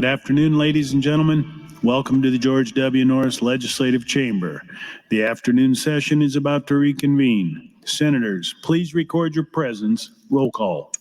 Good afternoon, ladies and gentlemen. Welcome to the George W. Norris Legislative Chamber. The afternoon session is about to reconvene. Senators, please record your presence. Roll call.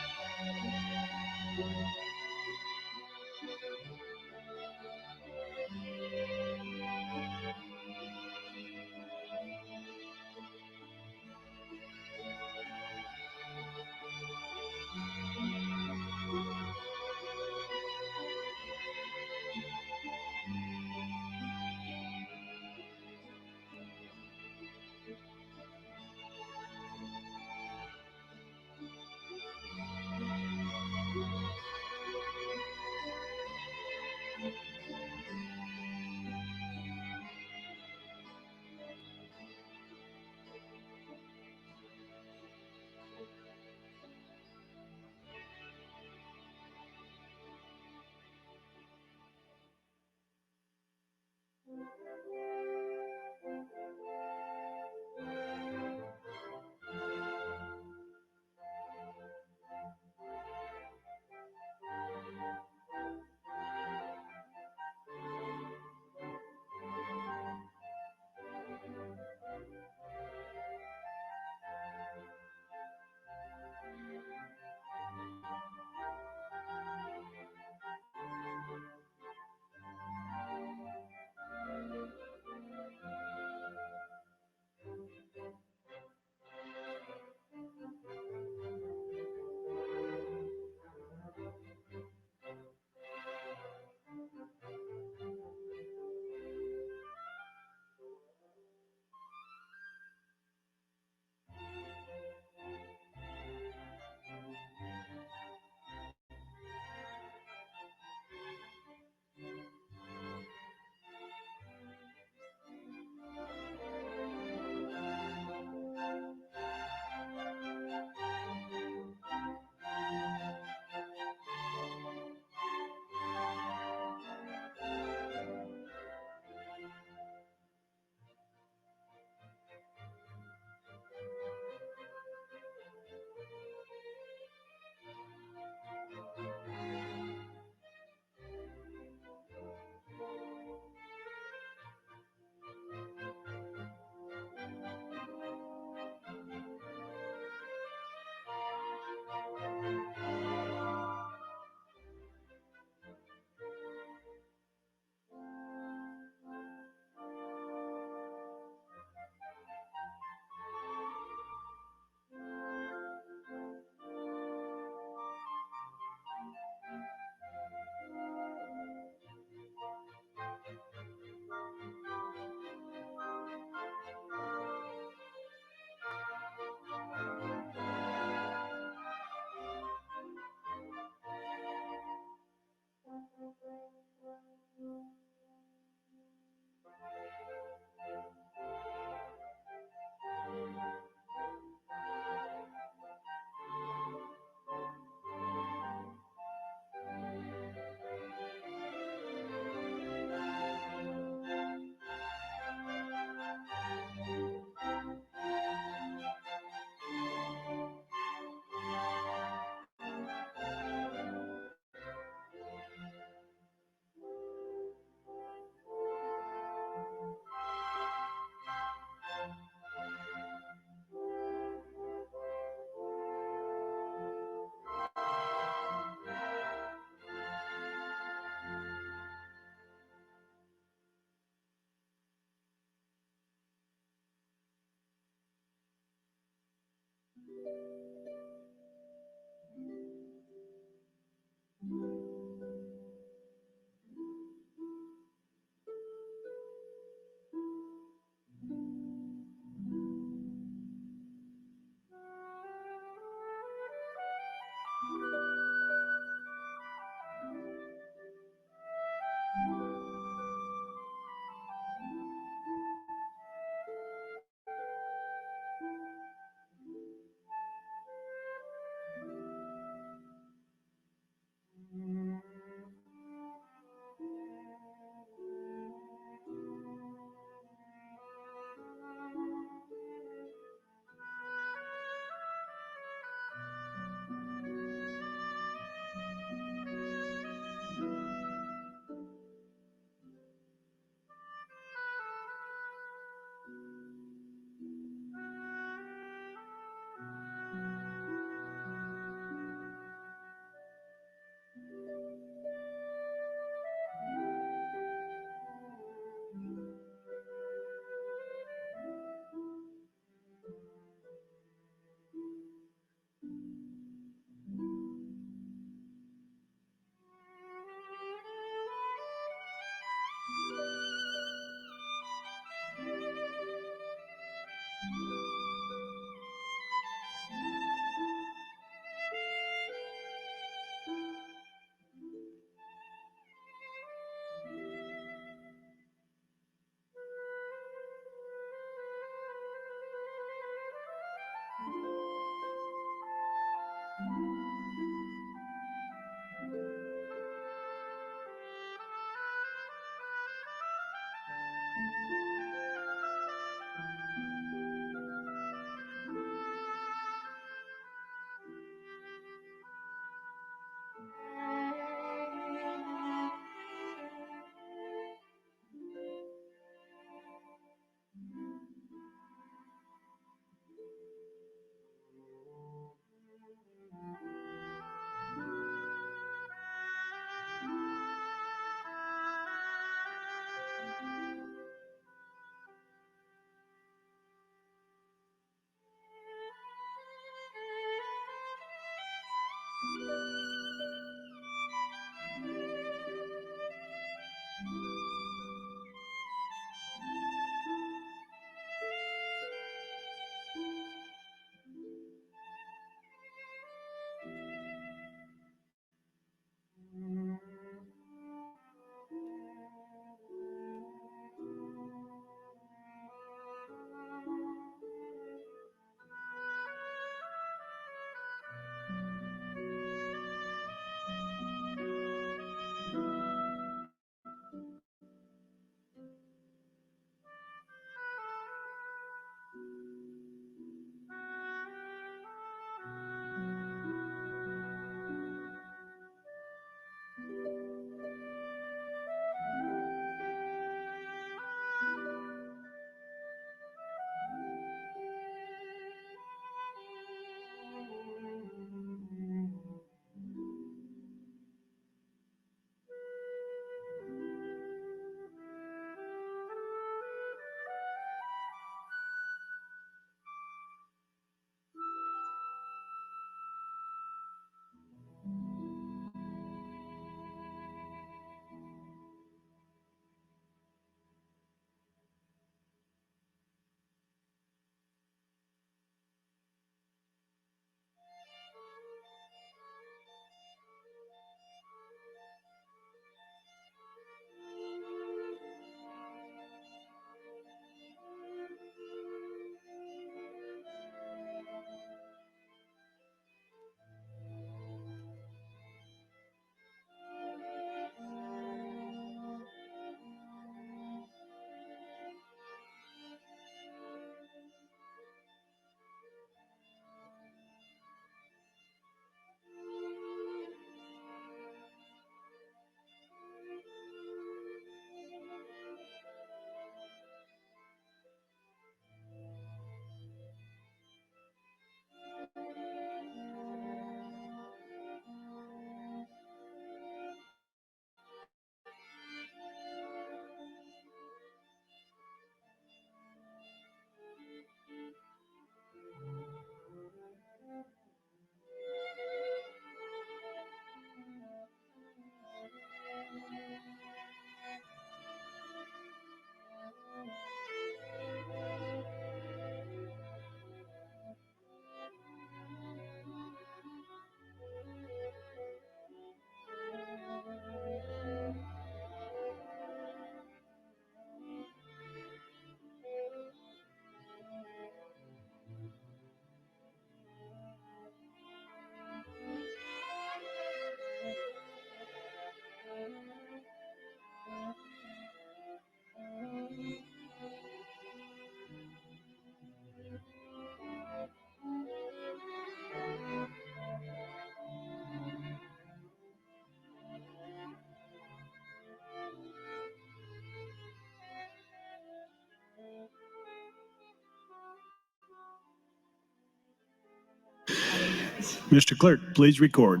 Mr. Clerk, please record.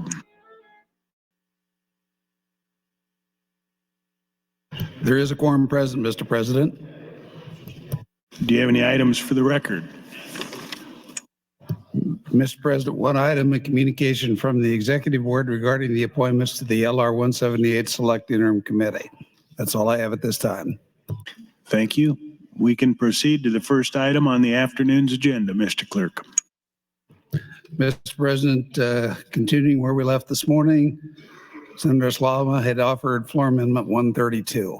There is a quorum present, Mr. President. Do you have any items for the record? Mr. President, one item, a communication from the Executive Board regarding the appointments to the LR 178 Select Interim Committee. That's all I have at this time. Thank you. We can proceed to the first item on the afternoon's agenda, Mr. Clerk. Mr. President, continuing where we left this morning, Senator Slama had offered floor amendment 132.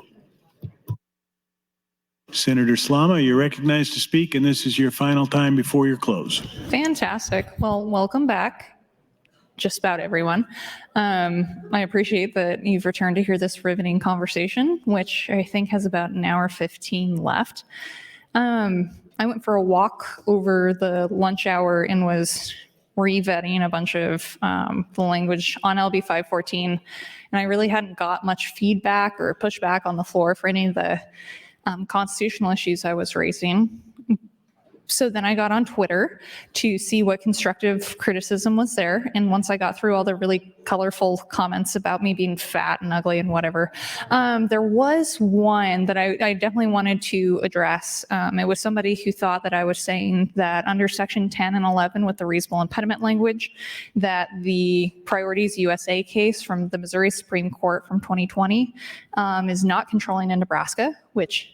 Senator Slama, you're recognized to speak, and this is your final time before your close. Fantastic. Well, welcome back, just about everyone. I appreciate that you've returned to hear this riveting conversation, which I think has about an hour 15 left. I went for a walk over the lunch hour and was re-vetting a bunch of the language on LB 514, and I really hadn't got much feedback or pushback on the floor for any of the constitutional issues I was raising. So then I got on Twitter to see what constructive criticism was there. And once I got through all the really colorful comments about me being fat and ugly and whatever, there was one that I definitely wanted to address. It was somebody who thought that I was saying that under Section 10 and 11 with the reasonable impediment language, that the Priorities USA case from the Missouri Supreme Court from 2020 is not controlling in Nebraska, which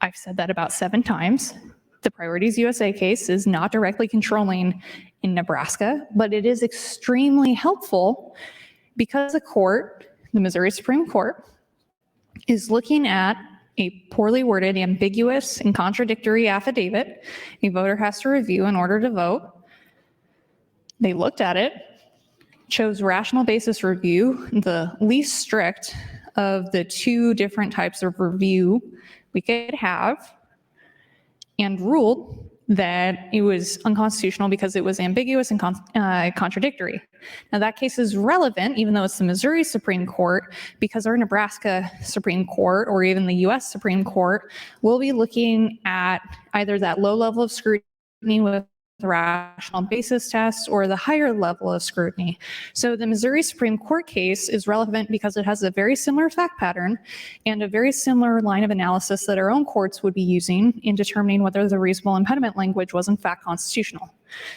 I've said that about 7 times. The Priorities USA case is not directly controlling in Nebraska, but it is extremely helpful because the Missouri Supreme Court, is looking at a poorly worded, ambiguous, and contradictory affidavit a voter has to review in order to vote. They looked at it, chose rational basis review, the least strict of the 2 different types of review we could have, and ruled that it was unconstitutional because it was ambiguous and contradictory. Now that case is relevant, even though it's the Missouri Supreme Court, because our Nebraska Supreme Court or even the US Supreme Court will be looking at either that low level of scrutiny with the rational basis test or the higher level of scrutiny. So the Missouri Supreme Court case is relevant because it has a very similar fact pattern and a very similar line of analysis that our own courts would be using in determining whether the reasonable impediment language was in fact constitutional.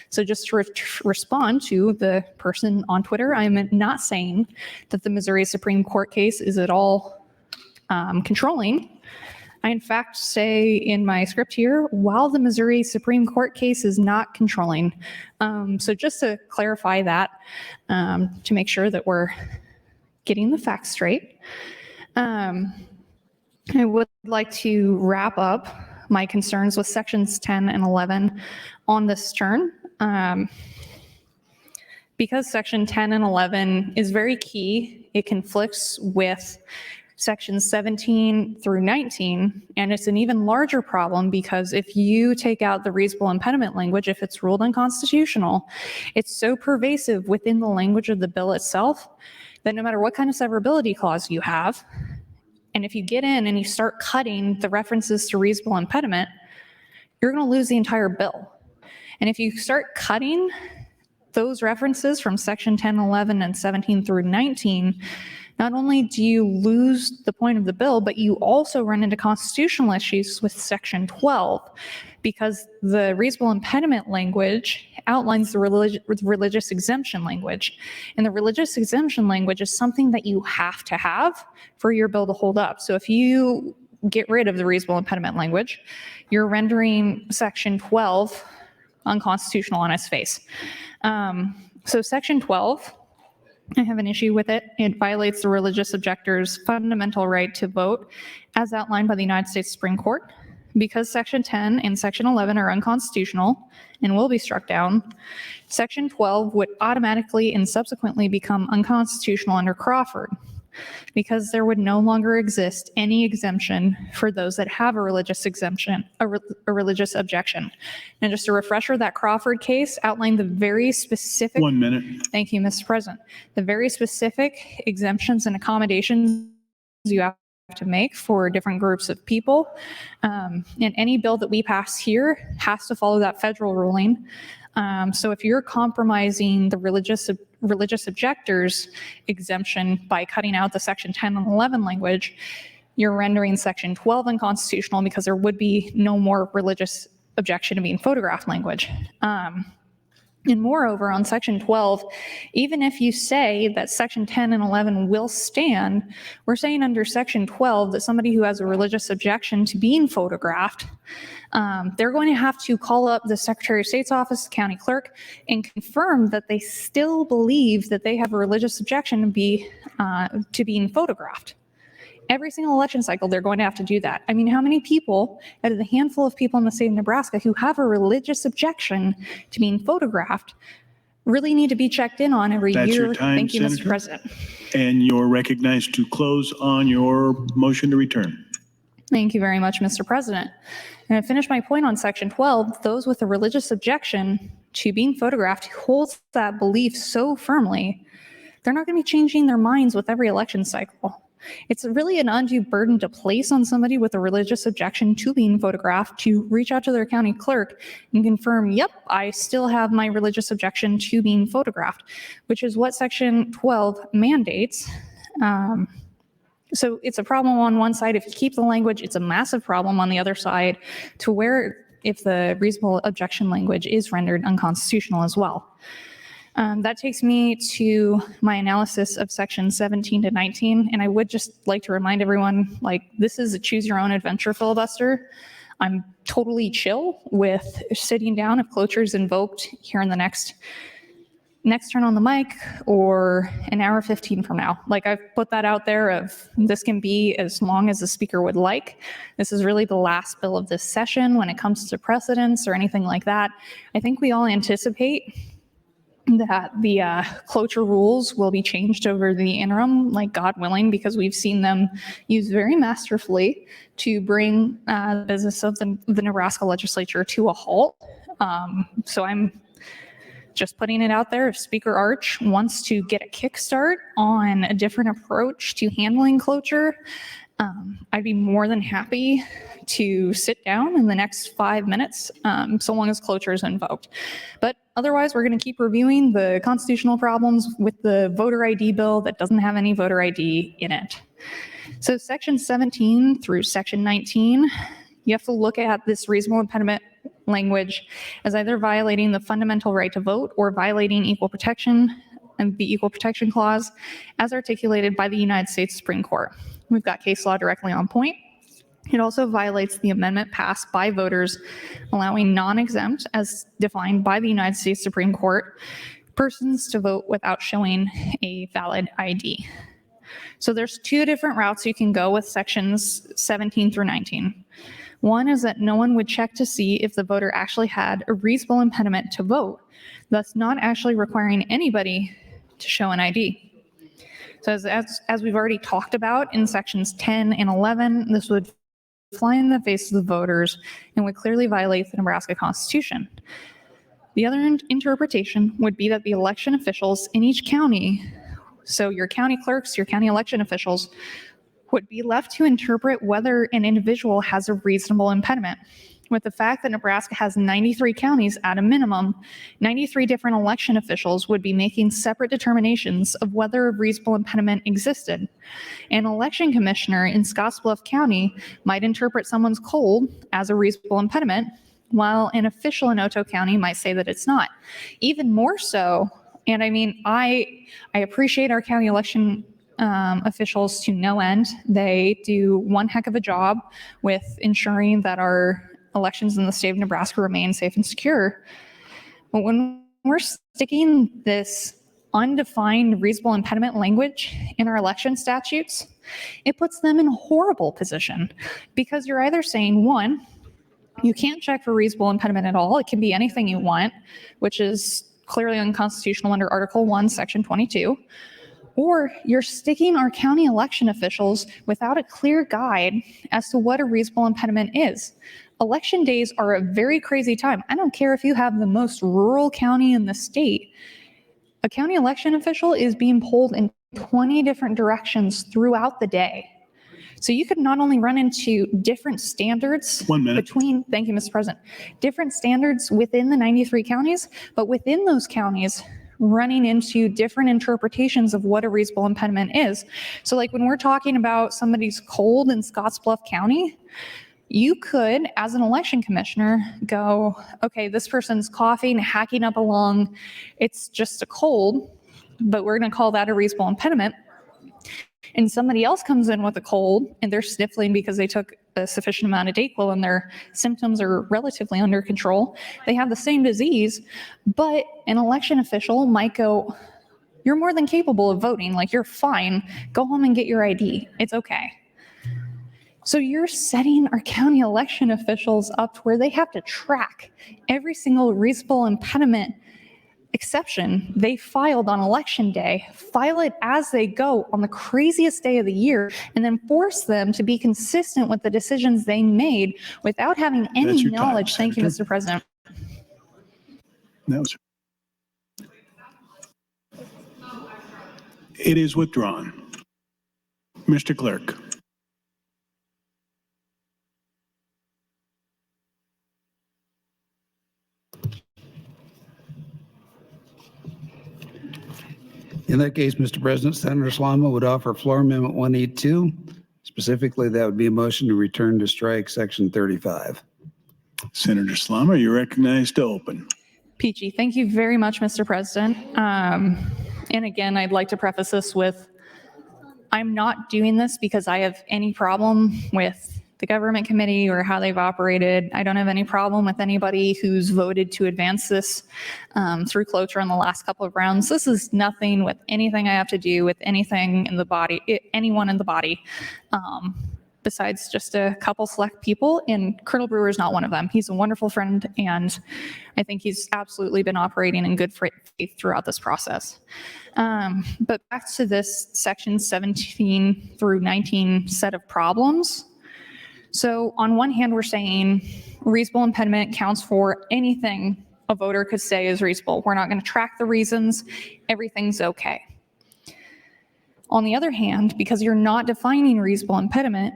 So just to respond to the person on Twitter, I'm not saying that the Missouri Supreme Court case is at all controlling. I, in fact, say in my script here, while the Missouri Supreme Court case is not controlling. So just to clarify that, to make sure that we're getting the facts straight, I would like to wrap up my concerns with sections 10 and 11 on this turn. Because section 10 and 11 is very key, it conflicts with sections 17 through 19, and it's an even larger problem because if you take out the reasonable impediment language, if it's ruled unconstitutional, it's so pervasive within the language of the bill itself that no matter what kind of severability clause you have, and if you get in and you start cutting the references to reasonable impediment, you're going to lose the entire bill. And if you start cutting those references from section 10, 11, and 17 through 19, not only do you lose the point of the bill, but you also run into constitutional issues with section 12 because the reasonable impediment language outlines the religious exemption language. And the religious exemption language is something that you have to have for your bill to hold up. So if you get rid of the reasonable impediment language, you're rendering section 12 unconstitutional on its face. So section 12, I have an issue with it. It violates the religious objector's fundamental right to vote as outlined by the United States Supreme Court. Because section 10 and section 11 are unconstitutional and will be struck down, section 12 would automatically and subsequently become unconstitutional under Crawford because there would no longer exist any exemption for those that have a religious exemption, a religious objection. And just a refresher, that Crawford case outlined the very specific— 1 minute. Thank you, Mr. President. The very specific exemptions and accommodations you have to make for different groups of people. And any bill that we pass here has to follow that federal ruling. So if you're compromising the religious objectors exemption by cutting out the section 10 and 11 language, you're rendering section 12 unconstitutional because there would be no more religious objection to being photographed language. And moreover, on section 12, even if you say that section 10 and 11 will stand, we're saying under section 12 that somebody who has a religious objection to being photographed, they're going to have to call up the Secretary of State's office, the county clerk, and confirm that they still believe that they have a religious objection to being photographed. Every single election cycle, they're going to have to do that. I mean, how many people out of the handful of people in the state of Nebraska who have a religious objection to being photographed really need to be checked in on every That's year? your time, Thank you, Senator. Mr. President. And you're recognized to close on your motion to return. Thank you very much, Mr. President. And to finish my point on section 12, those with a religious objection to being photographed holds that belief so firmly, they're not going to be changing their minds with every election cycle. It's really an undue burden to place on somebody with a religious objection to being photographed to reach out to their county clerk and confirm, yep, I still have my religious objection to being photographed, which is what Section 12 mandates. So it's a problem on one side. If you keep the language, it's a massive problem on the other side, to where if the reasonable objection language is rendered unconstitutional as well. That takes me to my analysis of section 17 to 19. And I would just like to remind everyone, like, this is a choose your own adventure filibuster. I'm totally chill with sitting down if cloture is invoked here in the next turn on the mic or an hour 15 from now. Like, I've put that out there of this can be as long as the speaker would like. This is really the last bill of this session when it comes to precedents or anything like that. I think we all anticipate that the cloture rules will be changed over the interim, like God willing, because we've seen them used very masterfully to bring the business of the Nebraska Legislature to a halt. So I'm just putting it out there. If Speaker Arch wants to get a kickstart on a different approach to handling cloture, I'd be more than happy to sit down in the next 5 minutes, so long as cloture is invoked. But otherwise, we're going to keep reviewing the constitutional problems with the voter ID bill that doesn't have any voter ID in it. So section 17 through section 19, you have to look at this reasonable impediment language as either violating the fundamental right to vote or violating equal protection and the Equal Protection Clause as articulated by the United States Supreme Court. We've got case law directly on point. It also violates the amendment passed by voters allowing non-exempt, as defined by the United States Supreme Court, persons to vote without showing a valid ID. So there's two different routes you can go with sections 17 through 19. One is that no one would check to see if the voter actually had a reasonable impediment to vote, thus not actually requiring anybody to show an ID. So as we've already talked about in sections 10 and 11, this would fly in the face of the voters and would clearly violate the Nebraska Constitution. The other interpretation would be that the election officials in each county, so your county clerks, your county election officials, would be left to interpret whether an individual has a reasonable impediment. With the fact that Nebraska has 93 counties at a minimum, 93 different election officials would be making separate determinations of whether a reasonable impediment existed. An election commissioner in Scottsbluff County might interpret someone's cold as a reasonable impediment, while an official in Otoe County might say that it's not. Even more so, and I mean, I appreciate our county election officials to no end. They do one heck of a job with ensuring that our elections in the state of Nebraska remain safe and secure. But when we're sticking this undefined reasonable impediment language in our election statutes, it puts them in a horrible position, because you're either saying, one, you can't check for reasonable impediment at all. It can be anything you want, which is clearly unconstitutional under Article 1, Section 22. Or you're sticking our county election officials without a clear guide as to what a reasonable impediment is. Election days are a very crazy time. I don't care if you have the most rural county in the state. A county election official is being pulled in 20 different directions throughout the day. So you could not only run into different standards between, thank you, Mr. President, different standards within the 93 counties, but within those counties, running into different interpretations of what a reasonable impediment is. So like when we're talking about somebody's cold in Scottsbluff County, you could, as an election commissioner, go, okay, this person's coughing, hacking up a lung, it's just a cold, but we're going to call that a reasonable impediment. And somebody else comes in with a cold and they're sniffling because they took a sufficient amount of Dayquil and their symptoms are relatively under control. They have the same disease, but an election official might go, you're more than capable of voting, like you're fine, go home and get your ID, it's okay. So you're setting our county election officials up to where they have to track every single reasonable impediment exception they filed on election day, file it as they go on the craziest day of the year, and then force them to be consistent with the decisions they made without having any knowledge. Thank you, Mr. President. It is withdrawn. Mr. Clerk. In that case, Mr. President, Senator Slama would offer floor amendment 182. Specifically, that would be a motion to return to strike section 35. Senator Slama, you're recognized to open. Peachy, thank you very much, Mr. President. And again, I'd like to preface this with, I'm not doing this because I have any problem with the government committee or how they've operated. I don't have any problem with anybody who's voted to advance this through cloture in the last couple of rounds. This is nothing with anything I have to do with anything in the body, anyone in the body, besides just a couple select people, and Colonel Brewer is not one of them. He's a wonderful friend, and I think he's absolutely been operating in good faith throughout this process. But back to this section 17 through 19 set of problems. So on one hand, we're saying reasonable impediment counts for anything a voter could say is reasonable. We're not going to track the reasons. Everything's okay. On the other hand, because you're not defining reasonable impediment,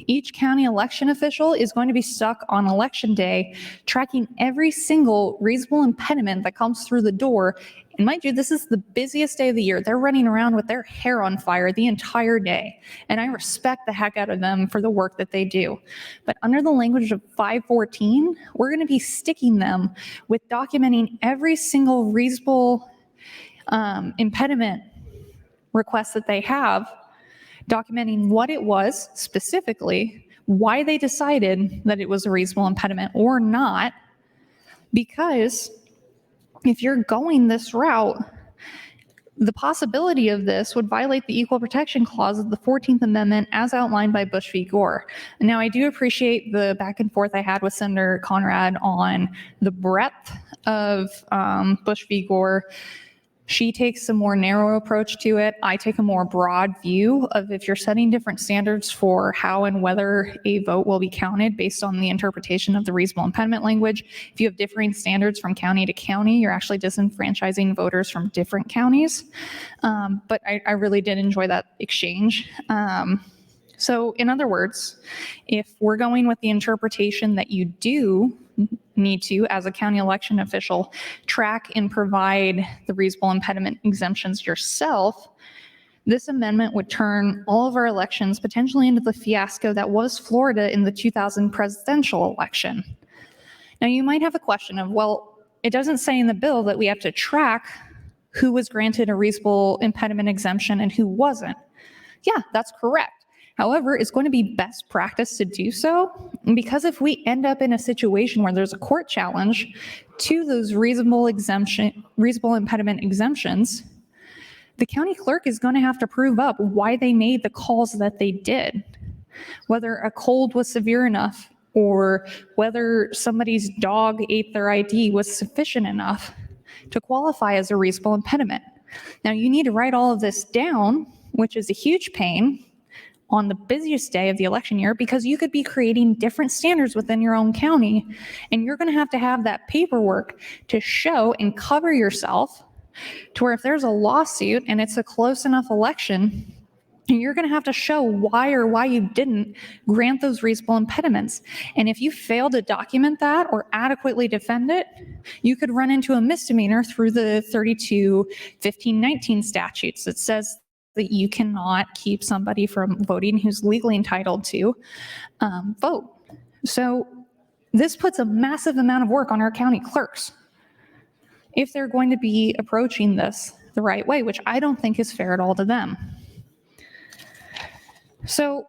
each county election official is going to be stuck on election day tracking every single reasonable impediment that comes through the door. And mind you, this is the busiest day of the year. They're running around with their hair on fire the entire day. And I respect the heck out of them for the work that they do. But under the language of 514, we're going to be sticking them with documenting every single reasonable impediment request that they have, documenting what it was specifically, why they decided that it was a reasonable impediment or not, because if you're going this route, the possibility of this would violate the Equal Protection Clause of the 14th Amendment as outlined by Bush v. Gore. Now, I do appreciate the back and forth I had with Senator Conrad on the breadth of Bush v. Gore. She takes a more narrow approach to it. I take a more broad view of if you're setting different standards for how and whether a vote will be counted based on the interpretation of the reasonable impediment language. If you have differing standards from county to county, you're actually disenfranchising voters from different counties. But I really did enjoy that exchange. So in other words, if we're going with the interpretation that you do need to, as a county election official, track and provide the reasonable impediment exemptions yourself, this amendment would turn all of our elections potentially into the fiasco that was Florida in the 2000 presidential election. Now, you might have a question of, well, it doesn't say in the bill that we have to track who was granted a reasonable impediment exemption and who wasn't. Yeah, that's correct. However, it's going to be best practice to do so, because if we end up in a situation where there's a court challenge to those reasonable impediment exemptions, the county clerk is going to have to prove up why they made the calls that they did, whether a cold was severe enough or whether somebody's dog ate their ID was sufficient enough to qualify as a reasonable impediment. Now, you need to write all of this down, which is a huge pain on the busiest day of the election year, because you could be creating different standards within your own county, and you're going to have that paperwork to show and cover yourself to where if there's a lawsuit and it's a close enough election, you're going to have to show why you didn't grant those reasonable impediments. And if you fail to document that or adequately defend it, you could run into a misdemeanor through the 32-15-19 statutes that says that you cannot keep somebody from voting who's legally entitled to vote. So this puts a massive amount of work on our county clerks if they're going to be approaching this the right way, which I don't think is fair at all to them. So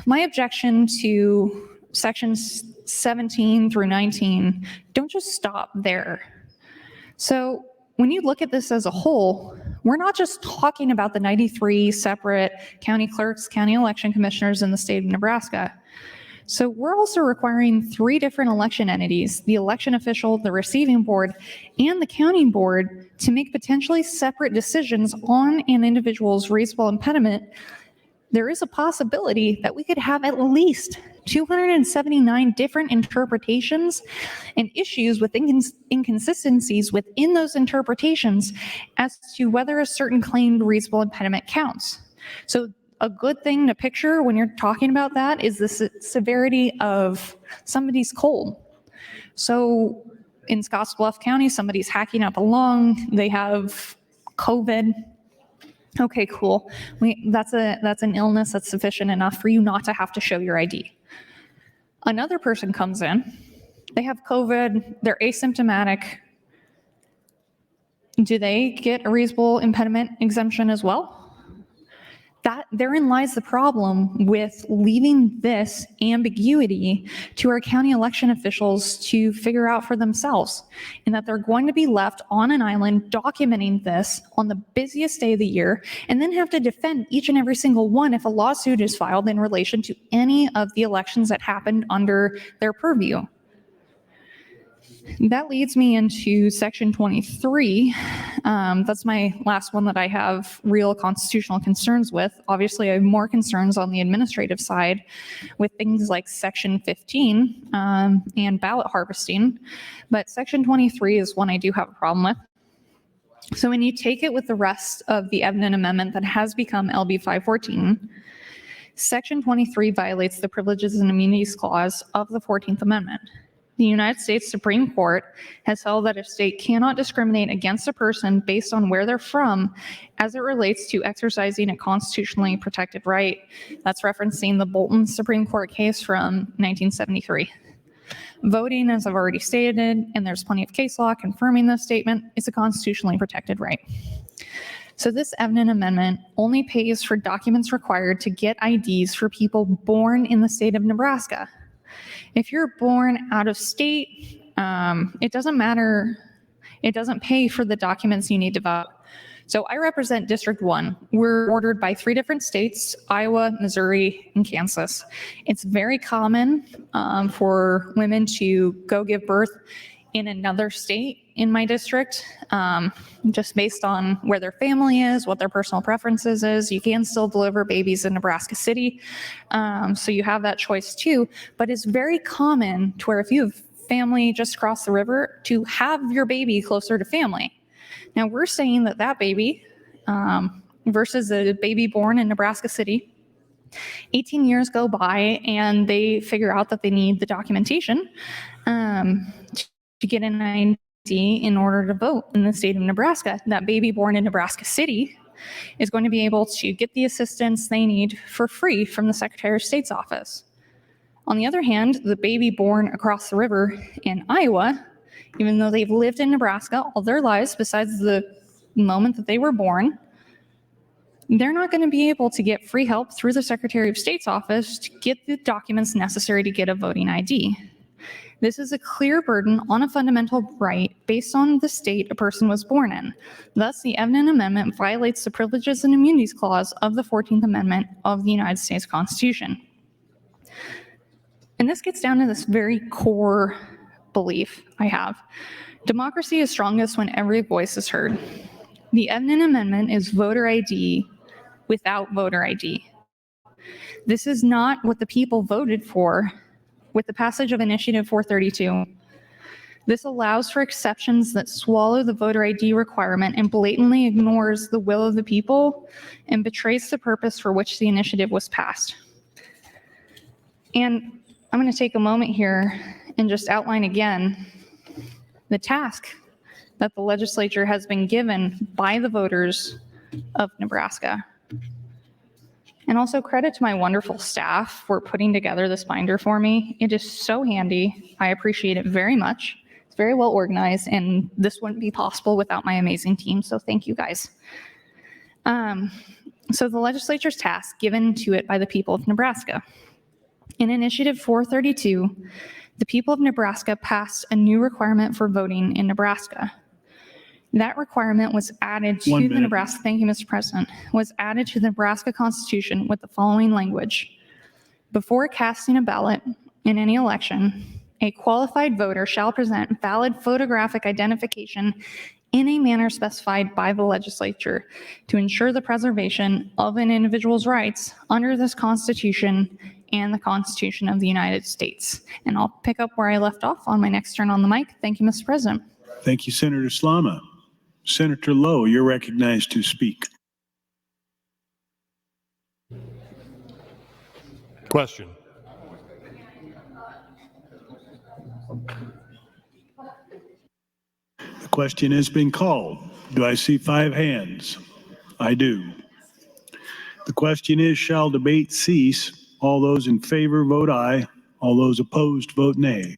my objection to sections 17 through 19 don't just stop there. So when you look at this as a whole, we're not just talking about the 93 separate county clerks, county election commissioners in the state of Nebraska. So we're also requiring 3 different election entities, the election official, the receiving board, and the counting board, to make potentially separate decisions on an individual's reasonable impediment. There is a possibility that we could have at least 279 different interpretations and issues with inconsistencies within those interpretations as to whether a certain claimed reasonable impediment counts. So a good thing to picture when you're talking about that is the severity of somebody's cold. So in Scottsbluff County, somebody's hacking up a lung, they have COVID. Okay, cool. That's an illness that's sufficient enough for you not to have to show your ID. Another person comes in, they have COVID, they're asymptomatic. Do they get a reasonable impediment exemption as well? Therein lies the problem with leaving this ambiguity to our county election officials to figure out for themselves, and that they're going to be left on an island documenting this on the busiest day of the year, and then have to defend each and every single one if a lawsuit is filed in relation to any of the elections that happened under their purview. That leads me into section 23. That's my last one that I have real constitutional concerns with. Obviously, I have more concerns on the administrative side with things like section 15 and ballot harvesting. But section 23 is one I do have a problem with. So when you take it with the rest of the Evening Amendment that has become LB 514, section 23 violates the Privileges and Immunities Clause of the 14th Amendment. The United States Supreme Court has held that a state cannot discriminate against a person based on where they're from as it relates to exercising a constitutionally protected right. That's referencing the Bolton Supreme Court case from 1973. Voting, as I've already stated, and there's plenty of case law confirming this statement, is a constitutionally protected right. So this Evening Amendment only pays for documents required to get IDs for people born in the state of Nebraska. If you're born out of state, it doesn't matter. It doesn't pay for the documents you need to vote. So I represent District 1. We're bordered by 3 different states, Iowa, Missouri, and Kansas. It's very common for women to go give birth in another state in my district, just based on where their family is, what their personal preferences is. You can still deliver babies in Nebraska City, so you have that choice too. But it's very common to where if you have family just across the river, to have your baby closer to family. Now we're saying that that baby versus a baby born in Nebraska City, 18 years go by and they figure out that they need the documentation to get an ID in order to vote in the state of Nebraska. That baby born in Nebraska City is going to be able to get the assistance they need for free from the Secretary of State's office. On the other hand, the baby born across the river in Iowa, even though they've lived in Nebraska all their lives besides the moment that they were born, they're not going to be able to get free help through the Secretary of State's office to get the documents necessary to get a voting ID. This is a clear burden on a fundamental right based on the state a person was born in. Thus, the Evening Amendment violates the Privileges and Immunities Clause of the 14th Amendment of the United States Constitution. And this gets down to this very core belief I have. Democracy is strongest when every voice is heard. The Evening Amendment is voter ID without voter ID. This is not what the people voted for with the passage of Initiative 432. This allows for exceptions that swallow the voter ID requirement and blatantly ignores the will of the people and betrays the purpose for which the initiative was passed. And I'm going to take a moment here and just outline again the task that the legislature has been given by the voters of Nebraska. And also credit to my wonderful staff for putting together this binder for me. It is so handy. I appreciate it very much. It's very well organized, and this wouldn't be possible without my amazing team, so thank you guys. So the legislature's task given to it by the people of Nebraska. In Initiative 432, the people of Nebraska passed a new requirement for voting in Nebraska. That requirement was added to the Nebraska, thank you, Mr. President, was added to the Nebraska Constitution with the following language. Before casting a ballot in any election, a qualified voter shall present valid photographic identification in a manner specified by the legislature to ensure the preservation of an individual's rights under this Constitution and the Constitution of the United States. And I'll pick up where I left off on my next turn on the mic. Thank you, Mr. President. Thank you, Senator Slama. Senator Lowe, you're recognized to speak. Question. The question has been called. Do I see 5 hands? I do. The question is, shall debate cease? All those in favor vote aye. All those opposed vote nay.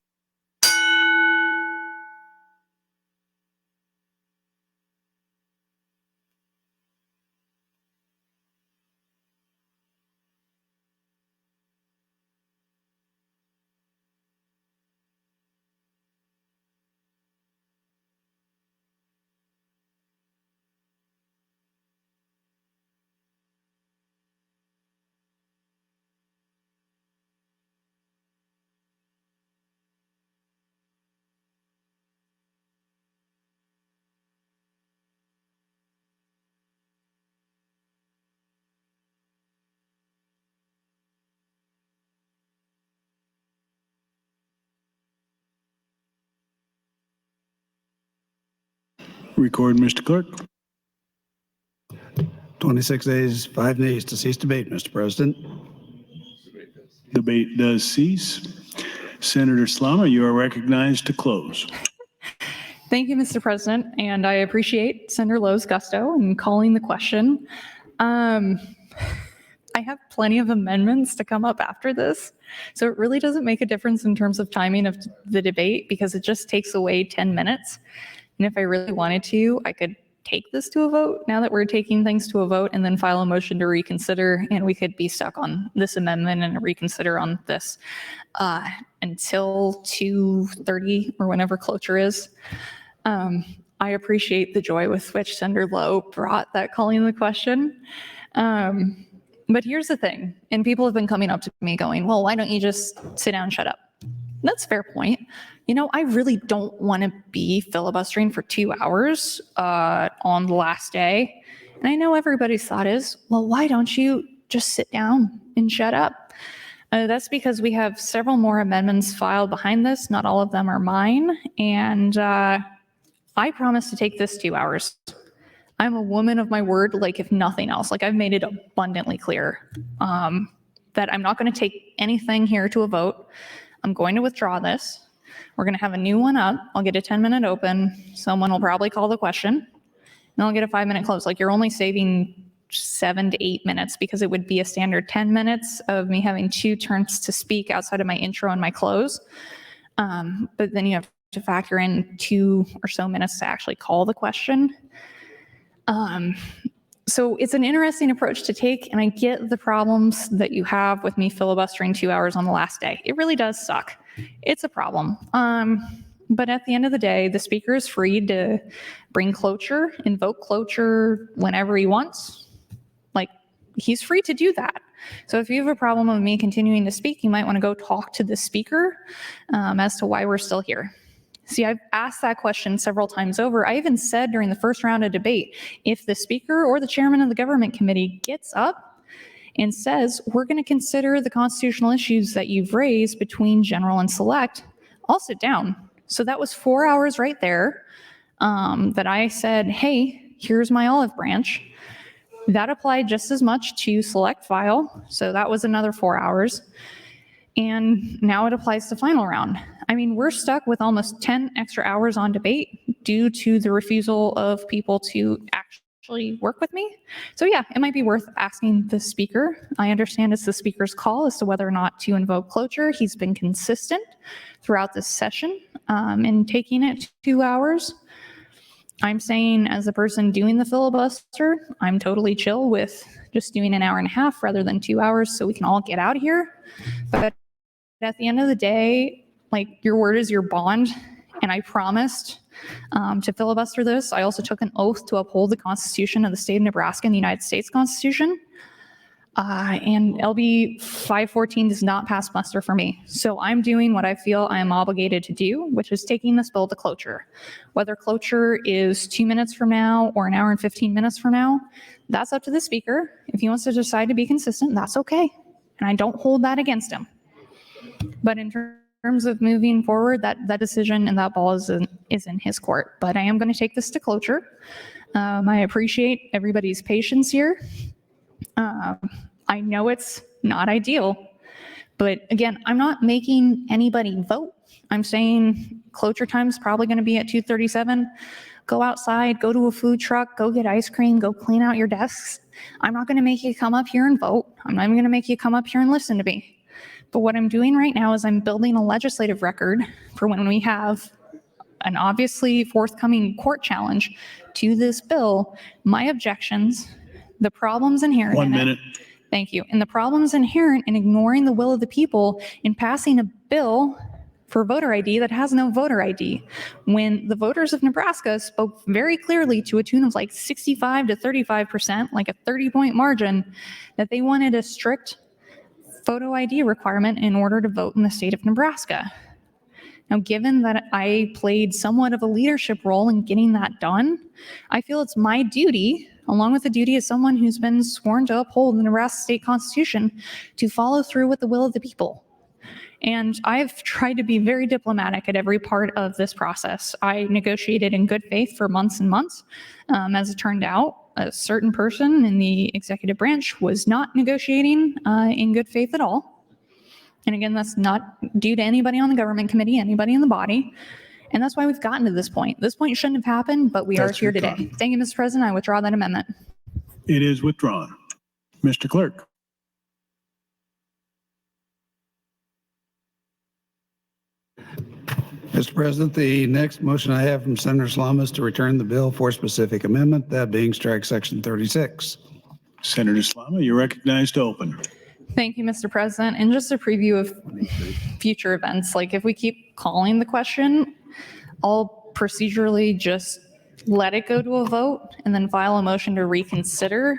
Record, Mr. Clerk. 26 ayes, 5 nays to cease debate, Mr. President. Debate does cease. Senator Slama, you are recognized to close. Thank you, Mr. President, and I appreciate Senator Lowe's gusto in calling the question. I have plenty of amendments to come up after this, so it really doesn't make a difference in terms of timing of the debate because it just takes away 10 minutes. And if I really wanted to, I could take this to a vote now that we're taking things to a vote and then file a motion to reconsider, and we could be stuck on this amendment and reconsider on this until 2:30 or whenever cloture is. I appreciate the joy with which Senator Lowe brought that calling the question. But here's the thing, and people have been coming up to me going, well, why don't you just sit down and shut up? That's a fair point. You know, I really don't want to be filibustering for 2 hours on the last day. And I know everybody's thought is, well, why don't you just sit down and shut up? That's because we have several more amendments filed behind this. Not all of them are mine. And I promise to take this 2 hours. I'm a woman of my word, like if nothing else. Like I've made it abundantly clear that I'm not going to take anything here to a vote. I'm going to withdraw this. We're going to have a new one up. I'll get a 10-minute open. Someone will probably call the question. And I'll get a 5-minute close. Like you're only saving 7 to 8 minutes because it would be a standard 10 minutes of me having 2 turns to speak outside of my intro and my close. But then you have to factor in 2 or so minutes to actually call the question. So it's an interesting approach to take, and I get the problems that you have with me filibustering 2 hours on the last day. It really does suck. It's a problem. But at the end of the day, the speaker is free to bring cloture, invoke cloture whenever he wants. Like, he's free to do that. So if you have a problem with me continuing to speak, you might want to go talk to the speaker as to why we're still here. See, I've asked that question several times over. I even said during the first round of debate, if the speaker or the chairman of the government committee gets up and says, we're going to consider the constitutional issues that you've raised between general and select, I'll sit down. So that was 4 hours right there that I said, hey, here's my olive branch. That applied just as much to select file. So that was another 4 hours. And now it applies to final round. I mean, we're stuck with almost 10 extra hours on debate due to the refusal of people to actually work with me. So yeah, it might be worth asking the speaker. I understand it's the speaker's call as to whether or not to invoke cloture. He's been consistent throughout this session in taking it 2 hours. I'm saying as a person doing the filibuster, I'm totally chill with just doing an hour and a half rather than 2 hours so we can all get out of here. But at the end of the day, like your word is your bond, and I promised to filibuster this. I also took an oath to uphold the Constitution of the state of Nebraska and the United States Constitution. And LB 514 does not pass muster for me. So I'm doing what I feel I am obligated to do, which is taking this bill to cloture. Whether cloture is 2 minutes from now or an hour and 15 minutes from now, that's up to the speaker. If he wants to decide to be consistent, that's okay. And I don't hold that against him. But in terms of moving forward, that decision and that ball is in his court. But I am going to take this to cloture. I appreciate everybody's patience here. I know it's not ideal, But again, I'm not making anybody vote. I'm saying closure time is probably going to be at 2:37. Go outside, go to a food truck, go get ice cream, go clean out your desks. I'm not going to make you come up here and vote. I'm not even going to make you come up here and listen to me. But what I'm doing right now is I'm building a legislative record for when we have an obviously forthcoming court challenge to this bill, my objections, the problems inherent 1 in it. minute. Thank you. And the problems inherent in ignoring the will of the people in passing a bill for voter ID that has no voter ID, when the voters of Nebraska spoke very clearly to a tune of like 65 to 35%, like a 30-point margin, that they wanted a strict photo ID requirement in order to vote in the state of Nebraska. Now, given that I played somewhat of a leadership role in getting that done, I feel it's my duty, along with the duty of someone who's been sworn to uphold the Nebraska state constitution, to follow through with the will of the people. And I've tried to be very diplomatic at every part of this process. I negotiated in good faith for months and months. As it turned out, a certain person in the executive branch was not negotiating in good faith at all. And again, that's not due to anybody on the government committee, anybody in the body. And that's why we've gotten to this point. This point shouldn't have happened, but we are here today. Thank you, Mr. President. I withdraw that amendment. It is withdrawn. Mr. Clerk. Mr. President, the next motion I have from Senator Slama is to return the bill for specific amendment, that being strike section 36. Senator Slama, you're recognized to open. Thank you, Mr. President. And just a preview of future events, like if we keep calling the question, I'll procedurally just let it go to a vote and then file a motion to reconsider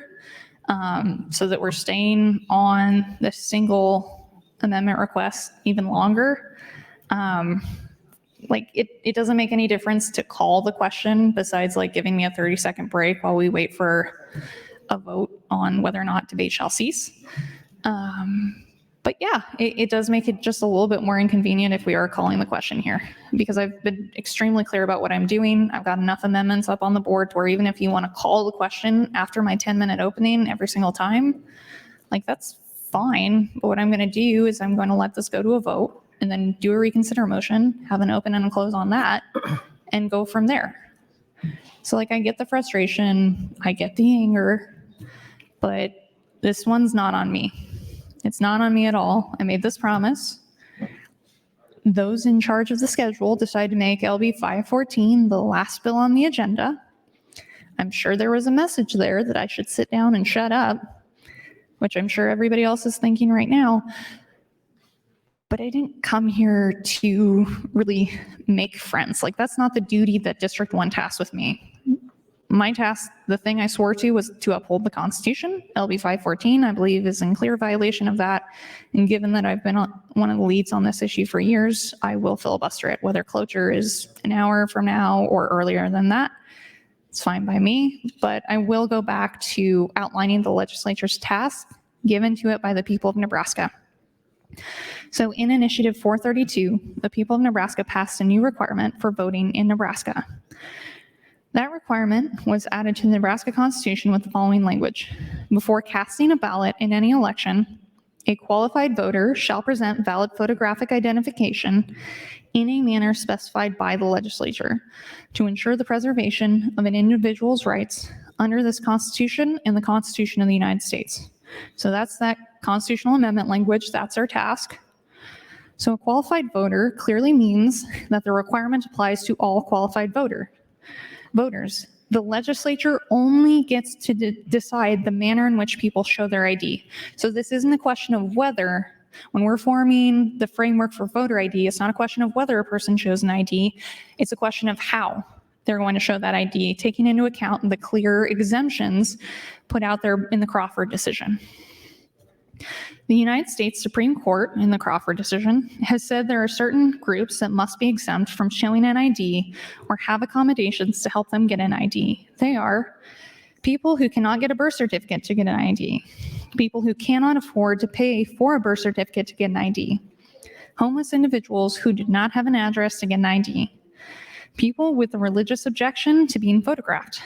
so that we're staying on the single amendment request even longer. Like it doesn't make any difference to call the question besides like giving me a 30-second break while we wait for a vote on whether or not debate shall cease. But yeah, it does make it just a little bit more inconvenient if we are calling the question here, because I've been extremely clear about what I'm doing. I've got enough amendments up on the board to where even if you want to call the question after my 10-minute opening every single time, like that's fine. But what I'm going to do is I'm going to let this go to a vote and then do a reconsider motion, have an open and a close on that, and go from there. So like I get the frustration, I get the anger, but this one's not on me. It's not on me at all. I made this promise. Those in charge of the schedule decided to make LB 514 the last bill on the agenda. I'm sure there was a message there that I should sit down and shut up, which I'm sure everybody else is thinking right now. But I didn't come here to really make friends. Like that's not the duty that District 1 tasked with me. My task, the thing I swore to, was to uphold the Constitution. LB 514, I believe, is in clear violation of that. And given that I've been one of the leads on this issue for years, I will filibuster it, whether cloture is an hour from now or earlier than that. It's fine by me, but I will go back to outlining the legislature's task given to it by the people of Nebraska. So in Initiative 432, the people of Nebraska passed a new requirement for voting in Nebraska. That requirement was added to the Nebraska Constitution with the following language. Before casting a ballot in any election, a qualified voter shall present valid photographic identification in a manner specified by the legislature to ensure the preservation of an individual's rights under this Constitution and the Constitution of the United States. So that's that constitutional amendment language. That's our task. So a qualified voter clearly means that the requirement applies to all qualified voters. The legislature only gets to decide the manner in which people show their ID. So this isn't a question of whether, when we're forming the framework for voter ID, it's not a question of whether a person shows an ID, it's a question of how they're going to show that ID, taking into account the clear exemptions put out there in the Crawford decision. The United States Supreme Court, in the Crawford decision, has said there are certain groups that must be exempt from showing an ID or have accommodations to help them get an ID. They are people who cannot get a birth certificate to get an ID, people who cannot afford to pay for a birth certificate to get an ID, homeless individuals who did not have an address to get an ID, people with a religious objection to being photographed.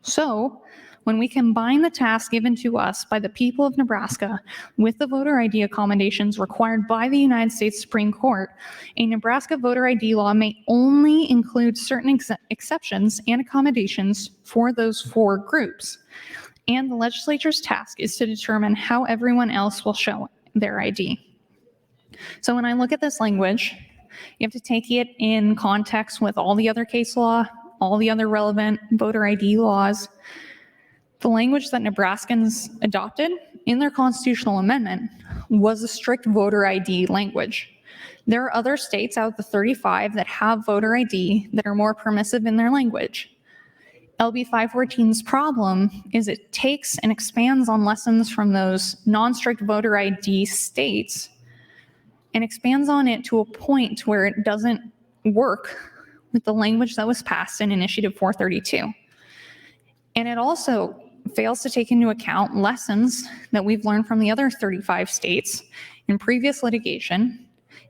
So when we combine the task given to us by the people of Nebraska with the voter ID accommodations required by the United States Supreme Court, a Nebraska voter ID law may only include certain exceptions and accommodations for those 4 groups. And the legislature's task is to determine how everyone else will show their ID. So when I look at this language, you have to take it in context with all the other case law, all the other relevant voter ID laws. The language that Nebraskans adopted in their constitutional amendment was a strict voter ID language. There are other states out of the 35 that have voter ID that are more permissive in their language. LB 514's problem is it takes and expands on lessons from those non-strict voter ID states and expands on it to a point where it doesn't work with the language that was passed in Initiative 432. And it also fails to take into account lessons that we've learned from the other 35 states in previous litigation,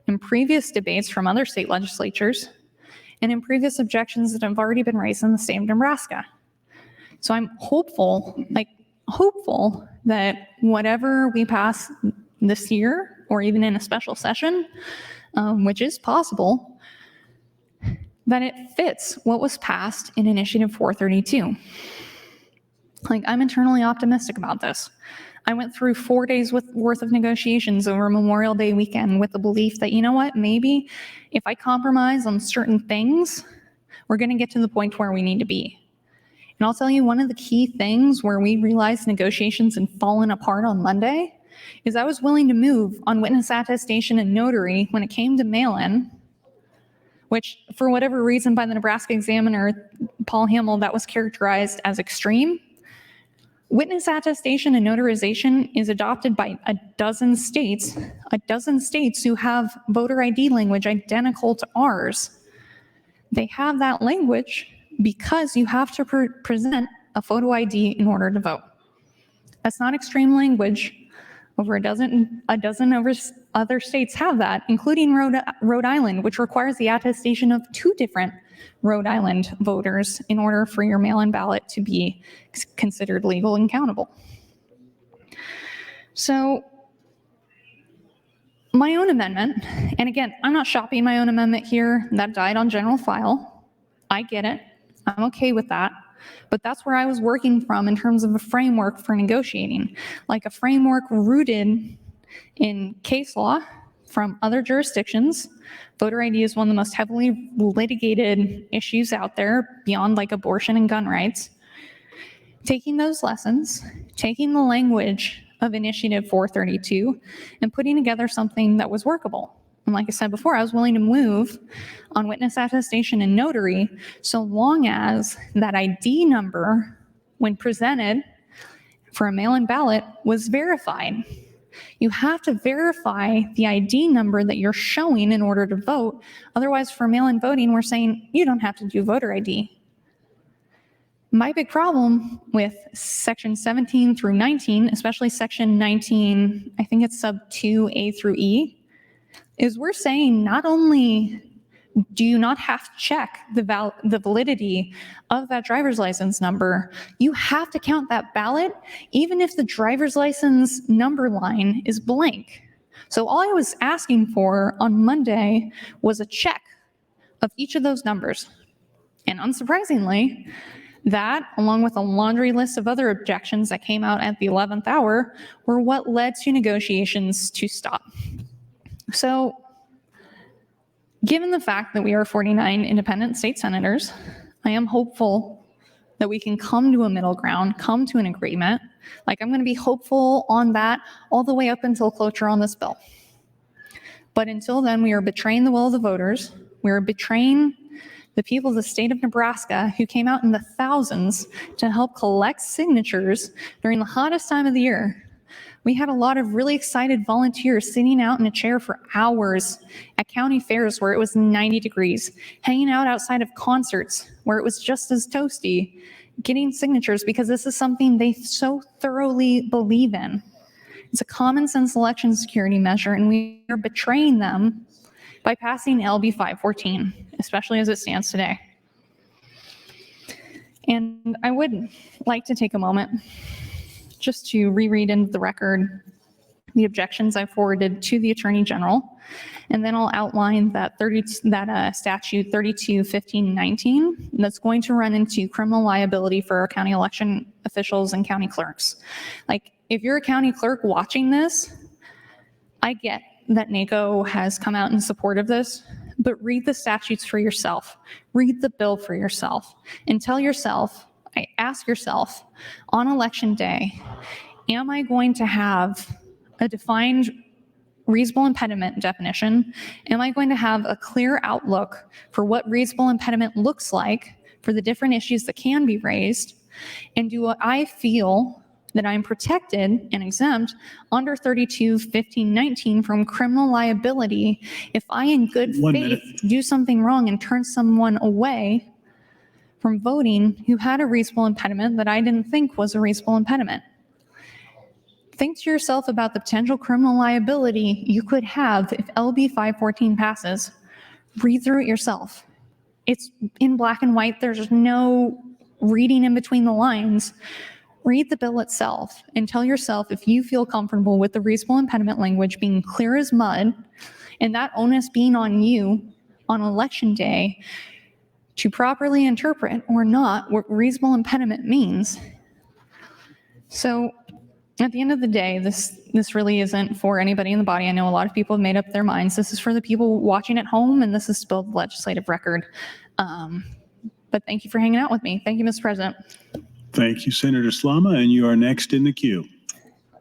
in previous debates from other state legislatures, and in previous objections that have already been raised in the state of Nebraska. So I'm hopeful that whatever we pass this year, or even in a special session, which is possible, that it fits what was passed in Initiative 432. I'm internally optimistic about this. I went through 4 days worth of negotiations over Memorial Day weekend with the belief that, you know what, maybe if I compromise on certain things, we're going to get to the point where we need to be. And I'll tell you, one of the key things where we realized negotiations had fallen apart on Monday is I was willing to move on witness attestation and notary when it came to mail-in, which for whatever reason by the Nebraska Examiner, Paul Hamill, that was characterized as extreme. Witness attestation and notarization is adopted by a dozen states who have voter ID language identical to ours. They have that language because you have to present a photo ID in order to vote. That's not extreme language. Over a dozen other states have that, including Rhode Island, which requires the attestation of 2 different Rhode Island voters in order for your mail-in ballot to be considered legal and countable. So my own amendment, and again, I'm not shopping my own amendment here, that died on general file. I get it. I'm okay with that. But that's where I was working from in terms of a framework for negotiating, like a framework rooted in case law from other jurisdictions. Voter ID is one of the most heavily litigated issues out there beyond abortion and gun rights. Taking those lessons, taking the language of Initiative 432 and putting together something that was workable. And like I said before, I was willing to move on witness attestation and notary so long as that ID number, when presented for a mail-in ballot, was verified. You have to verify the ID number that you're showing in order to vote. Otherwise, for mail-in voting, we're saying you don't have to do voter ID. My big problem with section 17 through 19, especially section 19, I think it's sub 2A through E, is we're saying not only do you not have to check the validity of that driver's license number, you have to count that ballot even if the driver's license number line is blank. So all I was asking for on Monday was a check of each of those numbers. And unsurprisingly, that, along with a laundry list of other objections that came out at the 11th hour, were what led to negotiations to stop. So, given the fact that we are 49 independent state senators, I am hopeful that we can come to a middle ground, come to an agreement. I'm going to be hopeful on that all the way up until cloture on this bill. But until then, we are betraying the will of the voters. We are betraying the people of the state of Nebraska who came out in the thousands to help collect signatures during the hottest time of the year. We had a lot of really excited volunteers sitting out in a chair for hours at county fairs where it was 90 degrees, hanging out outside of concerts where it was just as toasty, getting signatures because this is something they so thoroughly believe in. It's a common sense election security measure, and we are betraying them by passing LB 514, especially as it stands today. And I would like to take a moment just to reread into the record the objections I forwarded to the Attorney General, and then I'll outline that statute 321519 that's going to run into criminal liability for our county election officials and county clerks. Like, if you're a county clerk watching this, I get that NACO has come out in support of this, but read the statutes for yourself. Read the bill for yourself and tell yourself, ask yourself, on election day, am I going to have a defined reasonable impediment definition? Am I going to have a clear outlook for what reasonable impediment looks like for the different issues that can be raised? And do I feel that I'm protected and exempt under 321519 from criminal liability if I, in good faith, do something wrong and turn someone away from voting who had a reasonable impediment that I didn't think was a reasonable impediment? Think to yourself about the potential criminal liability you could have if LB 514 passes. Read through it yourself. It's in black and white. There's no reading in between the lines. Read the bill itself and tell yourself if you feel comfortable with the reasonable impediment language being clear as mud, and that onus being on you on election day to properly interpret or not what reasonable impediment means. So at the end of the day, this really isn't for anybody in the body. I know a lot of people have made up their minds. This is for the people watching at home, and this is to build the legislative record. But thank you for hanging out with me. Thank you, Mr. President. Thank you, Senator Slama, and you are next in the queue.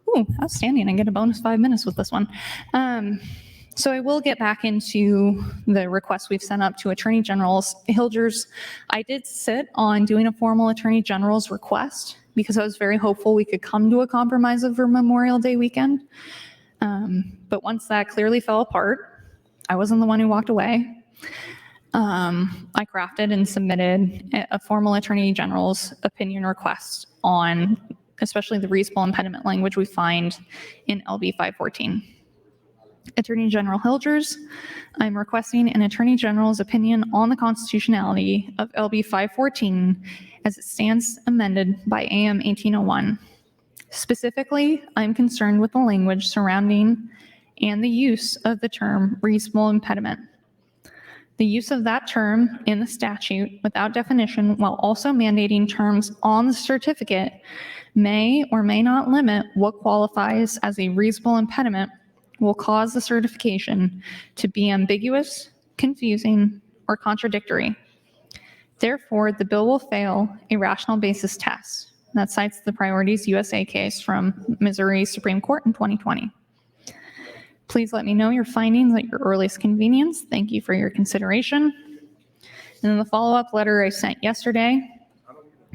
Ooh, outstanding. I get a bonus 5 minutes with this one. So I will get back into the requests we've sent up to Attorney Generals. Hilgers, I did sit on doing a formal Attorney General's request because I was very hopeful we could come to a compromise over Memorial Day weekend. But once that clearly fell apart, I wasn't the one who walked away. I crafted and submitted a formal Attorney General's opinion request on especially the reasonable impediment language we find in LB 514. Attorney General Hilgers, I'm requesting an Attorney General's opinion on the constitutionality of LB 514 as it stands amended by AM 1801. Specifically, I'm concerned with the language surrounding and the use of the term reasonable impediment. The use of that term in the statute without definition while also mandating terms on the certificate may or may not limit what qualifies as a reasonable impediment will cause the certification to be ambiguous, confusing, or contradictory. Therefore, the bill will fail a rational basis test. That cites the Priorities USA case from Missouri Supreme Court in 2020. Please let me know your findings at your earliest convenience. Thank you for your consideration. And then the follow-up letter I sent yesterday,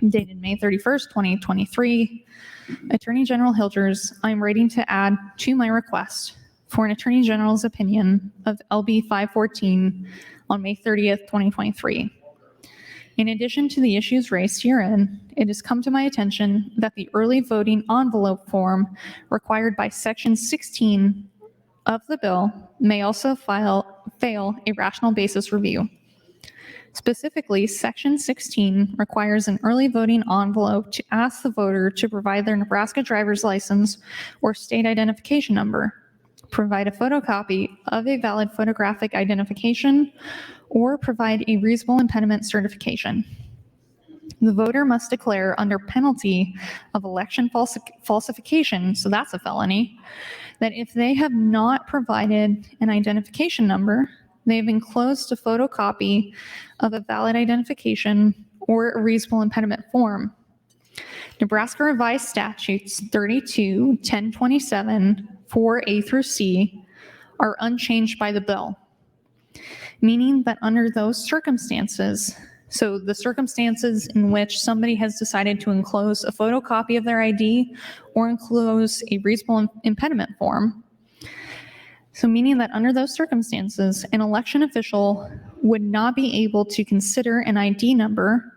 dated May 31st, 2023. Attorney General Hilgers, I'm writing to add to my request for an Attorney General's opinion of LB 514 on May 30th, 2023. In addition to the issues raised herein, it has come to my attention that the early voting envelope form required by Section 16 of the bill may also fail a rational basis review. Specifically, Section 16 requires an early voting envelope to ask the voter to provide their Nebraska driver's license or state identification number, provide a photocopy of a valid photographic identification, or provide a reasonable impediment certification. The voter must declare under penalty of election falsification, so that's a felony, that if they have not provided an identification number, they have enclosed a photocopy of a valid identification or a reasonable impediment form. Nebraska Revised Statutes 32-1027, 4A through C are unchanged by the bill, meaning that under those circumstances, so the circumstances in which somebody has decided to enclose a photocopy of their ID or enclose a reasonable impediment form, so meaning that under those circumstances, an election official would not be able to consider an ID number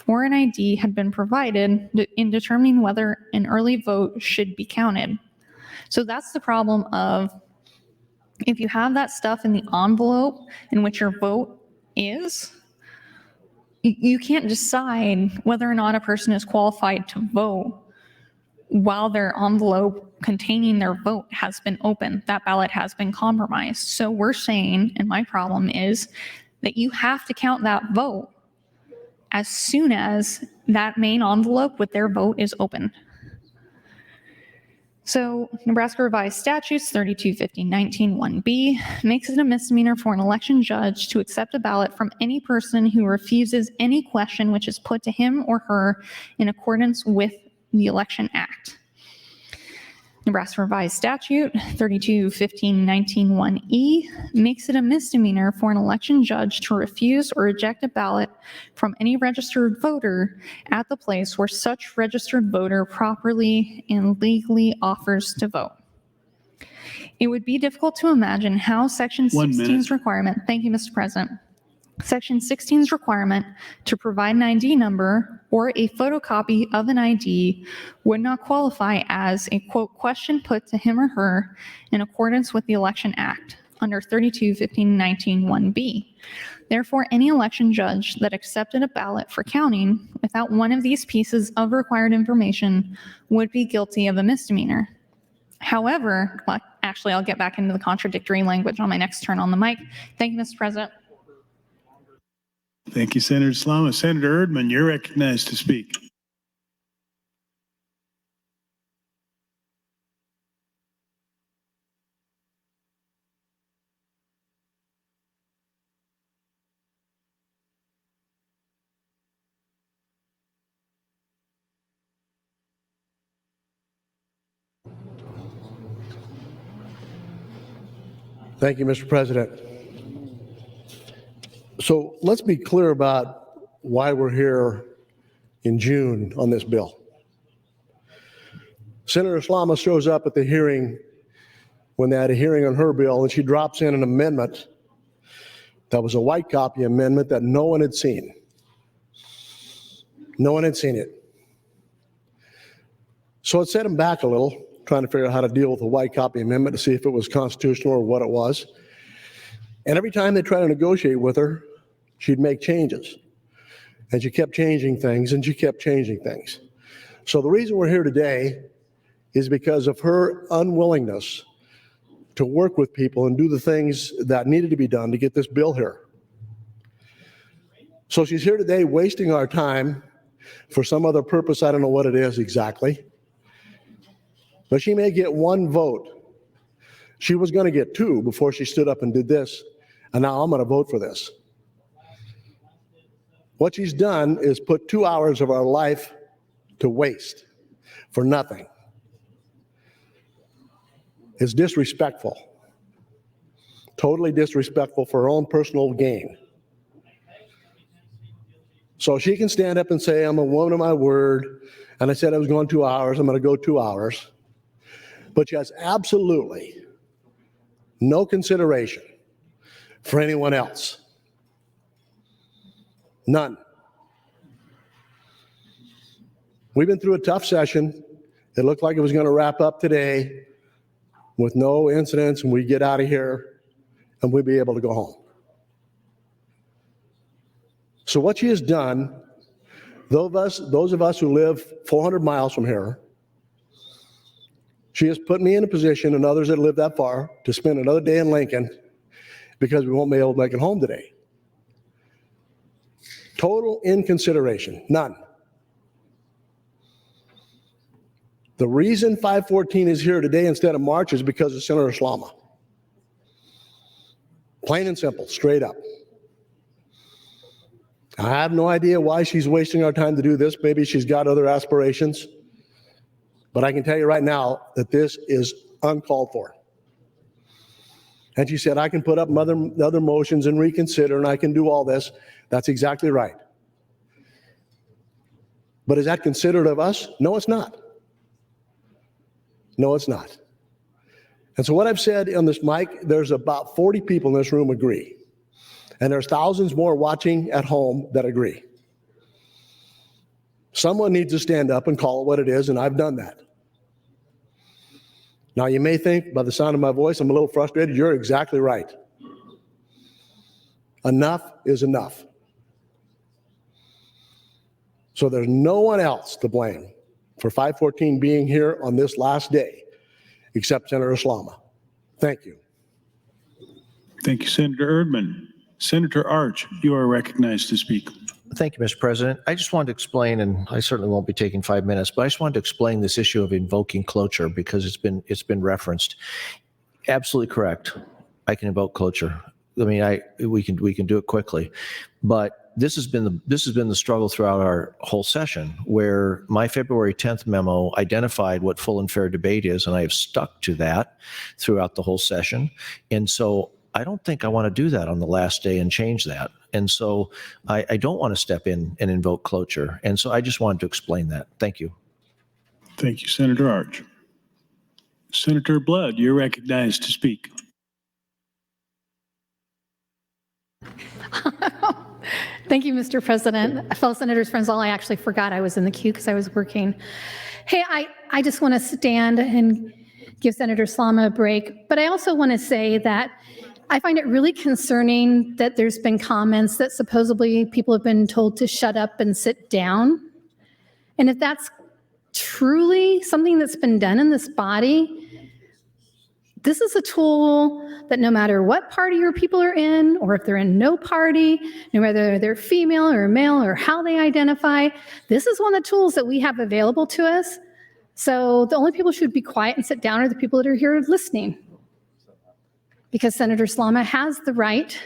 or an ID had been provided in determining whether an early vote should be counted. So that's the problem of if you have that stuff in the envelope in which your vote is, You can't decide whether or not a person is qualified to vote while their envelope containing their vote has been opened. That ballot has been compromised. So we're saying, and my problem is, that you have to count that vote as soon as that main envelope with their vote is open. So Nebraska Revised Statutes 3250-19-1B makes it a misdemeanor for an election judge to accept a ballot from any person who refuses any question which is put to him or her in accordance with the Election Act. Nebraska Revised Statute 3250-19-1E makes it a misdemeanor for an election judge to refuse or reject a ballot from any registered voter at the place where such registered voter properly and legally offers to vote. It would be difficult to imagine how Section 16's requirement, thank you, Mr. President, Section 16's requirement to provide an ID number or a photocopy of an ID would not qualify as a, quote, question put to him or her in accordance with the Election Act under 3250-19-1B. Therefore, any election judge that accepted a ballot for counting without one of these pieces of required information would be guilty of a misdemeanor. However, well, actually, I'll get back into the contradictory language on my next turn on the mic. Thank you, Mr. President. Thank you, Senator Slama. Senator Erdman, you're recognized to speak. Thank you, Mr. President. So let's be clear about why we're here in June on this bill. Senator Slama shows up at the hearing when they had a hearing on her bill, and she drops in an amendment that was a white copy amendment that no one had seen. No one had seen it. So it set him back a little, trying to figure out how to deal with a white copy amendment to see if it was constitutional or what it was. And every time they tried to negotiate with her, she'd make changes. And she kept changing things, and she kept changing things. So the reason we're here today is because of her unwillingness to work with people and do the things that needed to be done to get this bill here. So she's here today wasting our time for some other purpose. I don't know what it is exactly. But she may get one vote. She was going to get two before she stood up and did this. And now I'm going to vote for this. What she's done is put 2 hours of our life to waste for nothing. It's disrespectful. Totally disrespectful for her own personal gain. So she can stand up and say, I'm a woman of my word, and I said I was going 2 hours, I'm going to go 2 hours. But she has absolutely no consideration for anyone else. None. We've been through a tough session. It looked like it was going to wrap up today with no incidents, and we get out of here and we'd be able to go home. So what she has done, those of us who live 400 miles from here, she has put me in a position, and others that live that far, to spend another day in Lincoln because we won't be able to make it home today. Total inconsideration, none. The reason 514 is here today instead of March is because of Senator Slama. Plain and simple, straight up. I have no idea why she's wasting our time to do this. Maybe she's got other aspirations. But I can tell you right now that this is uncalled for. And she said, I can put up other motions and reconsider, and I can do all this. That's exactly right. But is that considerate of us? No, it's not. No, it's not. And so what I've said on this mic, there's about 40 people in this room agree. And there's thousands more watching at home that agree. Someone needs to stand up and call it what it is, and I've done that. Now, you may think by the sound of my voice I'm a little frustrated. You're exactly right. Enough is enough. So there's no one else to blame for 514 being here on this last day except Senator Slama. Thank you. Thank you, Senator Erdman. Senator Arch, you are recognized to speak. Thank you, Mr. President. I just wanted to explain, and I certainly won't be taking 5 minutes, but I just wanted to explain this issue of invoking cloture because it's been referenced. Absolutely correct. I can invoke cloture. I mean, we can do it quickly, but this has been the struggle throughout our whole session, where my February 10th memo identified what full and fair debate is, and I have stuck to that throughout the whole session. And so I don't think I want to do that on the last day and change that. And so I don't want to step in and invoke cloture. And so I just wanted to explain that. Thank you. Thank you, Senator Arch. Senator Blood, you're recognized to speak. Thank you, Mr. President. Fellow senators, friends, all I actually forgot I was in the queue because I was working. Hey, I just want to stand and give Senator Slama a break, but I also want to say that I find it really concerning that there's been comments that supposedly people have been told to shut up and sit down. And if that's truly something that's been done in this body, this is a tool that no matter what party your people are in, or if they're in no party, no matter they're female or male or how they identify, this is one of the tools that we have available to us. So the only people who should be quiet and sit down are the people that are here listening. Because Senator Slama has the right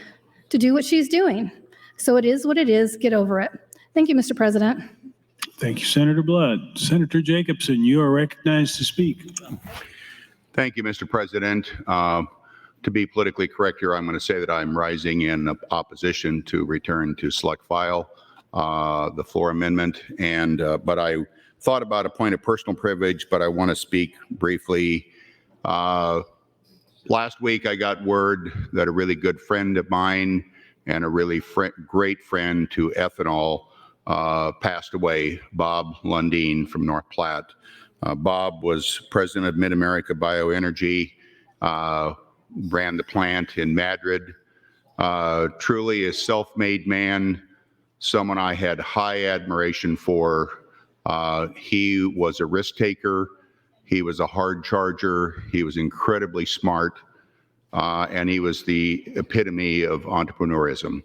to do what she's doing. So it is what it is. Get over it. Thank you, Mr. President. Thank you, Senator Blood. Senator Jacobson, you are recognized to speak. Thank you, Mr. President. To be politically correct here, I'm going to say that I'm rising in opposition to return to select file, the floor amendment. But I thought about a point of personal privilege, but I want to speak briefly. Last week, I got word that a really good friend of mine and a really great friend to ethanol passed away, Bob Lundeen from North Platte. Bob was president of Mid-America Bioenergy, ran the plant in Madrid. Truly a self-made man, someone I had high admiration for. He was a risk taker. He was a hard charger. He was incredibly smart, and he was the epitome of entrepreneurism.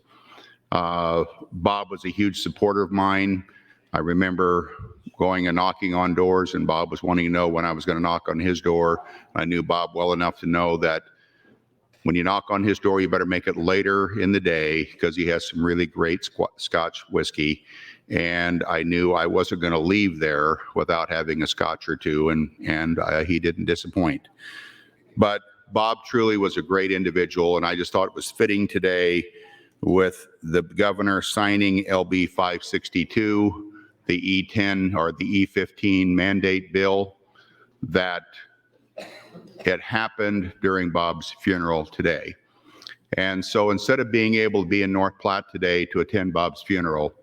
Bob was a huge supporter of mine. I remember going and knocking on doors, and Bob was wanting to know when I was going to knock on his door. I knew Bob well enough to know that when you knock on his door, you better make it later in the day because he has some really great Scotch whiskey. And I knew I wasn't going to leave there without having a Scotch or two, and he didn't disappoint. But Bob truly was a great individual, and I just thought it was fitting today with the governor signing LB 562, the E10 or the E15 mandate bill, that it happened during Bob's funeral today. And so instead of being able to be in North Platte today to attend Bob's funeral,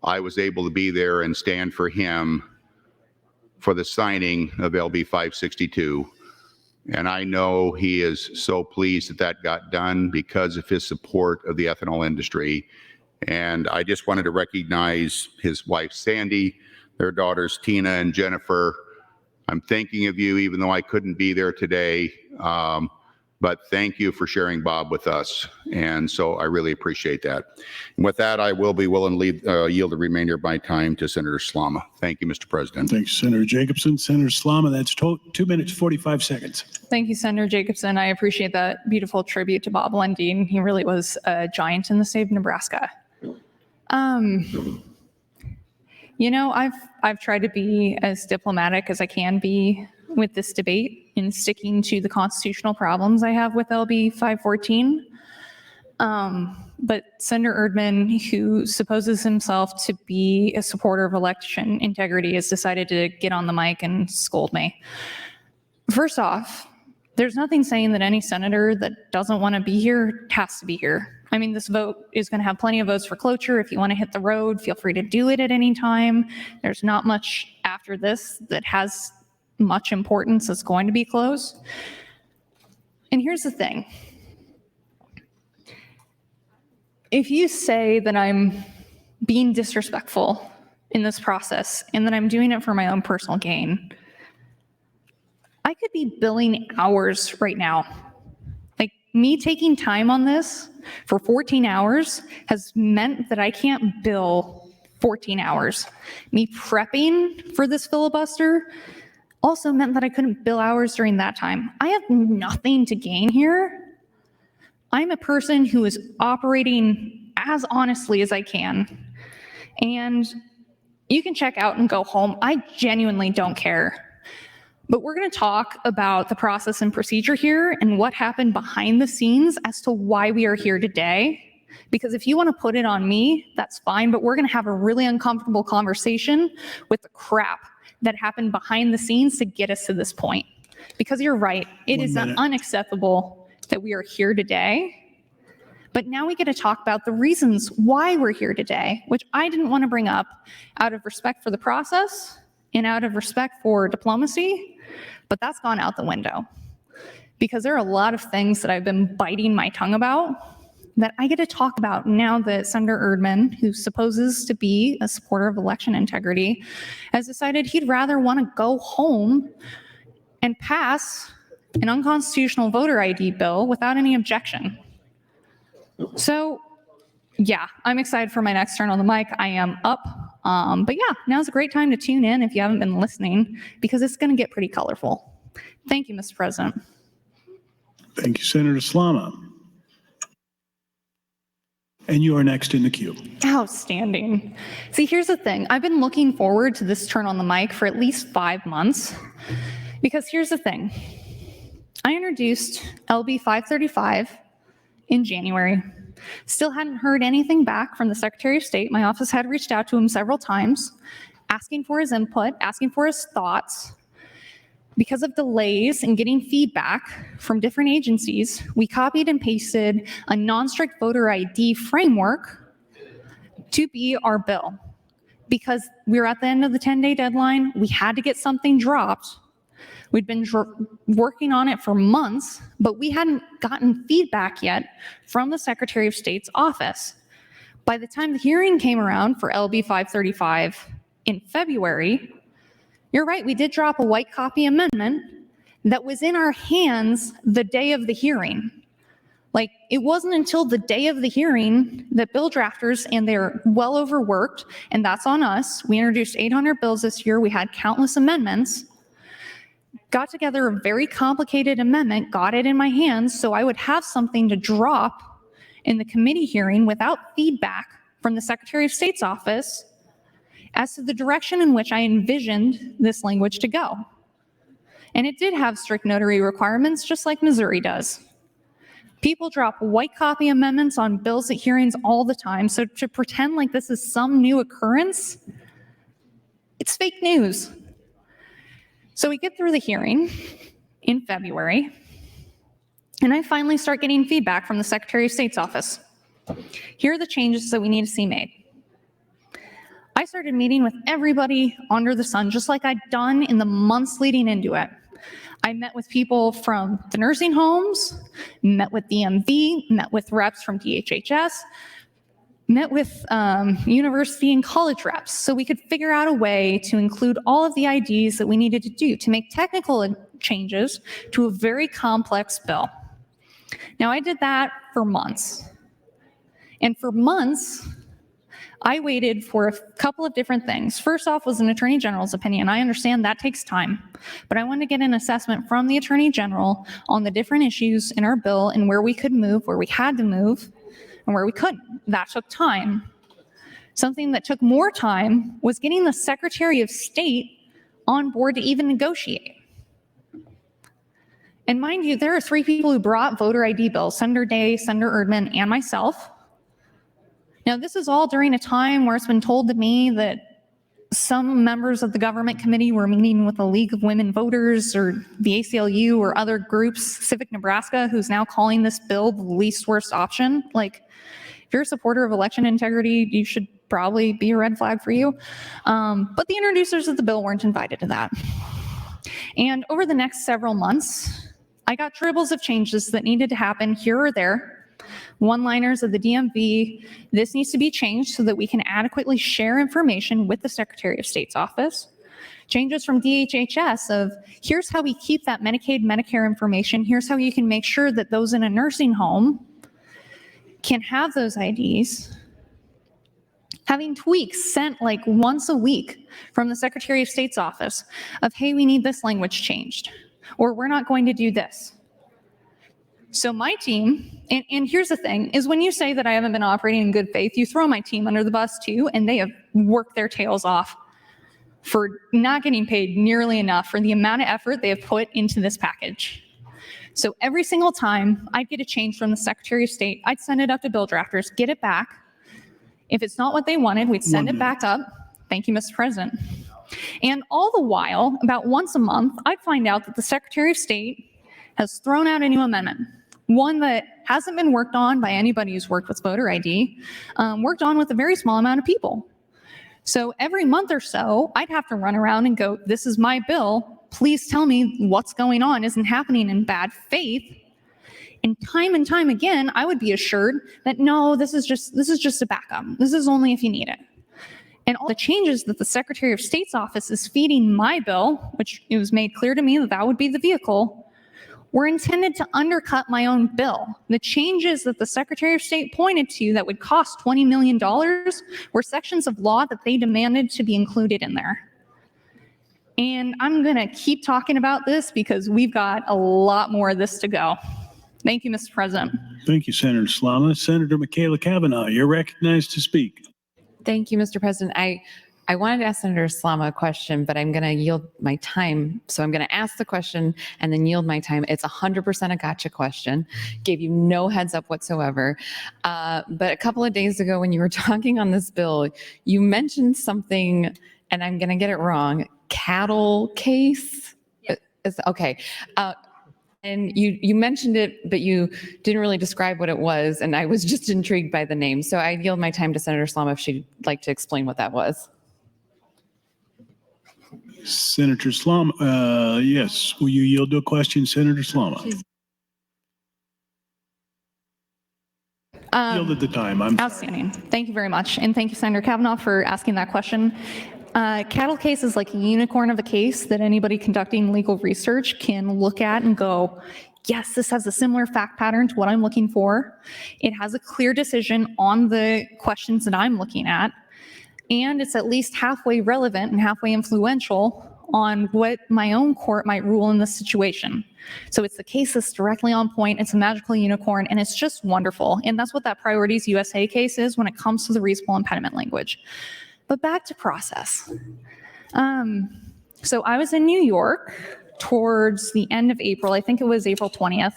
I was able to be there and stand for him for the signing of LB 562. And I know he is so pleased that that got done because of his support of the ethanol industry. And I just wanted to recognize his wife, Sandy, their daughters, Tina and Jennifer. I'm thinking of you, even though I couldn't be there today. But thank you for sharing Bob with us. And so I really appreciate that. And with that, I will be willing to yield the remainder of my time to Senator Slama. Thank you, Mr. President. Thanks, Senator Jacobson. Senator Slama, that's 2 minutes, 45 seconds. Thank you, Senator Jacobson. I appreciate that beautiful tribute to Bob Lundeen. He really was a giant in the state of Nebraska. You know, I've tried to be as diplomatic as I can be with this debate in sticking to the constitutional problems I have with LB 514. But Senator Erdman, who supposes himself to be a supporter of election integrity, has decided to get on the mic and scold me. First off, there's nothing saying that any senator that doesn't want to be here has to be here. I mean, this vote is going to have plenty of votes for cloture. If you want to hit the road, feel free to do it at any time. There's not much after this that has much importance that's going to be closed. And here's the thing. If you say that I'm being disrespectful in this process and that I'm doing it for my own personal gain, I could be billing hours right now. Like, me taking time on this for 14 hours has meant that I can't bill 14 hours. Me prepping for this filibuster also meant that I couldn't bill hours during that time. I have nothing to gain here. I'm a person who is operating as honestly as I can. And you can check out and go home. I genuinely don't care. But we're going to talk about the process and procedure here and what happened behind the scenes as to why we are here today. Because if you want to put it on me, that's fine, but we're going to have a really uncomfortable conversation with the crap that happened behind the scenes to get us to this point. Because you're right, it is unacceptable that we are here today. But now we get to talk about the reasons why we're here today, which I didn't want to bring up out of respect for the process and out of respect for diplomacy, but that's gone out the window. Because there are a lot of things that I've been biting my tongue about that I get to talk about now that Senator Erdman, who supposes to be a supporter of election integrity, has decided he'd rather want to go home and pass an unconstitutional voter ID bill without any objection. So, yeah, I'm excited for my next turn on the mic. I am up. But yeah, now's a great time to tune in if you haven't been listening, because it's going to get pretty colorful. Thank you, Mr. President. Thank you, Senator Slama. And you are next in the queue. Outstanding. See, here's the thing. I've been looking forward to this turn on the mic for at least 5 months, because here's the thing. I introduced LB 535 in January. Still hadn't heard anything back from the Secretary of State. My office had reached out to him several times, asking for his input, asking for his thoughts. Because of delays in getting feedback from different agencies, we copied and pasted a non-strict voter ID framework to be our bill. Because we were at the end of the 10-day deadline, we had to get something dropped. We'd been working on it for months, but we hadn't gotten feedback yet from the Secretary of State's office. By the time the hearing came around for LB 535 in February, you're right, we did drop a white copy amendment that was in our hands the day of the hearing. Like, it wasn't until the day of the hearing that bill drafters, and they're well overworked, and that's on us. We introduced 800 bills this year. We had countless amendments. Got together a very complicated amendment, got it in my hands, so I would have something to drop in the committee hearing without feedback from the Secretary of State's office as to the direction in which I envisioned this language to go. And it did have strict notary requirements, just like Missouri does. People drop white copy amendments on bills at hearings all the time, so to pretend like this is some new occurrence, it's fake news. So we get through the hearing in February, and I finally start getting feedback from the Secretary of State's office. Here are the changes that we need to see made. I started meeting with everybody under the sun, just like I'd done in the months leading into it. I met with people from the nursing homes, met with DMV, met with reps from DHHS, met with university and college reps, so we could figure out a way to include all of the IDs that we needed to do to make technical changes to a very complex bill. Now, I did that for months. And for months, I waited for a couple of different things. First off was an Attorney General's opinion. I understand that takes time, but I wanted to get an assessment from the Attorney General on the different issues in our bill and where we could move, where we had to move, and where we couldn't. That took time. Something that took more time was getting the Secretary of State on board to even negotiate. And mind you, there are 3 people who brought voter ID bills, Senator Day, Senator Erdman, and myself. Now, this is all during a time where it's been told to me that some members of the government committee were meeting with the League of Women Voters or the ACLU or other groups, Civic Nebraska, who's now calling this bill the least worst option. Like, if you're a supporter of election integrity, you should probably be a red flag for you. But the introducers of the bill weren't invited to that. And over the next several months, I got dribbles of changes that needed to happen here or there. One-liners of the DMV, this needs to be changed so that we can adequately share information with the Secretary of State's office. Changes from DHHS of here's how we keep that Medicaid, Medicare information. Here's how you can make sure that those in a nursing home can have those IDs. Having tweaks sent like once a week from the Secretary of State's office of, hey, we need this language changed, or we're not going to do this. So my team, and here's the thing, is when you say that I haven't been operating in good faith, you throw my team under the bus too, and they have worked their tails off for not getting paid nearly enough for the amount of effort they have put into this package. So every single time I'd get a change from the Secretary of State, I'd send it up to bill drafters, get it back. If it's not what they wanted, we'd send it back up. Thank you, Mr. President. And all the while, about once a month, I'd find out that the Secretary of State has thrown out a new amendment, one that hasn't been worked on by anybody who's worked with voter ID, worked on with a very small amount of people. So every month or so, I'd have to run around and go, this is my bill. Please tell me what's going on isn't happening in bad faith. And time again, I would be assured that no, this is just a backup. This is only if you need it. And all the changes that the Secretary of State's office is feeding my bill, which it was made clear to me that that would be the vehicle, were intended to undercut my own bill. The changes that the Secretary of State pointed to that would cost $20 million were sections of law that they demanded to be included in there. And I'm gonna keep talking about this because we've got a lot more of this to go. Thank you, Mr. President. Thank you, Senator Slama. Senator Michaela Cavanaugh, you're recognized to speak. Thank you, Mr. President. I wanted to ask Senator Slama a question, but I'm going to yield my time. So I'm going to ask the question and then yield my time. It's 100% a gotcha question. Gave you no heads up whatsoever. But a couple of days ago when you were talking on this bill, you mentioned something, and I'm going to get it wrong, cattle case? Okay. And you mentioned it, but you didn't really describe what it was, and I was just intrigued by the name. So I yield my time to Senator Slama if she'd like to explain what that was. Senator Slama, yes. Will you yield to a question, Senator Slama? Yielded the time. Outstanding. Thank you very much. And thank you, Senator Cavanaugh, for asking that question. Cattle case is like a unicorn of a case that anybody conducting legal research can look at and go, yes, this has a similar fact pattern to what I'm looking for. It has a clear decision on the questions that I'm looking at. And it's at least halfway relevant and halfway influential on what my own court might rule in this situation. So it's the case that's directly on point. It's a magical unicorn, and it's just wonderful. And that's what that Priorities USA case is when it comes to the reasonable impediment language. But back to process. So I was in New York towards the end of April. I think it was April 20th.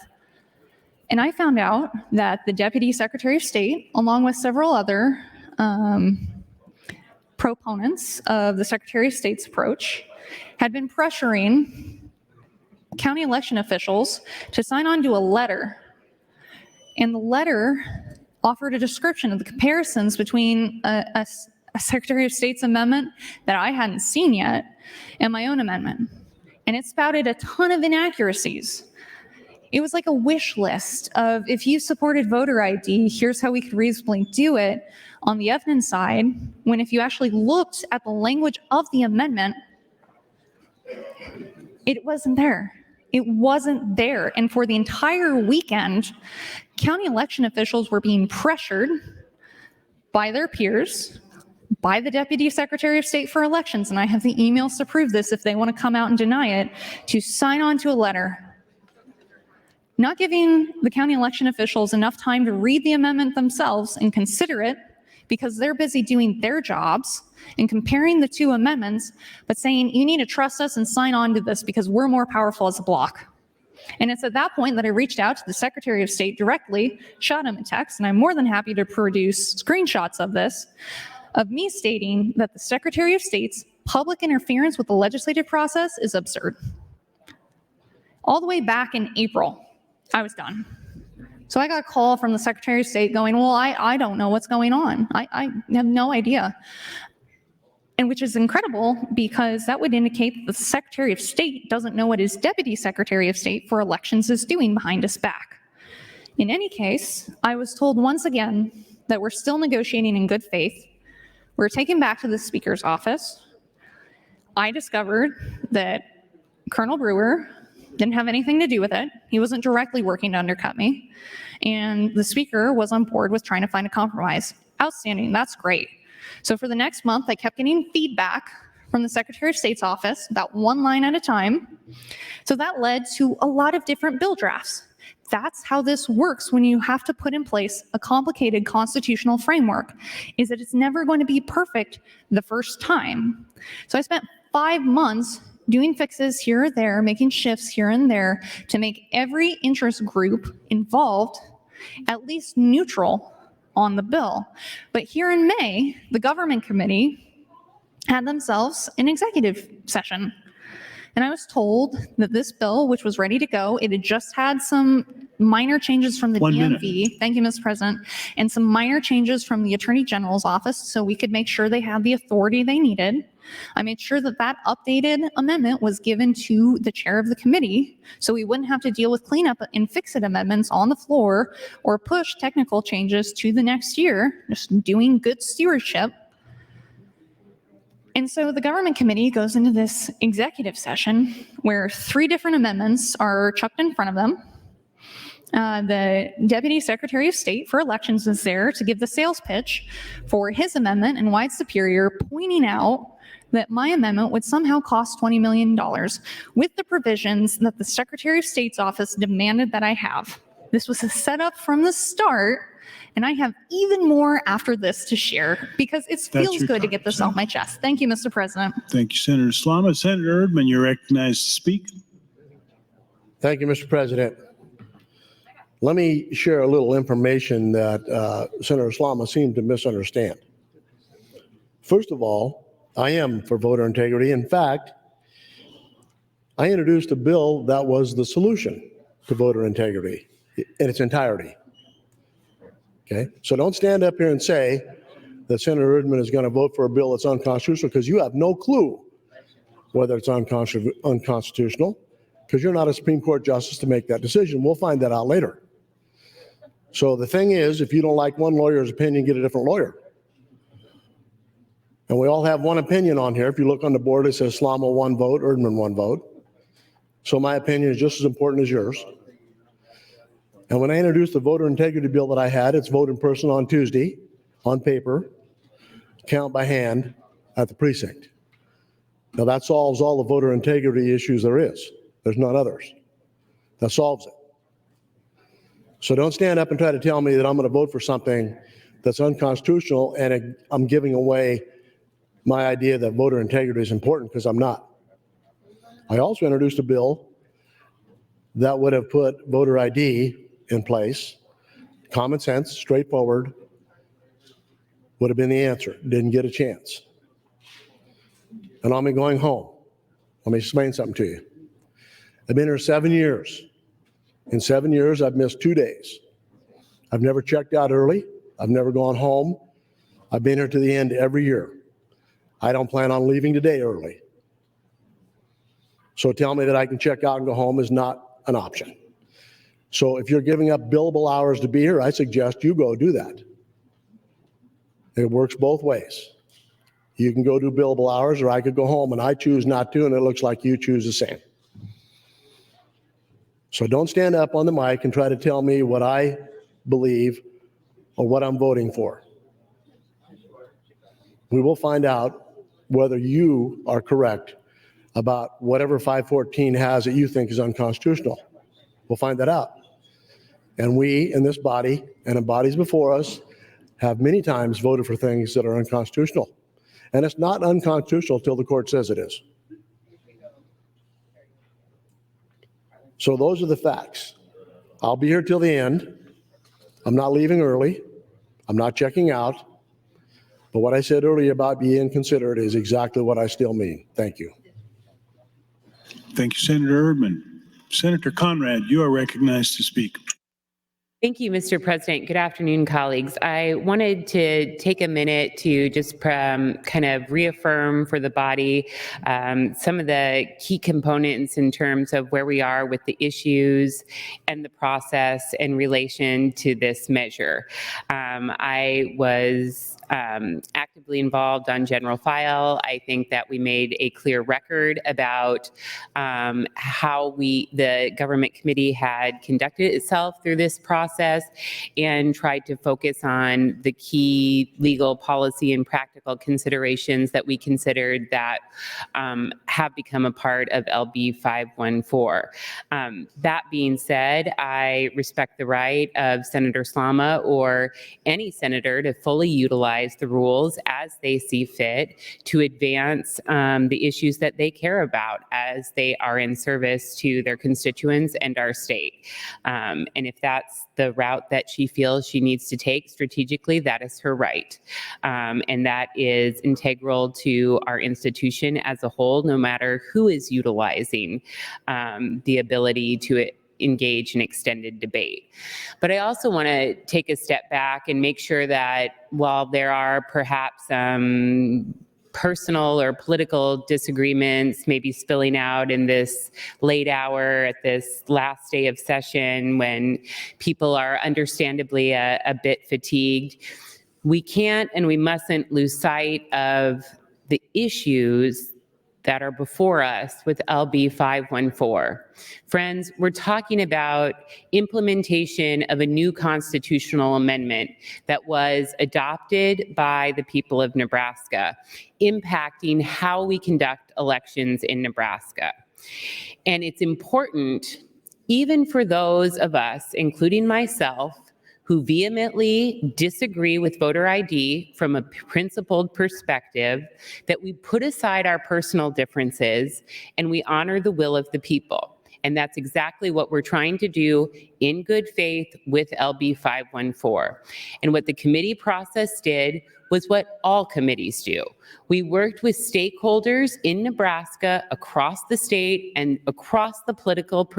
And I found out that the Deputy Secretary of State, along with several other proponents of the Secretary of State's approach, had been pressuring county election officials to sign on to a letter. And the letter offered a description of the comparisons between a Secretary of State's amendment that I hadn't seen yet and my own amendment. And it spouted a ton of inaccuracies. It was like a wish list of, if you supported voter ID, here's how we could reasonably do it on the evidence side, when if you actually looked at the language of the amendment, it wasn't there. It wasn't there. And for the entire weekend, county election officials were being pressured by their peers, by the Deputy Secretary of State for Elections, and I have the emails to prove this if they want to come out and deny it, to sign on to a letter, not giving the county election officials enough time to read the amendment themselves and consider it because they're busy doing their jobs and comparing the two amendments, but saying, you need to trust us and sign on to this because we're more powerful as a bloc. And it's at that point that I reached out to the Secretary of State directly, shot him a text, and I'm more than happy to produce screenshots of this, of me stating that the Secretary of State's public interference with the legislative process is absurd. All the way back in April, I was done. So I got a call from the Secretary of State going, well, I don't know what's going on. I have no idea. And which is incredible because that would indicate that the Secretary of State doesn't know what his Deputy Secretary of State for Elections is doing behind his back. In any case, I was told once again that we're still negotiating in good faith. We're taken back to the Speaker's office. I discovered that Colonel Brewer didn't have anything to do with it. He wasn't directly working to undercut me. And the Speaker was on board with trying to find a compromise. Outstanding, that's great. So for the next month, I kept getting feedback from the Secretary of State's office, about one line at a time. So that led to a lot of different bill drafts. That's how this works when you have to put in place a complicated constitutional framework, is that it's never going to be perfect the first time. So I spent 5 months doing fixes here or there, making shifts here and there to make every interest group involved at least neutral on the bill. But here in May, the government committee had themselves an executive session. And I was told that this bill, which was ready to go, it had just had some minor changes from the DMV. Thank you, Mr. President. And some minor changes from the Attorney General's office so we could make sure they had the authority they needed. I made sure that that updated amendment was given to the chair of the committee so we wouldn't have to deal with cleanup and fix-it amendments on the floor or push technical changes to the next year, just doing good stewardship. And so the government committee goes into this executive session where 3 different amendments are chucked in front of them. The Deputy Secretary of State for Elections is there to give the sales pitch for his amendment and why it's superior, pointing out that my amendment would somehow cost $20 million with the provisions that the Secretary of State's office demanded that I have. This was a setup from the start. And I have even more after this to share because it feels good to get this off my chest. Thank you, Mr. President. Thank you, Senator Slama. Senator Erdman, you're recognized to speak. Thank you, Mr. President. Let me share a little information that Senator Slama seemed to misunderstand. First of all, I am for voter integrity. In fact, I introduced a bill that was the solution to voter integrity in its entirety. Okay, so don't stand up here and say that Senator Erdman is going to vote for a bill that's unconstitutional because you have no clue whether it's unconstitutional because you're not a Supreme Court justice to make that decision. We'll find that out later. So the thing is, if you don't like one lawyer's opinion, get a different lawyer. And we all have one opinion on here. If you look on the board, it says Slama 1 vote, Erdman 1 vote. So my opinion is just as important as yours. And when I introduced the voter integrity bill that I had, it's vote in person on Tuesday, on paper, count by hand at the precinct. Now that solves all the voter integrity issues there is. There's none others. That solves it. So don't stand up and try to tell me that I'm going to vote for something that's unconstitutional and I'm giving away my idea that voter integrity is important because I'm not. I also introduced a bill that would have put voter ID in place. Common sense, straightforward, would have been the answer. Didn't get a chance. And on me going home, let me explain something to you. I've been here 7 years. In 7 years, I've missed 2 days. I've never checked out early. I've never gone home. I've been here to the end every year. I don't plan on leaving today early. So tell me that I can check out and go home is not an option. So if you're giving up billable hours to be here, I suggest you go do that. It works both ways. You can go do billable hours or I could go home and I choose not to and it looks like you choose the same. So don't stand up on the mic and try to tell me what I believe or what I'm voting for. We will find out whether you are correct about whatever 514 has that you think is unconstitutional. We'll find that out. And we in this body and in bodies before us have many times voted for things that are unconstitutional. And it's not unconstitutional till the court says it is. So those are the facts. I'll be here till the end. I'm not leaving early. I'm not checking out. But what I said earlier about being considerate is exactly what I still mean. Thank you. Thank you, Senator Erdman. Senator Conrad, you are recognized to speak. Thank you, Mr. President. Good afternoon, colleagues. I wanted to take a minute to just kind of reaffirm for the body some of the key components in terms of where we are with the issues and the process in relation to this measure. I was actively involved on general file. I think that we made a clear record about how the government committee had conducted itself through this process and tried to focus on the key legal, policy, and practical considerations that we considered that have become a part of LB 514. That being said, I respect the right of Senator Slama or any senator to fully utilize the rules as they see fit to advance the issues that they care about as they are in service to their constituents and our state. And if that's the route that she feels she needs to take strategically, that is her right. And that is integral to our institution as a whole, no matter who is utilizing the ability to engage in extended debate. But I also want to take a step back and make sure that while there are perhaps personal or political disagreements maybe spilling out in this late hour at this last day of session when people are understandably a bit fatigued, we can't and we mustn't lose sight of the issues that are before us with LB 514. Friends, we're talking about implementation of a new constitutional amendment that was adopted by the people of Nebraska, impacting how we conduct elections in Nebraska. And it's important, even for those of us, including myself, who vehemently disagree with voter ID from a principled perspective, that we put aside our personal differences and we honor the will of the people. And that's exactly what we're trying to do in good faith with LB 514. And what the committee process did was what all committees do. We worked with stakeholders in Nebraska, across the state and across the political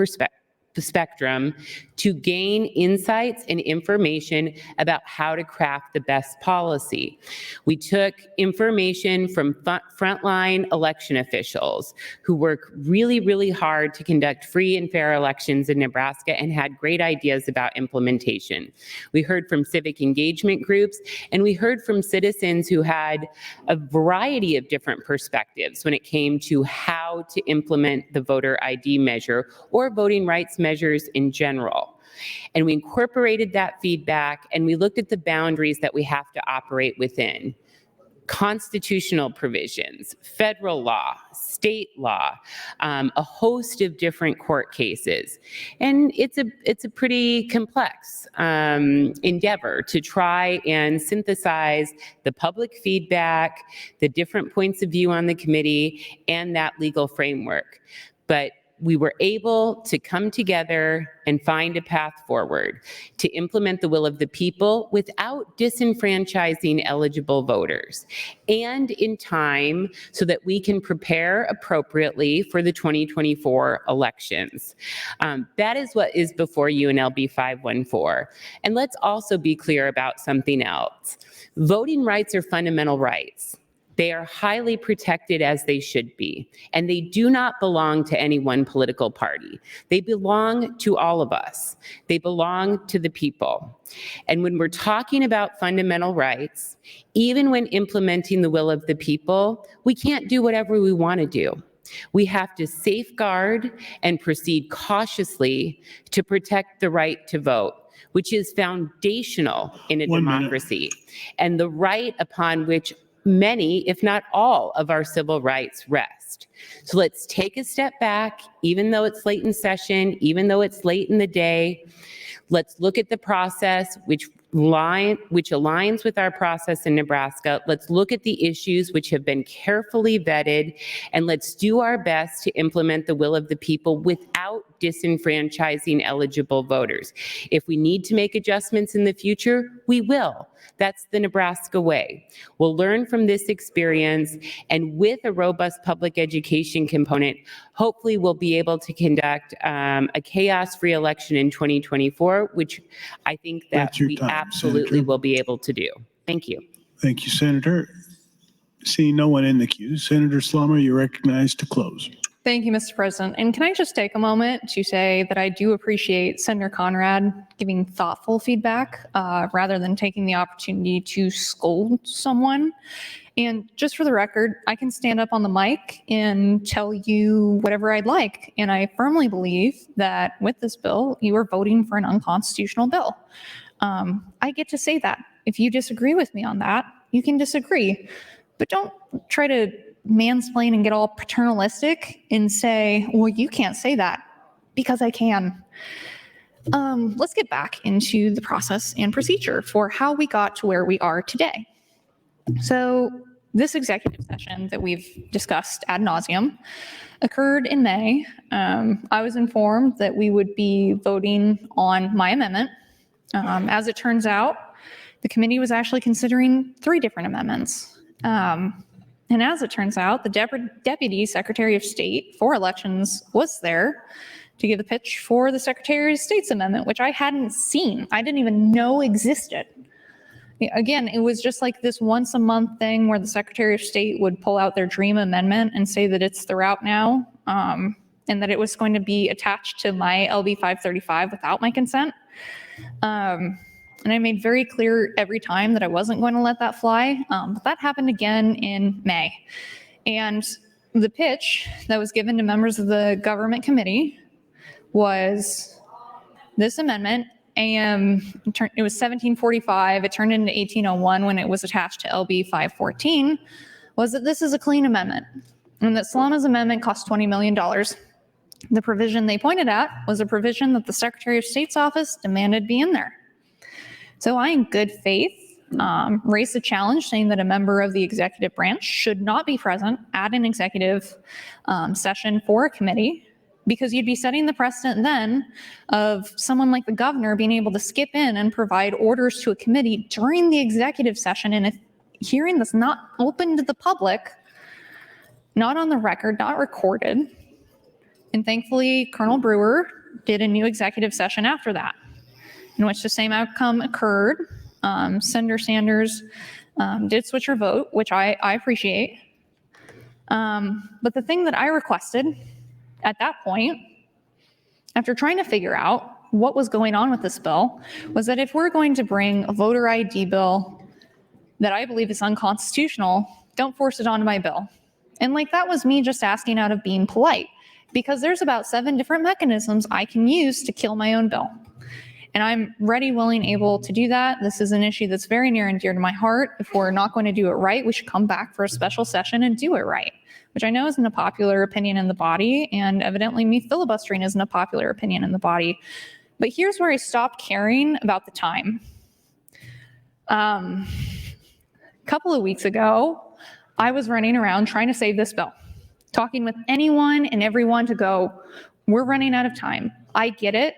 spectrum to gain insights and information about how to craft the best policy. We took information from frontline election officials who work really, really hard to conduct free and fair elections in Nebraska and had great ideas about implementation. We heard from civic engagement groups, and we heard from citizens who had a variety of different perspectives when it came to how to implement the voter ID measure or voting rights measures in general. And we incorporated that feedback and we looked at the boundaries that we have to operate within. Constitutional provisions, federal law, state law, a host of different court cases. And it's a pretty complex endeavor to try and synthesize the public feedback, the different points of view on the committee, and that legal framework. But we were able to come together and find a path forward to implement the will of the people without disenfranchising eligible voters, and in time so that we can prepare appropriately for the 2024 elections. That is what is before you in LB 514. And let's also be clear about something else. Voting rights are fundamental rights. They are highly protected, as they should be, and they do not belong to any one political party. They belong to all of us. They belong to the people. And when we're talking about fundamental rights, even when implementing the will of the people, we can't do whatever we want to do. We have to safeguard and proceed cautiously to protect the right to vote, which is foundational in a democracy, and the right upon which many, if not all, of our civil rights rest. So let's take a step back, even though it's late in session, even though it's late in the day. Let's look at the process, which which aligns with our process in Nebraska. Let's look at the issues which have been carefully vetted, and let's do our best to implement the will of the people without disenfranchising eligible voters. If we need to make adjustments in the future, we will. That's the Nebraska way. We'll learn from this experience, and with a robust public education component, hopefully we'll be able to conduct a chaos-free election in 2024, which I think that That's your we time, absolutely Senator. will be able to do. Thank you. Thank you, Senator. Seeing no one in the queue, Senator Slummer, you're recognized to close. Thank you, Mr. President. And can I just take a moment to say that I do appreciate Senator Conrad giving thoughtful feedback rather than taking the opportunity to scold someone. And just for the record, I can stand up on the mic and tell you whatever I'd like. And I firmly believe that with this bill, you are voting for an unconstitutional bill. I get to say that. If you disagree with me on that, you can disagree. But don't try to mansplain and get all paternalistic and say, well, you can't say that, because I can. Let's get back into the process and procedure for how we got to where we are today. So this executive session that we've discussed ad nauseum occurred in May. I was informed that we would be voting on my amendment. As it turns out, the committee was actually considering 3 different amendments. And as it turns out, the Deputy Secretary of State for Elections was there to give the pitch for the Secretary of State's amendment, which I hadn't seen. I didn't even know existed. Again, it was just like this once a month thing where the Secretary of State would pull out their dream amendment and say that it's the route now, and that it was going to be attached to my LB 535 without my consent. And I made very clear every time that I wasn't going to let that fly. But that happened again in May. And the pitch that was given to members of the government committee was this amendment. It was 1745. It turned into 1801 when it was attached to LB 514, was that this is a clean amendment and that Salama's amendment cost $20 million. The provision they pointed at was a provision that the Secretary of State's office demanded be in there. So I, in good faith, raised a challenge saying that a member of the executive branch should not be present at an executive session for a committee, because you'd be setting the precedent then of someone like the governor being able to skip in and provide orders to a committee during the executive session in a hearing that's not open to the public, not on the record, not recorded. And thankfully, Colonel Brewer did a new executive session after that, in which the same outcome occurred. Senator Sanders did switch her vote, which I appreciate. But the thing that I requested at that point, after trying to figure out what was going on with this bill, was that if we're going to bring a voter ID bill that I believe is unconstitutional, don't force it onto my bill. And like that was me just asking out of being polite, because there's about 7 different mechanisms I can use to kill my own bill. And I'm ready, willing, able to do that. This is an issue that's very near and dear to my heart. If we're not going to do it right, we should come back for a special session and do it right, which I know isn't a popular opinion in the body, and evidently me filibustering isn't a popular opinion in the body. But here's where I stopped caring about the time. A couple of weeks ago, I was running around trying to save this bill, talking with anyone and everyone to go, we're running out of time. I get it.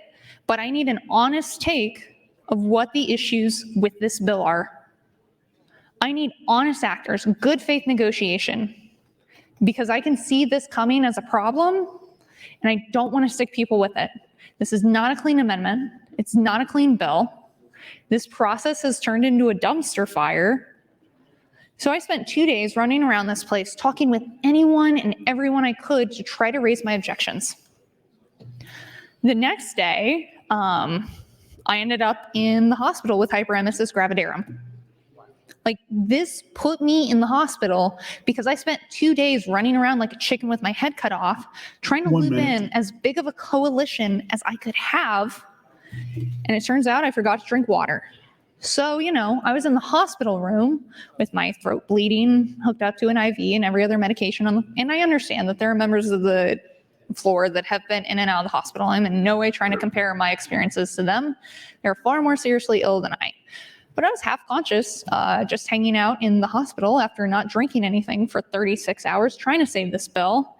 But I need an honest take of what the issues with this bill are. I need honest actors, good faith negotiation, because I can see this coming as a problem, and I don't want to stick people with it. This is not a clean amendment. It's not a clean bill. This process has turned into a dumpster fire. So I spent 2 days running around this place, talking with anyone and everyone I could to try to raise my objections. The next day, I ended up in the hospital with hyperemesis gravidarum. Like, this put me in the hospital because I spent 2 days running around like a chicken with my head cut off, trying to loop in as big of a coalition as I could have. And it turns out I forgot to drink water. So, I was in the hospital room with my throat bleeding, hooked up to an IV and every other medication. And I understand that there are members of the floor that have been in and out of the hospital. I'm in no way trying to compare my experiences to them. They're far more seriously ill than I. But I was half conscious, just hanging out in the hospital after not drinking anything for 36 hours, trying to save this bill.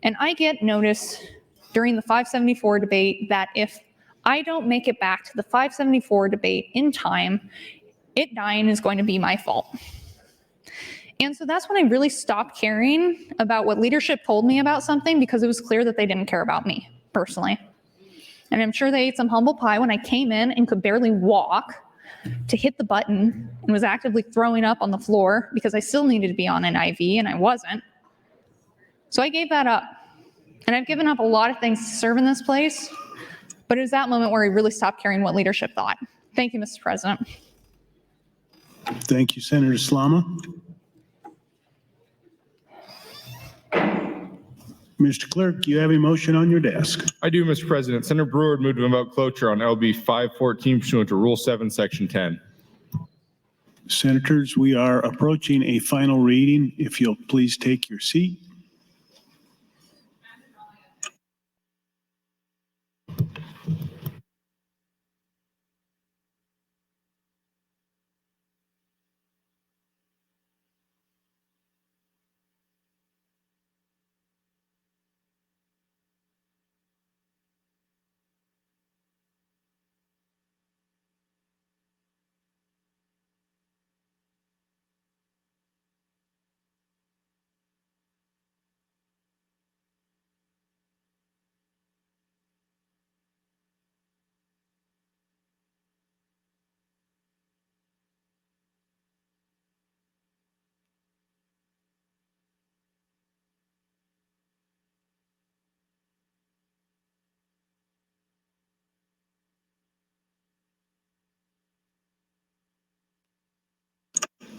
And I get notice during the 574 debate that if I don't make it back to the 574 debate in time, it dying is going to be my fault. And so that's when I really stopped caring about what leadership told me about something, because it was clear that they didn't care about me personally. And I'm sure they ate some humble pie when I came in and could barely walk to hit the button and was actively throwing up on the floor because I still needed to be on an IV and I wasn't. So I gave that up. And I've given up a lot of things to serve in this place, but it was that moment where I really stopped caring what leadership thought. Thank you, Mr. President. Thank you, Senator Slama. Mr. Clerk, you have a motion on your desk. I do, Mr. President. Senator Brewer would move to invoke cloture on LB 514 pursuant to Rule 7, Section 10. Senators, we are approaching a final reading. If you'll please take your seat.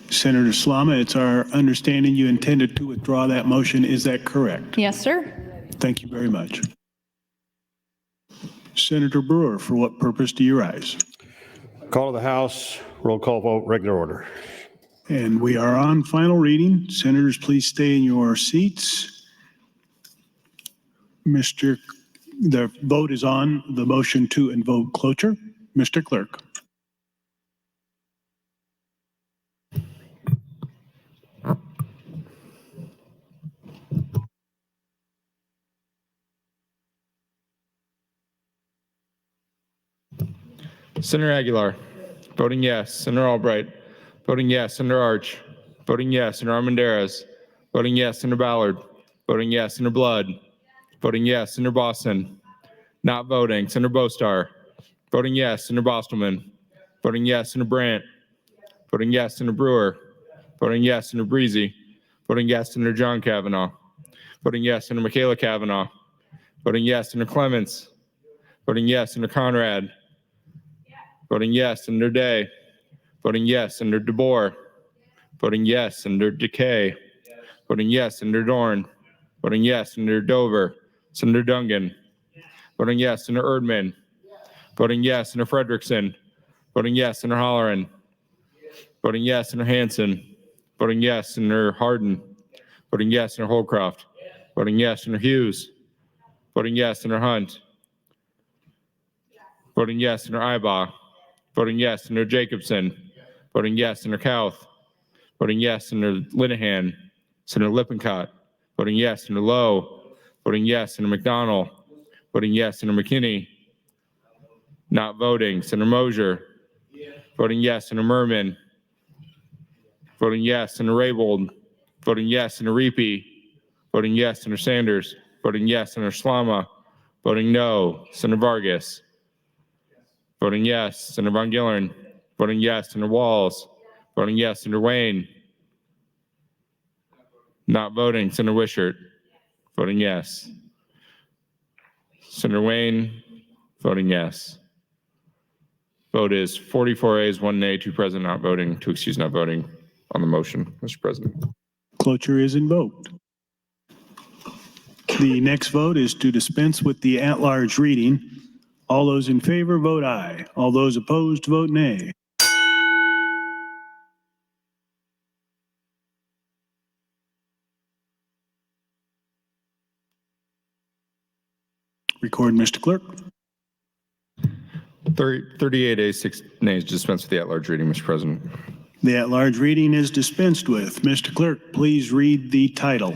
Senator Slama, it's our understanding you intended to withdraw that motion. Is that correct? Yes, sir. Thank you very much. Senator Brewer, for what purpose do you rise? Call to the House, roll call vote, regular order. And we are on final reading. Senators, please stay in your seats. The vote is on the motion to invoke cloture. Mr. Clerk. Senator Aguilar, voting yes. Senator Albright, voting yes. Senator Arch, voting yes. Senator Armendariz, voting yes. Senator Ballard, voting yes. Senator Blood, voting yes. Senator Boston, not voting. Senator Bostar, voting yes. Senator Bostelman, voting yes. Senator Brandt, voting yes. Senator Brewer, voting yes. Senator Breezy, voting yes. Senator John Kavanaugh, voting yes. Senator Michaela Kavanaugh, voting yes. Senator Clements, voting yes. Senator Conrad, voting yes. Senator Day, voting yes. Senator DeBoer, voting yes. Senator Decay, voting yes. Senator Dorn, voting yes. Senator Dover, Senator Dungan, voting yes. Senator Erdman, voting yes. Senator Frederickson, voting yes. Senator Holleran, voting yes. Senator Hansen, voting yes. Senator Hardin, voting yes. Senator Holcroft, voting yes. Senator Hughes, voting yes. Senator Hunt, voting yes. Senator Ibach, voting yes. Senator Jacobson, voting yes. Senator Kauth, voting yes. Senator Linehan, Senator Lippincott, voting yes. Senator Lowe, voting yes. Senator McDonald, voting yes. Senator McKinney, not voting. Senator Mosier, voting yes. Senator Merman, voting yes. Senator Raybold, voting yes. Senator Reapy, voting yes. Senator Sanders, voting yes. Senator Slama, voting no. Senator Vargas, voting yes. Senator Von Gillern, voting yes. Senator Walls, voting yes. Senator Wayne, not voting. Senator Wishart, voting yes. Senator Wayne, voting yes. Vote is 44 ayes, 1 nay, 2 present, not voting, 2 excused, not voting on the motion, Mr. President. Cloture is invoked. The next vote is to dispense with the at-large reading. All those in favor vote aye. All those opposed vote nay. Record, Mr. Clerk. 38 ayes, 6 nays, dispense with the at-large reading, Mr. President. The at-large reading is dispensed with. Mr. Clerk, please read the title.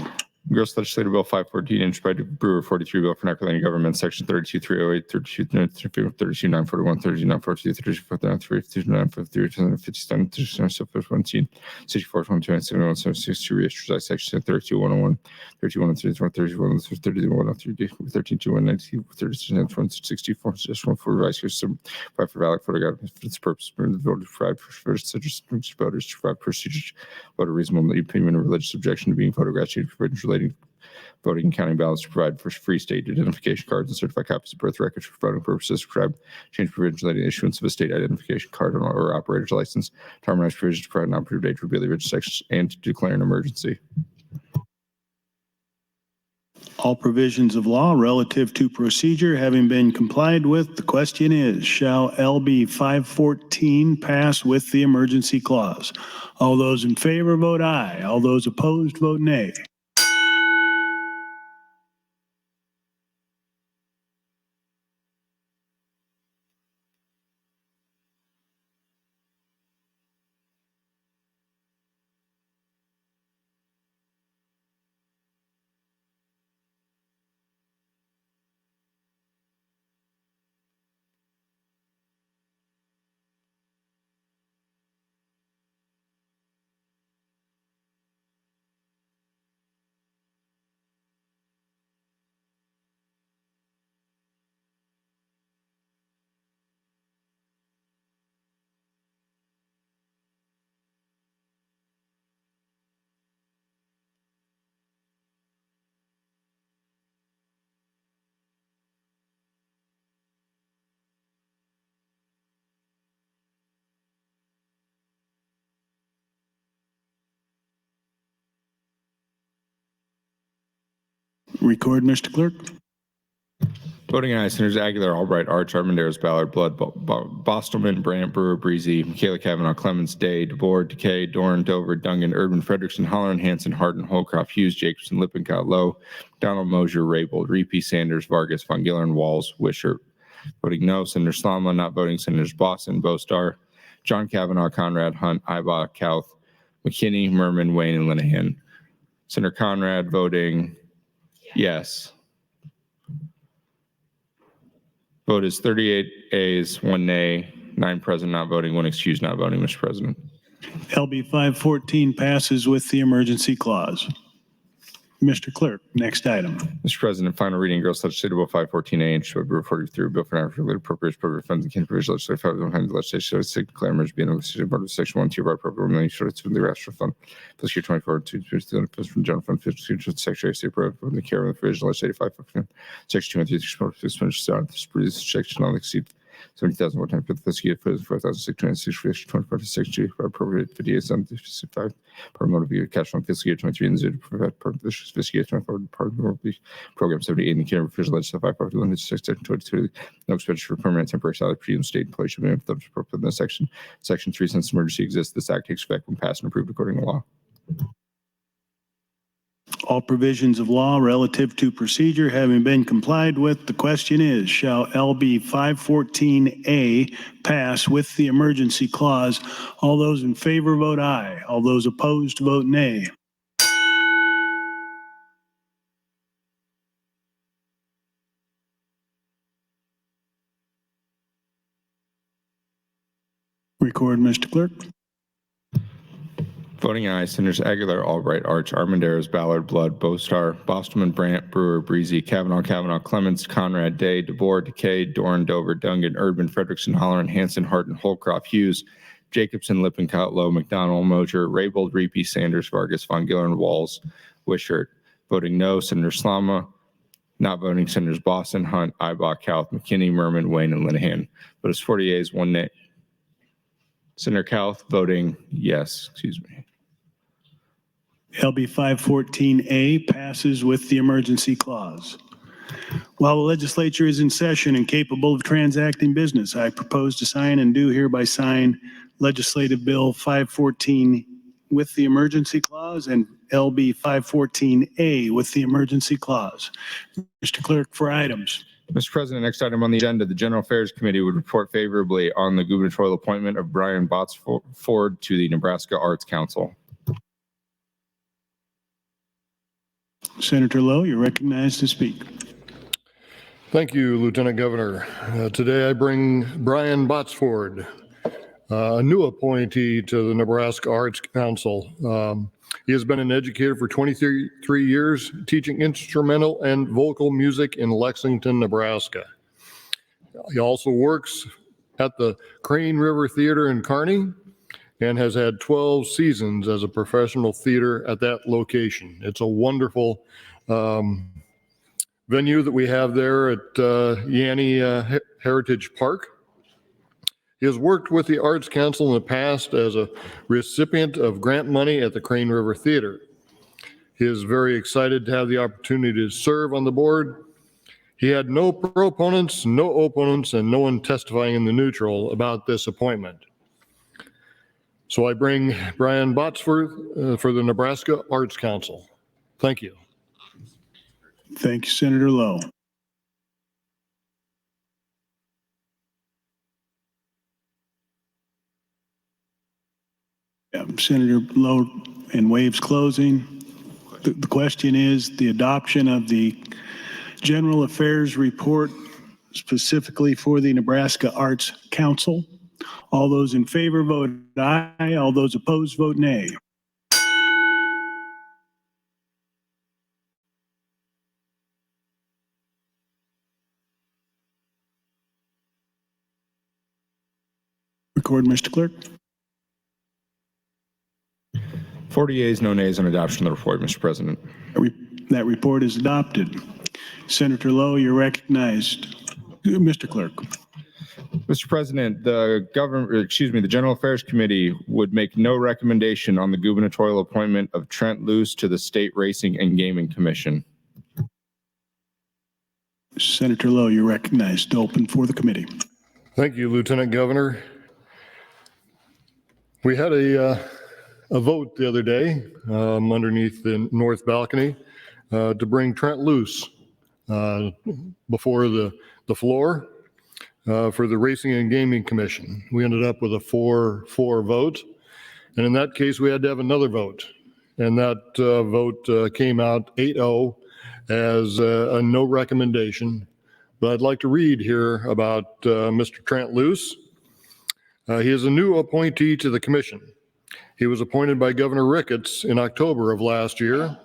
Gross Legislative Bill 514, introduced by Brewer, 43, Bill for Vernacular Government, Section 32308, 32941, 32942, 32943, 32953, 32957, 6422, 7176, reissues Section 32101, 32103, 32103, 13219, 164, just 1 for revised system, 5 for valid photograph for its purpose, the voter to provide for such voters to provide procedures, voter reasonable opinion or religious objection to being photographed, relating voting and counting ballots to provide for free state identification cards and certified copies of birth records for voting purposes, prescribe change provisions relating to issuance of a state identification card or operator's license, to harmonize provisions to provide an operative date for Bailey Ridge sections, and to declare an emergency. All provisions of law relative to procedure having been complied with, the question is, shall LB 514 pass with the emergency clause? All those in favor vote aye. All those opposed vote nay. Record, Mr. Clerk. Voting aye, Senators Aguilar, Albright, Arch, Armendariz, Ballard, Blood, Bostelman, Brandt, Brewer, Breezy, Michaela Cavanaugh, Clemens, Day, DeBoer, Decay, Dorn, Dover, Dungan, Urban, Frederickson, Holleran, Hanson, Hardin, Holcroft, Hughes, Jacobson, Lippincott, Lowe, Donald, Mosier, Raybold, Repe, Sanders, Vargas, Von Gillern, Walls, Wishart. Voting no, Senator Slama. Not voting, Senators Boston, Bostar, John Kavanaugh, Conrad, Hunt, Ibach, Kauth, McKinney, Merman, Wayne, and Linehan. Senator Conrad voting yes. Vote is 38 ayes, 1 nay, 9 present not voting, 1 excused not voting, Mr. President. LB 514 passes with the emergency clause. Mr. Clerk, next item. Mr. President, final reading, Gross Legislative Bill 514A, introduced by Brewer 43, Bill for National Appropriations, Appropriate Funds, and County Provision Legislative 5 legislation, declare emergency being legislative part of Section 1, 2 of our appropriate million short to the Rational Fund, fiscal year 24, to the from General Fund, fiscal year Secretary of State, from the care of the Provision Legislative 514, Section 2 and 3, Section not exceed 70,000 one time for the fiscal year for 4,626 for fiscal 24 to Section 2 for appropriate 58,755 per motor vehicle cash fund fiscal year 23 and 0 to provide part of this fiscal year 24 part of the program 78 in the care of official legislative 5 part of the Section 22 no expenditure for permanent temporary salary per diem state employees should be able to appropriate in this section. Section 3 since emergency exists, this act takes effect when passed and approved according to law. All provisions of law relative to procedure having been complied with, the question is, shall LB 514A pass with the emergency clause? All those in favor vote aye. All those opposed vote nay. Record, Mr. Clerk. Voting aye, Senators Aguilar, Albright, Arch, Armendariz, Ballard, Blood, Bostar, Bostelman, Brandt, Brewer, Breezy, Kavanaugh, Clemens, Conrad, Day, DeBoer, Decay, Dorn, Dover, Dungan, Urban, Frederickson, Holleran, Hanson, Hardin, Holcroft, Hughes, Jacobson, Lippincott, Lowe, McDonald, Mosier, Raybold, Repe, Sanders, Vargas, Von Gillern, Walls, Wishart. Voting no, Senator Slama. Not voting, Senators Boston, Hunt, Ibach, Kauth, McKinney, Merman, Wayne, and Linehan. Vote is 40 ayes, 1 nay. Senator Kauth voting yes. Excuse me. LB 514A passes with the emergency clause. While the legislature is in session and capable of transacting business, I propose to sign and do hereby sign Legislative Bill 514 with the emergency clause and LB 514A with the emergency clause. Mr. Clerk, for items. Mr. President, next item on the agenda, the General Affairs Committee would report favorably on the gubernatorial appointment of Brian Botsford to the Nebraska Arts Council. Senator Lowe, you're recognized to speak. Thank you, Lieutenant Governor. Today I bring Brian Botsford, a new appointee to the Nebraska Arts Council. He has been an educator for 23 years, teaching instrumental and vocal music in Lexington, Nebraska. He also works at the Crane River Theater in Kearney and has had 12 seasons as a professional theater at that location. It's a wonderful venue that we have there at Yanni Heritage Park. He has worked with the Arts Council in the past as a recipient of grant money at the Crane River Theater. He is very excited to have the opportunity to serve on the board. He had no proponents, no opponents, and no one testifying in the neutral about this appointment. So I bring Brian Botsford for the Nebraska Arts Council. Thank you. Thank you, Senator Lowe. Senator Lowe and waives closing. The question is the adoption of the General Affairs Report specifically for the Nebraska Arts Council. All those in favor vote aye. All those opposed vote nay. Record, Mr. Clerk. 40 yeas, no nays on adoption of the report, Mr. President. That report is adopted. Senator Lowe, you're recognized. Mr. Clerk. Mr. President, the General Affairs Committee would make no recommendation on the gubernatorial appointment of Trent Luce to the State Racing and Gaming Commission. Senator Lowe, you're recognized. Open for the committee. Thank you, Lieutenant Governor. We had a vote the other day underneath the north balcony to bring Trent Luce before the floor for the Racing and Gaming Commission. We ended up with a 4-4 vote, and in that case we had to have another vote, and that vote came out 8-0 as a no recommendation. But I'd like to read here about Mr. Trent Luce. He is a new appointee to the commission. He was appointed by Governor Ricketts in October of last year.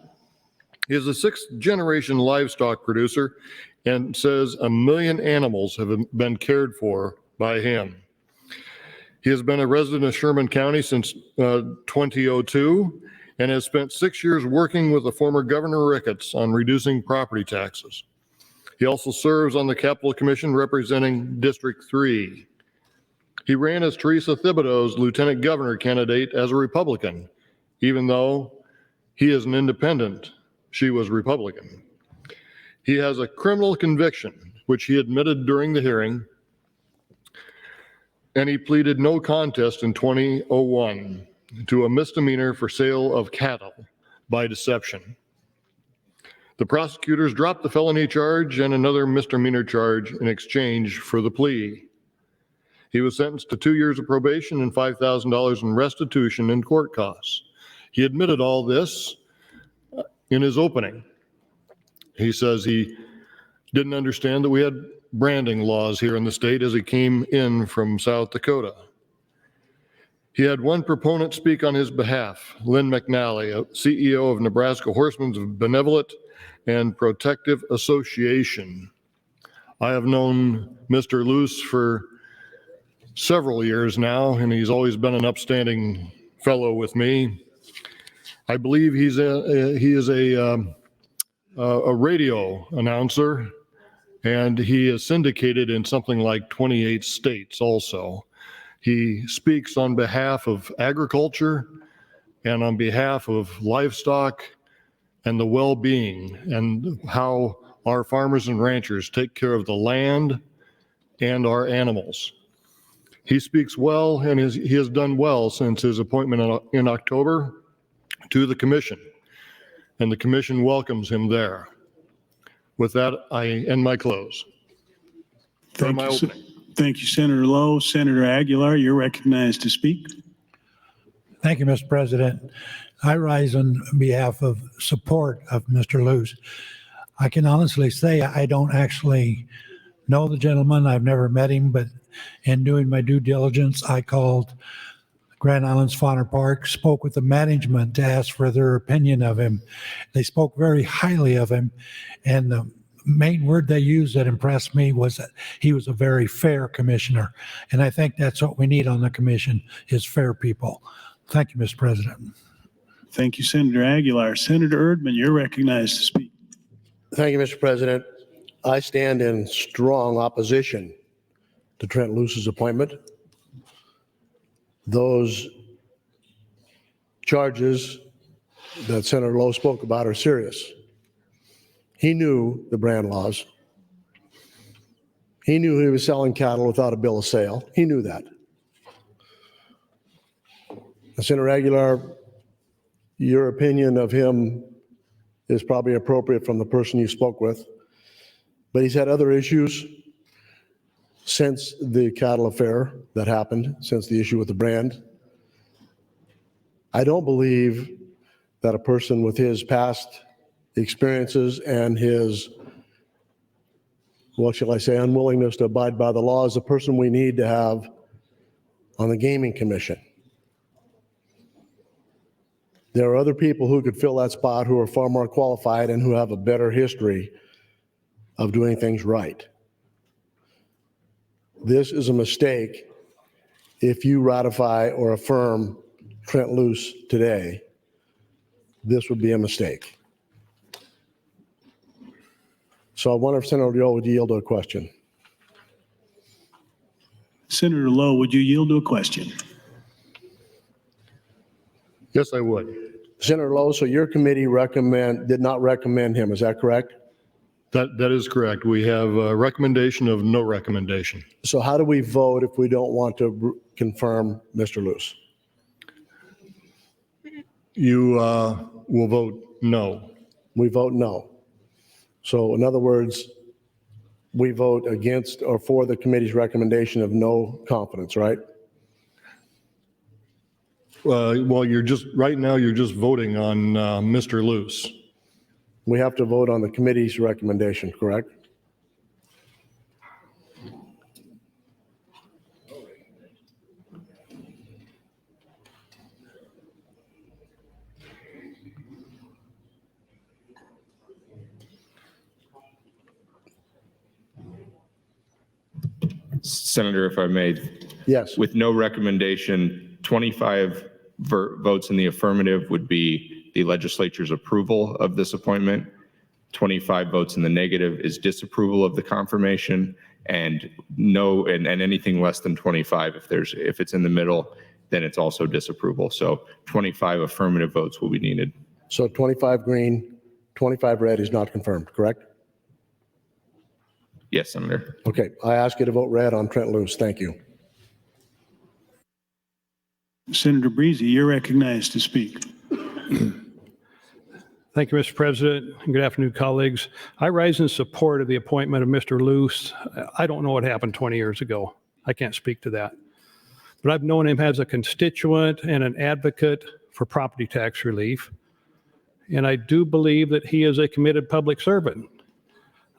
He is a sixth-generation livestock producer and says 1 million animals have been cared for by him. He has been a resident of Sherman County since 2002 and has spent 6 years working with the former Governor Ricketts on reducing property taxes. He also serves on the Capitol Commission representing District 3. He ran as Teresa Thibodeau's lieutenant governor candidate as a Republican, even though he is an independent. She was Republican. He has a criminal conviction, which he admitted during the hearing, and he pleaded no contest in 2001 to a misdemeanor for sale of cattle by deception. The prosecutors dropped the felony charge and another misdemeanor charge in exchange for the plea. He was sentenced to 2 years of probation and $5,000 in restitution and court costs. He admitted all this in his opening. He says he didn't understand that we had branding laws here in the state as he came in from South Dakota. He had one proponent speak on his behalf, Lynn McNally, CEO of Nebraska Horsemen's Benevolent and Protective Association. I have known Mr. Luce for several years now, and he's always been an upstanding fellow with me. I believe he is a radio announcer, and he is syndicated in something like 28 states also. He speaks on behalf of agriculture and on behalf of livestock and the well-being and how our farmers and ranchers take care of the land and our animals. He speaks well, and he has done well since his appointment in October to the commission, and the commission welcomes him there. With that, I end my close. for my opening. Thank you, Senator Lowe. Senator Aguilar, you're recognized to speak. Thank you, Mr. President. I rise on behalf of support of Mr. Luce. I can honestly say I don't actually know the gentleman. I've never met him, but in doing my due diligence, I called Grand Islands Fauna Park, spoke with the management to ask for their opinion of him. They spoke very highly of him, and the main word they used that impressed me was that he was a very fair commissioner. And I think that's what we need on the commission is fair people. Thank you, Mr. President. Thank you, Senator Aguilar. Senator Erdman, you're recognized to speak. Thank you, Mr. President. I stand in strong opposition to Trent Luce's appointment. Those charges that Senator Lowe spoke about are serious. He knew the brand laws. He knew he was selling cattle without a bill of sale. He knew that. Senator Aguilar, your opinion of him is probably appropriate from the person you spoke with, but he's had other issues since the cattle affair that happened, since the issue with the brand. I don't believe that a person with his past experiences and his, what shall I say, unwillingness to abide by the law is the person we need to have on the Gaming Commission. There are other people who could fill that spot who are far more qualified and who have a better history of doing things right. This is a mistake if you ratify or affirm Trent Luce today. This would be a mistake. So I wonder if Senator Lowe would yield to a question. Senator Lowe, would you yield to a question? Yes, I would. Senator Lowe, so your committee did not recommend him, is that correct? That is correct. We have a recommendation of no recommendation. So how do we vote if we don't want to confirm Mr. Luce? You will vote no. We vote no. So in other words, we vote against or for the committee's recommendation of no confidence, right? Well, right now you're just voting on Mr. Luce. We have to vote on the committee's recommendation, correct? Senator, if I may. Yes. With no recommendation, 25 votes in the affirmative would be the legislature's approval of this appointment. 25 votes in the negative is disapproval of the confirmation, and no, and anything less than 25, if it's in the middle, then it's also disapproval. So 25 affirmative votes will be needed. So 25 green, 25 red is not confirmed, correct? Yes, Senator. Okay, I ask you to vote red on Trent Luce. Thank you. Senator Breezy, you're recognized to speak. Thank you, Mr. President, and good afternoon, colleagues. I rise in support of the appointment of Mr. Luce. I don't know what happened 20 years ago. I can't speak to that. But I've known him as a constituent and an advocate for property tax relief. And I do believe that he is a committed public servant.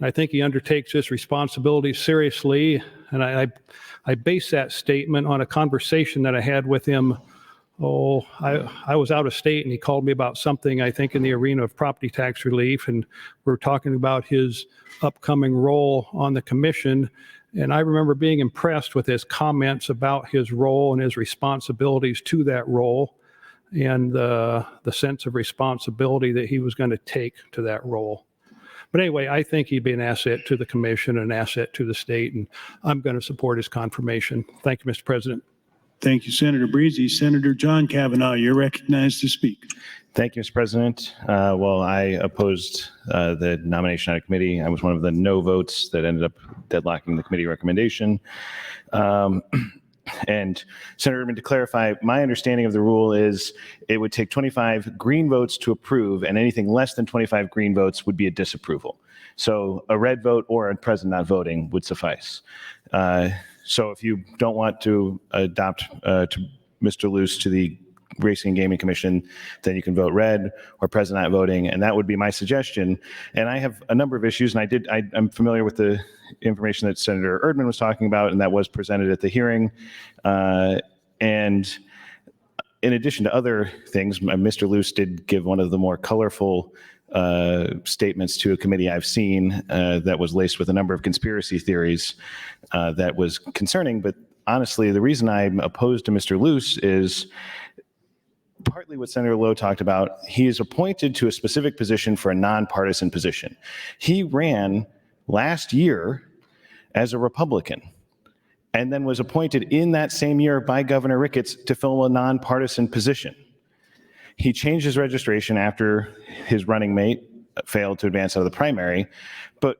I think he undertakes this responsibility seriously, and I base that statement on a conversation that I had with him. I was out of state, and he called me about something, I think, in the arena of property tax relief, and we were talking about his upcoming role on the commission. And I remember being impressed with his comments about his role and his responsibilities to that role, and the sense of responsibility that he was going to take to that role. But anyway, I think he'd be an asset to the commission, an asset to the state, and I'm going to support his confirmation. Thank you, Mr. President. Thank you, Senator Breezy. Senator John Kavanaugh, you're recognized to speak. Thank you, Mr. President. Well, I opposed the nomination out of committee. I was one of the no votes that ended up deadlocking the committee recommendation. And Senator Erdman, to clarify, my understanding of the rule is it would take 25 green votes to approve, and anything less than 25 green votes would be a disapproval. So a red vote or a present not voting would suffice. So if you don't want to adopt to Mr. Luce to the Racing and Gaming Commission, then you can vote red or present not voting, and that would be my suggestion. And I have a number of issues, and I'm familiar with the information that Senator Erdman was talking about, and that was presented at the hearing. And in addition to other things, Mr. Luce did give one of the more colorful statements to a committee I've seen that was laced with a number of conspiracy theories that was concerning. But honestly, the reason I'm opposed to Mr. Luce is partly what Senator Lowe talked about. He is appointed to a specific position for a nonpartisan position. He ran last year as a Republican and then was appointed in that same year by Governor Ricketts to fill a nonpartisan position. He changed his registration after his running mate failed to advance out of the primary, but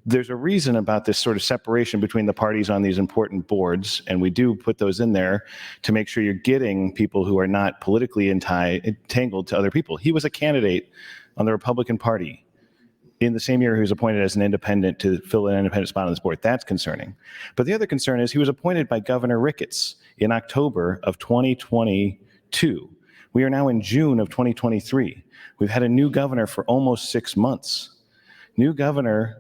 there's a reason about this sort of separation between the parties on these important boards, and we do put those in there to make sure you're getting people who are not politically entangled to other people. He was a candidate on the Republican Party in the same year he was appointed as an independent to fill an independent spot on this board. That's concerning. But the other concern is he was appointed by Governor Ricketts in October of 2022. We are now in June of 2023. We've had a new governor for almost 6 months. New governor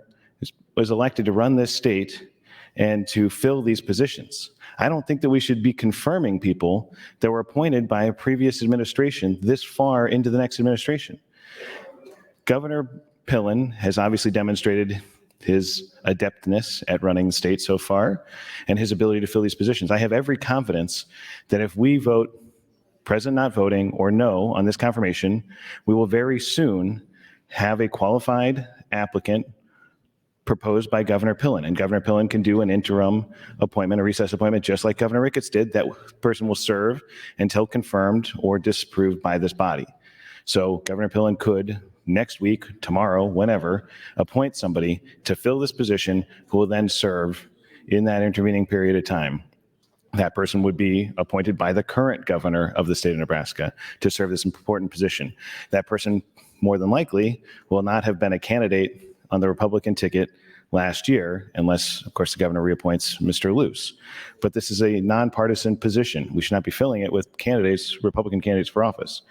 was elected to run this state and to fill these positions. I don't think that we should be confirming people that were appointed by a previous administration this far into the next administration. Governor Pillen has obviously demonstrated his adeptness at running the state so far and his ability to fill these positions. I have every confidence that if we vote present not voting or no on this confirmation, we will very soon have a qualified applicant proposed by Governor Pillen. And Governor Pillen can do an interim appointment, a recess appointment, just like Governor Ricketts did. That person will serve until confirmed or disapproved by this body. So Governor Pillen could, next week, tomorrow, whenever, appoint somebody to fill this position who will then serve in that intervening period of time. That person would be appointed by the current governor of the state of Nebraska to serve this important position. That person, more than likely, will not have been a candidate on the Republican ticket last year, unless, of course, the governor reappoints Mr. Luce. But this is a nonpartisan position. We should not be filling it with candidates, Republican candidates for office.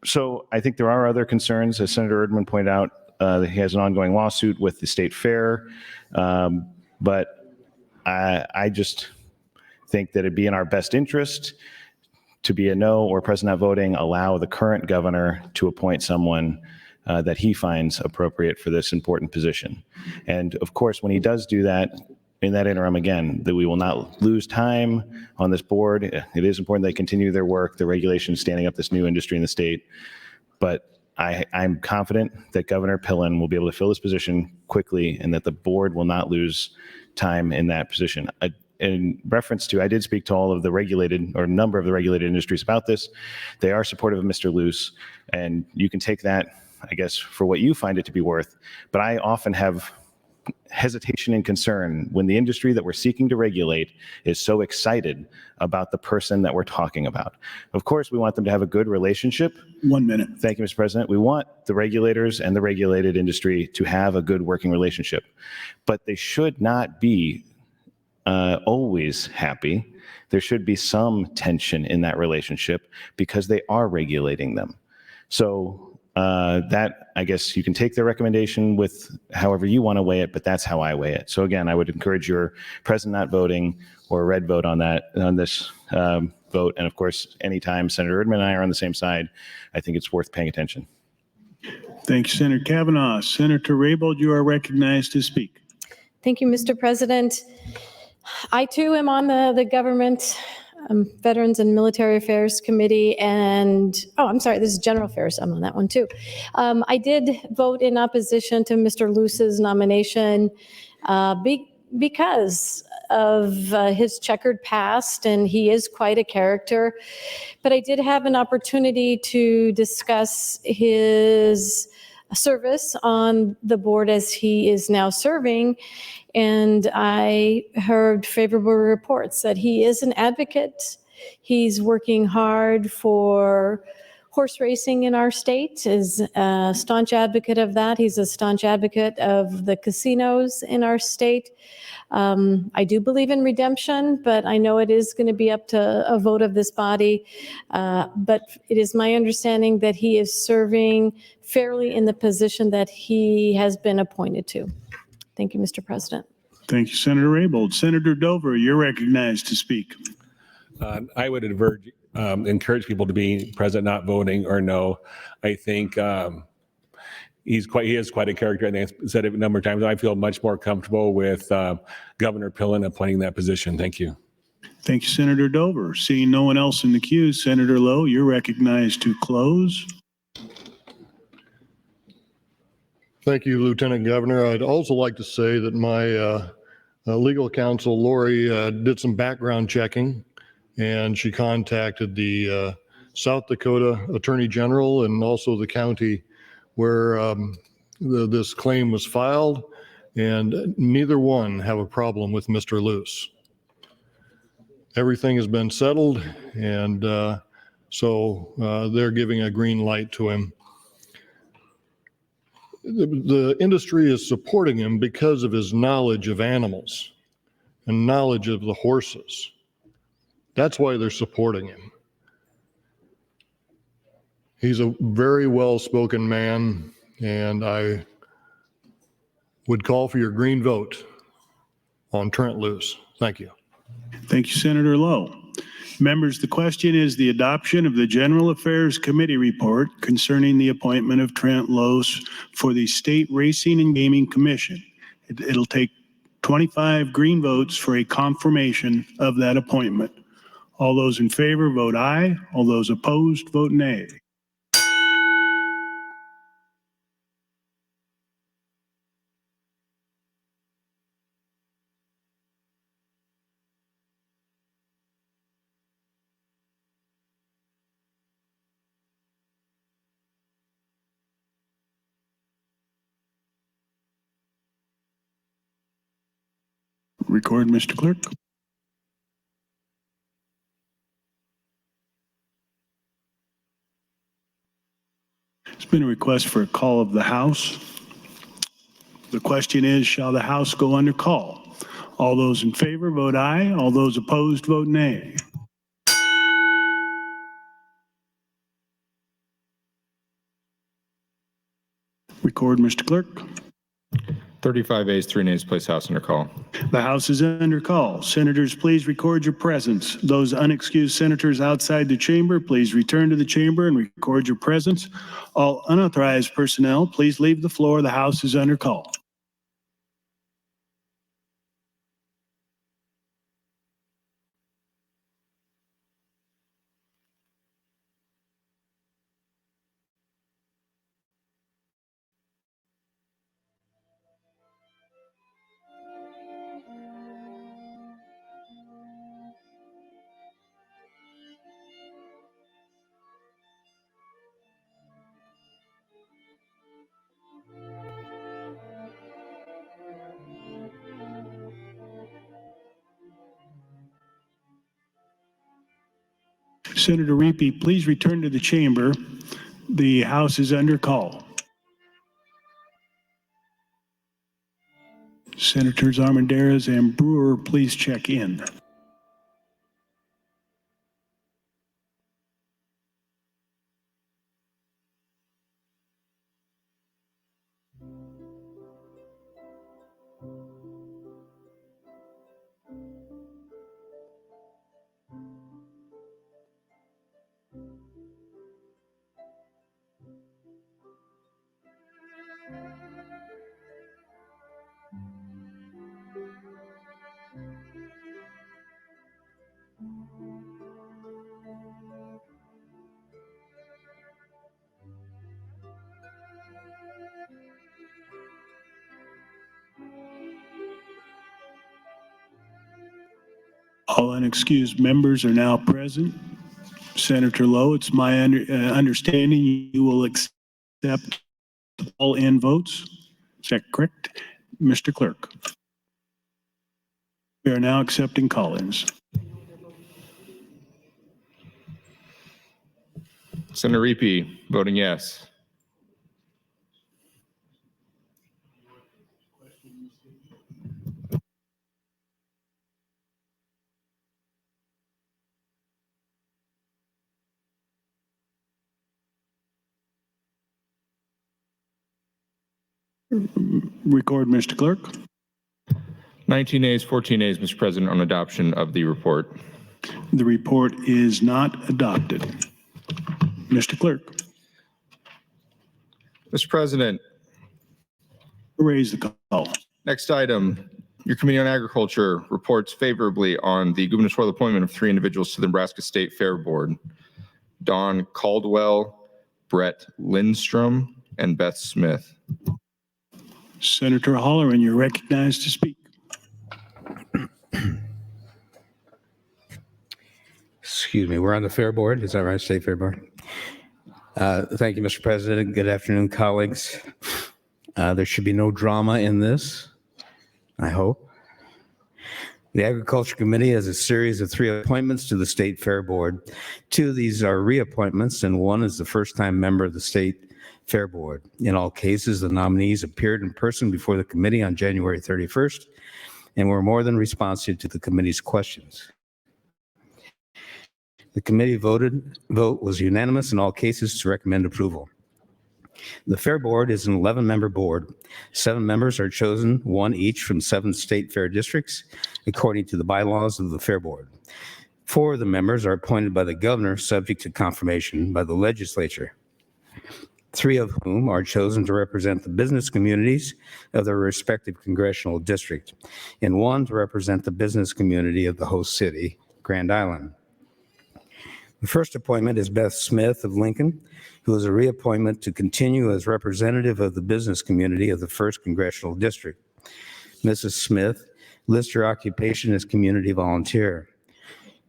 So I think there are other concerns, as Senator Erdman pointed out, that he has an ongoing lawsuit with the state fair. But I just think that it'd be in our best interest to be a no or present not voting, allow the current governor to appoint someone that he finds appropriate for this important position. And of course, when he does do that, in that interim, again, that we will not lose time on this board. It is important they continue their work, the regulations standing up this new industry in the state. But I'm confident that Governor Pillen will be able to fill this position quickly and that the board will not lose time in that position. In reference to, I did speak to all of the regulated or number of the regulated industries about this. They are supportive of Mr. Luce, and you can take that, I guess, for what you find it to be worth. But I often have hesitation and concern when the industry that we're seeking to regulate is so excited about the person that we're talking about. Of course, we want them to have a good relationship. 1 minute. Thank you, Mr. President. We want the regulators and the regulated industry to have a good working relationship, but they should not be always happy. There should be some tension in that relationship because they are regulating them. So that, I guess you can take their recommendation with however you want to weigh it, but that's how I weigh it. So again, I would encourage your present not voting or a red vote on this vote. And of course, anytime Senator Erdman and I are on the same side, I think it's worth paying attention. Thanks, Senator Kavanaugh. Senator Raybold, you are recognized to speak. Thank you, Mr. President. I too am on the Government Veterans and Military Affairs Committee, and I'm sorry, this is General Affairs. I'm on that one too. I did vote in opposition to Mr. Luce's nomination because of his checkered past, and he is quite a character. But I did have an opportunity to discuss his service on the board as he is now serving. And I heard favorable reports that he is an advocate. He's working hard for horse racing in our state, is a staunch advocate of that. He's a staunch advocate of the casinos in our state. I do believe in redemption, but I know it is going to be up to a vote of this body. But it is my understanding that he is serving fairly in the position that he has been appointed to. Thank you, Mr. President. Thank you, Senator Raybold. Senator Dover, you're recognized to speak. I would encourage people to be present, not voting or no. I think he is quite a character. I think I've said it a number of times. I feel much more comfortable with Governor Pillen appointing that position. Thank you. Thank you, Senator Dover. Seeing no one else in the queue, Senator Lowe, you're recognized to close. Thank you, Lieutenant Governor. I'd also like to say that my legal counsel, Lori, did some background checking, and she contacted the South Dakota Attorney General and also the county where this claim was filed, and neither one have a problem with Mr. Luce. Everything has been settled, and so they're giving a green light to him. The industry is supporting him because of his knowledge of animals and knowledge of the horses. That's why they're supporting him. He's a very well-spoken man, and I would call for your green vote on Trent Luce. Thank you. Thank you, Senator Lowe. Members, the question is the adoption of the General Affairs Committee report concerning the appointment of Trent Luce for the State Racing and Gaming Commission. It'll take 25 green votes for a confirmation of that appointment. All those in favor vote aye. All those opposed vote nay. Record, Mr. Clerk. There's been a request for a call of the House. The question is, shall the House go under call? All those in favor vote aye. All those opposed vote nay. Record, Mr. Clerk. 35 ayes, 3 nays, place House under call. The House is under call. Senators, please record your presence. Those unexcused senators outside the chamber, please return to the chamber and record your presence. All unauthorized personnel, please leave the floor. The House is under call. Senator Reapy, please return to the chamber. The House is under call. Senators Armendariz and Brewer, please check in. All unexcused members are now present. Senator Lowe, it's my understanding you will accept All-in votes. Is that correct? Mr. Clerk. We are now accepting call-ins. Senator Repe, voting yes. Record, Mr. Clerk. 19 ayes, 14 ayes, Mr. President, on adoption of the report. The report is not adopted. Mr. Clerk. Mr. President. Raise the call. Next item, your Committee on Agriculture reports favorably on the gubernatorial appointment of 3 individuals to the Nebraska State Fair Board: Don Caldwell, Brett Lindstrom, and Beth Smith. Senator Holleran, you're recognized to speak. Excuse me, we're on the Fair Board, is that right, State Fair Board? Thank you, Mr. President. Good afternoon, colleagues. There should be no drama in this, I hope. The Agriculture Committee has a series of 3 appointments to the State Fair Board. 2 of these are reappointments, and 1 is the first-time member of the State Fair Board. In all cases, the nominees appeared in person before the committee on January 31st and were more than responsive to the committee's questions. The committee vote was unanimous in all cases to recommend approval. The Fair Board is an 11-member board. 7 members are chosen, 1 each from 7 state fair districts, according to the bylaws of the Fair Board. 4 of the members are appointed by the governor, subject to confirmation by the legislature, 3 of whom are chosen to represent the business communities of their respective congressional district, and 1 to represent the business community of the host city, Grand Island. The first appointment is Beth Smith of Lincoln, who is a reappointment to continue as representative of the business community of the 1st Congressional District. Mrs. Smith lists her occupation as community volunteer.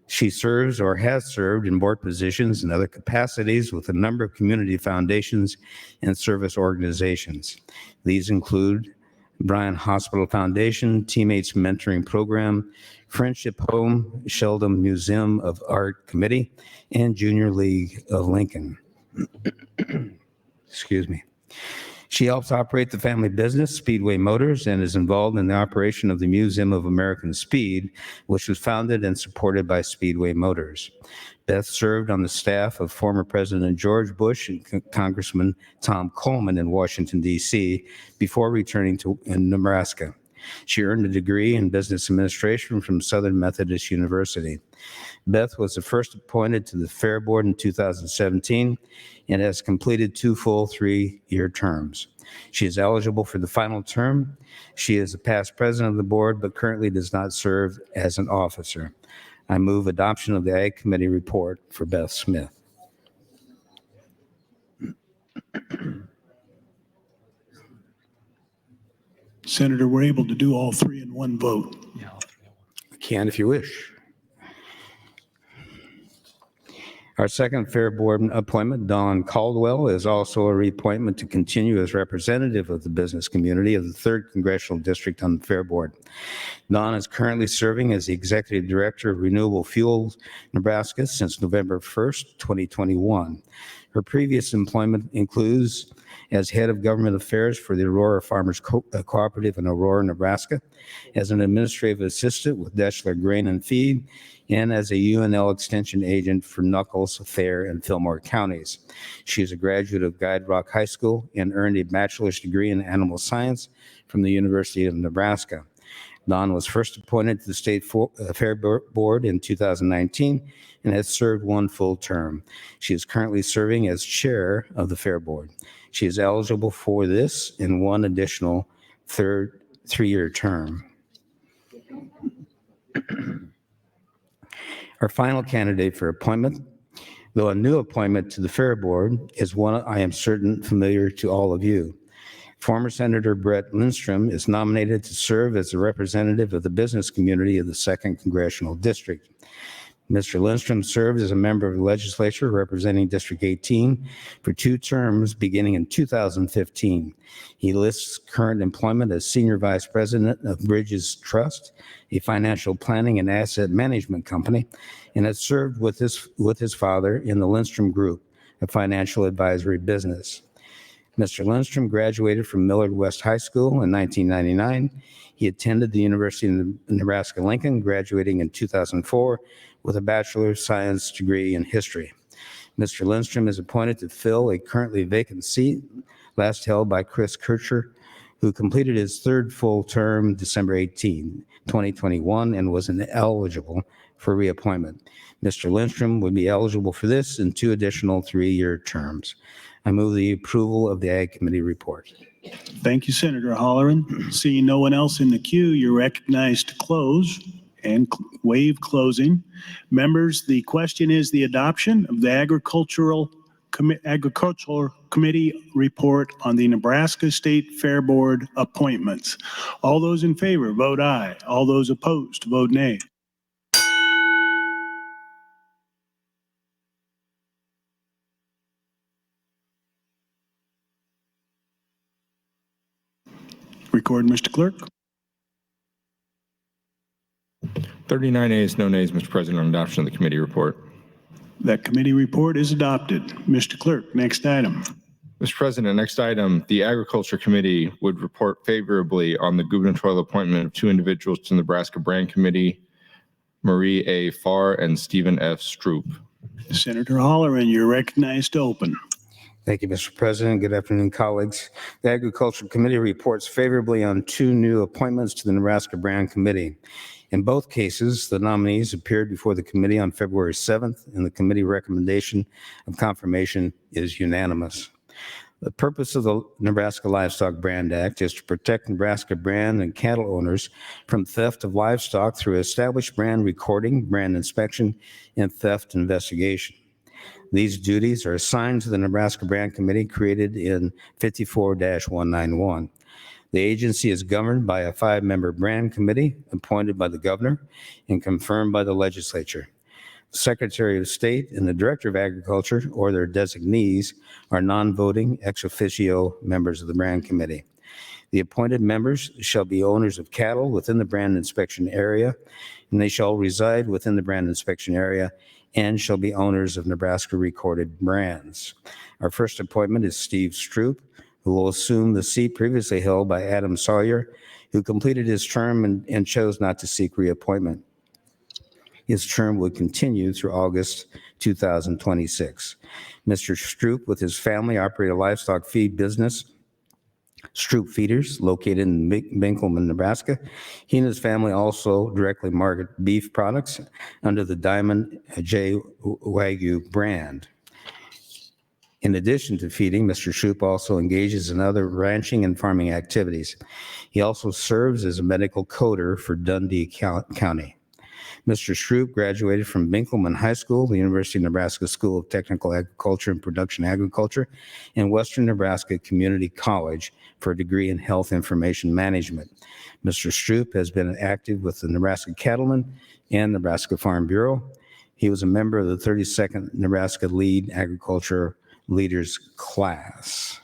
She serves or has served in board positions and other capacities with a number of community foundations and service organizations. These include Bryan Hospital Foundation, Teammates Mentoring Program, Friendship Home, Sheldon Museum of Art Committee, and Junior League of Lincoln. Excuse me. She helps operate the family business, Speedway Motors, and is involved in the operation of the Museum of American Speed, which was founded and supported by Speedway Motors. Beth served on the staff of former President George Bush and Congressman Tom Coleman in Washington, D.C., before returning to Nebraska. She earned a degree in business administration from Southern Methodist University. Beth was the first appointed to the Fair Board in 2017 and has completed 2 full 3-year terms. She is eligible for the final term. She is a past president of the board, but currently does not serve as an officer. I move adoption of the Ag Committee report for Beth Smith. Senator, we're able to do all 3 in one vote. I can if you wish. Our second Fair Board appointment, Don Caldwell, is also a reappointment to continue as representative of the business community of the 3rd Congressional District on the Fair Board. Don is currently serving as the Executive Director of Renewable Fuels Nebraska since November 1st, 2021. Her previous employment includes as Head of Government Affairs for the Aurora Farmers Cooperative in Aurora, Nebraska, as an Administrative Assistant with Deschler Grain and Feed, and as a UNL Extension Agent for Nuckolls, Thayer, and Fillmore counties. She is a graduate of Guide Rock High School and earned a bachelor's degree in animal science from the University of Nebraska. Don was first appointed to the State Fair Board in 2019 and has served 1 full term. She is currently serving as chair of the Fair Board. She is eligible for this and 1 additional 3-year term. Our final candidate for appointment, though a new appointment to the Fair Board, is one I am certain familiar to all of you. Former Senator Brett Lindstrom is nominated to serve as a representative of the business community of the 2nd Congressional District. Mr. Lindstrom served as a member of the legislature representing District 18 for 2 terms beginning in 2015. He lists current employment as Senior Vice President of Bridges Trust, a financial planning and asset management company, and has served with his father in the Lindstrom Group, a financial advisory business. Mr. Lindstrom graduated from Millard West High School in 1999. He attended the University of Nebraska-Lincoln, graduating in 2004 with a Bachelor of Science degree in history. Mr. Lindstrom is appointed to fill a currently vacant seat, last held by Chris Kircher, who completed his 3rd full term December 18, 2021, and was ineligible for reappointment. Mr. Lindstrom would be eligible for this and 2 additional 3-year terms. I move the approval of the Ag Committee report. Thank you, Senator Holleran. Seeing no one else in the queue, you're recognized to close and waive closing. Members, the question is the adoption of the Agricultural Committee report on the Nebraska State Fair Board appointments. All those in favor, vote aye. All those opposed, vote nay. Record, Mr. Clerk. 39 ayes, no nays, Mr. President, on adoption of the committee report. That committee report is adopted. Mr. Clerk, next item. Mr. President, next item, the Agriculture Committee would report favorably on the gubernatorial appointment of 2 individuals to the Nebraska Brand Committee, Marie A. Farr and Stephen F. Stroop. Senator Holleran, you're recognized to open. Thank you, Mr. President. Good afternoon, colleagues. The Agriculture Committee reports favorably on 2 new appointments to the Nebraska Brand Committee. In both cases, the nominees appeared before the committee on February 7th, and the committee recommendation of confirmation is unanimous. The purpose of the Nebraska Livestock Brand Act is to protect Nebraska brand and cattle owners from theft of livestock through established brand recording, brand inspection, and theft investigation. These duties are assigned to the Nebraska Brand Committee created in 54-191. The agency is governed by a 5-member brand committee appointed by the governor and confirmed by the legislature. The Secretary of State and the Director of Agriculture or their designees are non-voting ex officio members of the brand committee. The appointed members shall be owners of cattle within the brand inspection area, and they shall reside within the brand inspection area and shall be owners of Nebraska recorded brands. Our first appointment is Steve Stroop, who will assume the seat previously held by Adam Sawyer, who completed his term and chose not to seek reappointment. His term would continue through August 2026. Mr. Stroop, with his family, operate a livestock feed business, Stroop Feeders, located in Binkelman, Nebraska. He and his family also directly market beef products under the Diamond J Wagyu brand. In addition to feeding, Mr. Stroop also engages in other ranching and farming activities. He also serves as a medical coder for Dundee County. Mr. Stroop graduated from Binkelman High School, the University of Nebraska School of Technical Agriculture and Production Agriculture, and Western Nebraska Community College for a degree in Health Information Management. Mr. Stroop has been active with the Nebraska Cattlemen and Nebraska Farm Bureau. He was a member of the 32nd Nebraska Lead Agriculture Leaders Class.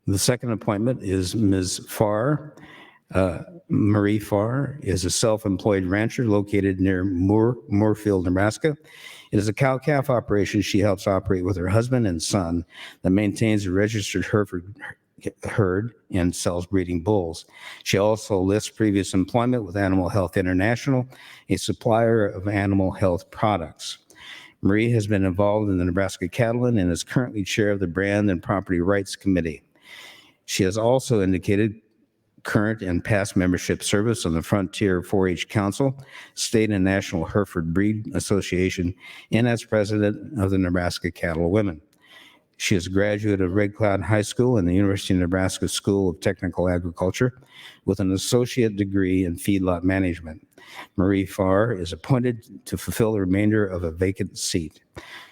The second appointment is Ms. Farr. Marie Farr is a self-employed rancher located near Moorefield, Nebraska. It is a cow-calf operation she helps operate with her husband and son that maintains a registered herd and sells breeding bulls. She also lists previous employment with Animal Health International, a supplier of animal health products. Marie has been involved in the Nebraska Cattlemen and is currently chair of the Brand and Property Rights Committee. She has also indicated current and past membership service on the Frontier 4-H Council, State and National Hereford Breed Association, and as president of the Nebraska Cattle Women. She is a graduate of Red Cloud High School and the University of Nebraska School of Technical Agriculture with an associate degree in feedlot management. Marie Farr is appointed to fulfill the remainder of a vacant seat.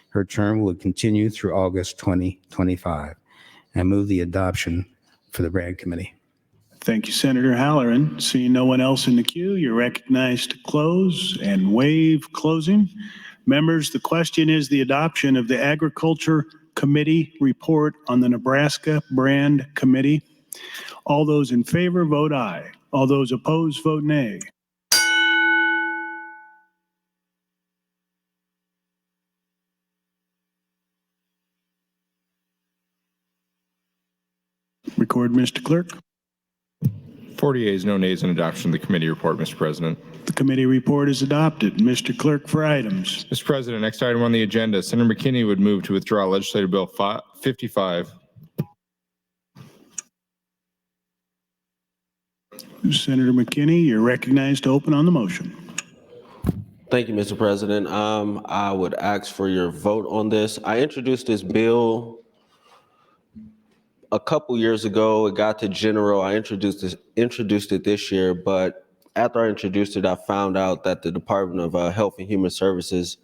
Her term will continue through August 2025. I move the adoption for the Brand Committee. Thank you, Senator Halloran. Seeing no one else in the queue, you're recognized to close and waive closing. Members, the question is the adoption of the Agriculture Committee report on the Nebraska Brand Committee. All those in favor vote aye. All those opposed vote nay. Record, Mr. Clerk. 40 yeas, no nays on adoption of the committee report, Mr. President. The committee report is adopted. Mr. Clerk for items. Mr. President, next item on the agenda, Senator McKinney would move to withdraw Legislative Bill 55. Senator McKinney, you're recognized to open on the motion. Thank you, Mr. President. I would ask for your vote on this. I introduced this bill a couple years ago. It got to general. I introduced it this year, but after I introduced it, I found out that the Department of Health and Human Services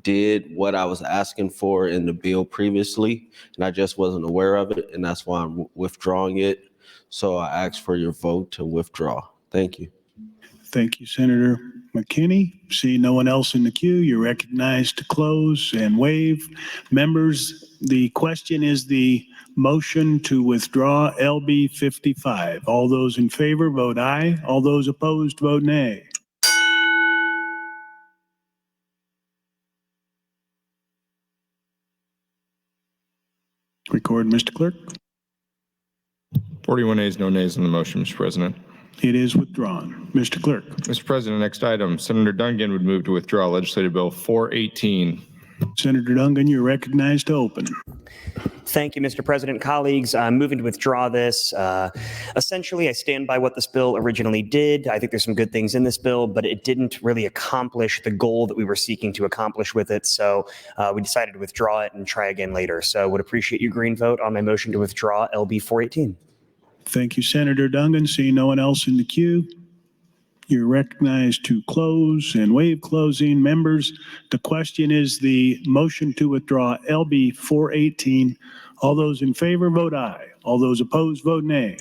did what I was asking for in the bill previously, and I just wasn't aware of it, and that's why I'm withdrawing it. So I ask for your vote to withdraw. Thank you. Thank you, Senator McKinney. See no one else in the queue, you're recognized to close and waive. Members, the question is the motion to withdraw LB 55. All those in favor vote aye. All those opposed vote nay. Record, Mr. Clerk. 41 ayes, no nays on the motion, Mr. President. It is withdrawn. Mr. Clerk. Mr. President, next item, Senator Dungan would move to withdraw Legislative Bill 418. Senator Dungan, you're recognized to open. Thank you, Mr. President. Colleagues, I'm moving to withdraw this. Essentially, I stand by what this bill originally did. I think there's some good things in this bill, but it didn't really accomplish the goal that we were seeking to accomplish with it. So we decided to withdraw it and try again later. So I would appreciate your green vote on my motion to withdraw LB 418. Thank you, Senator Dungan. See no one else in the queue, you're recognized to close and waive closing. Members, the question is the motion to withdraw LB 418. All those in favor vote aye. All those opposed vote nay.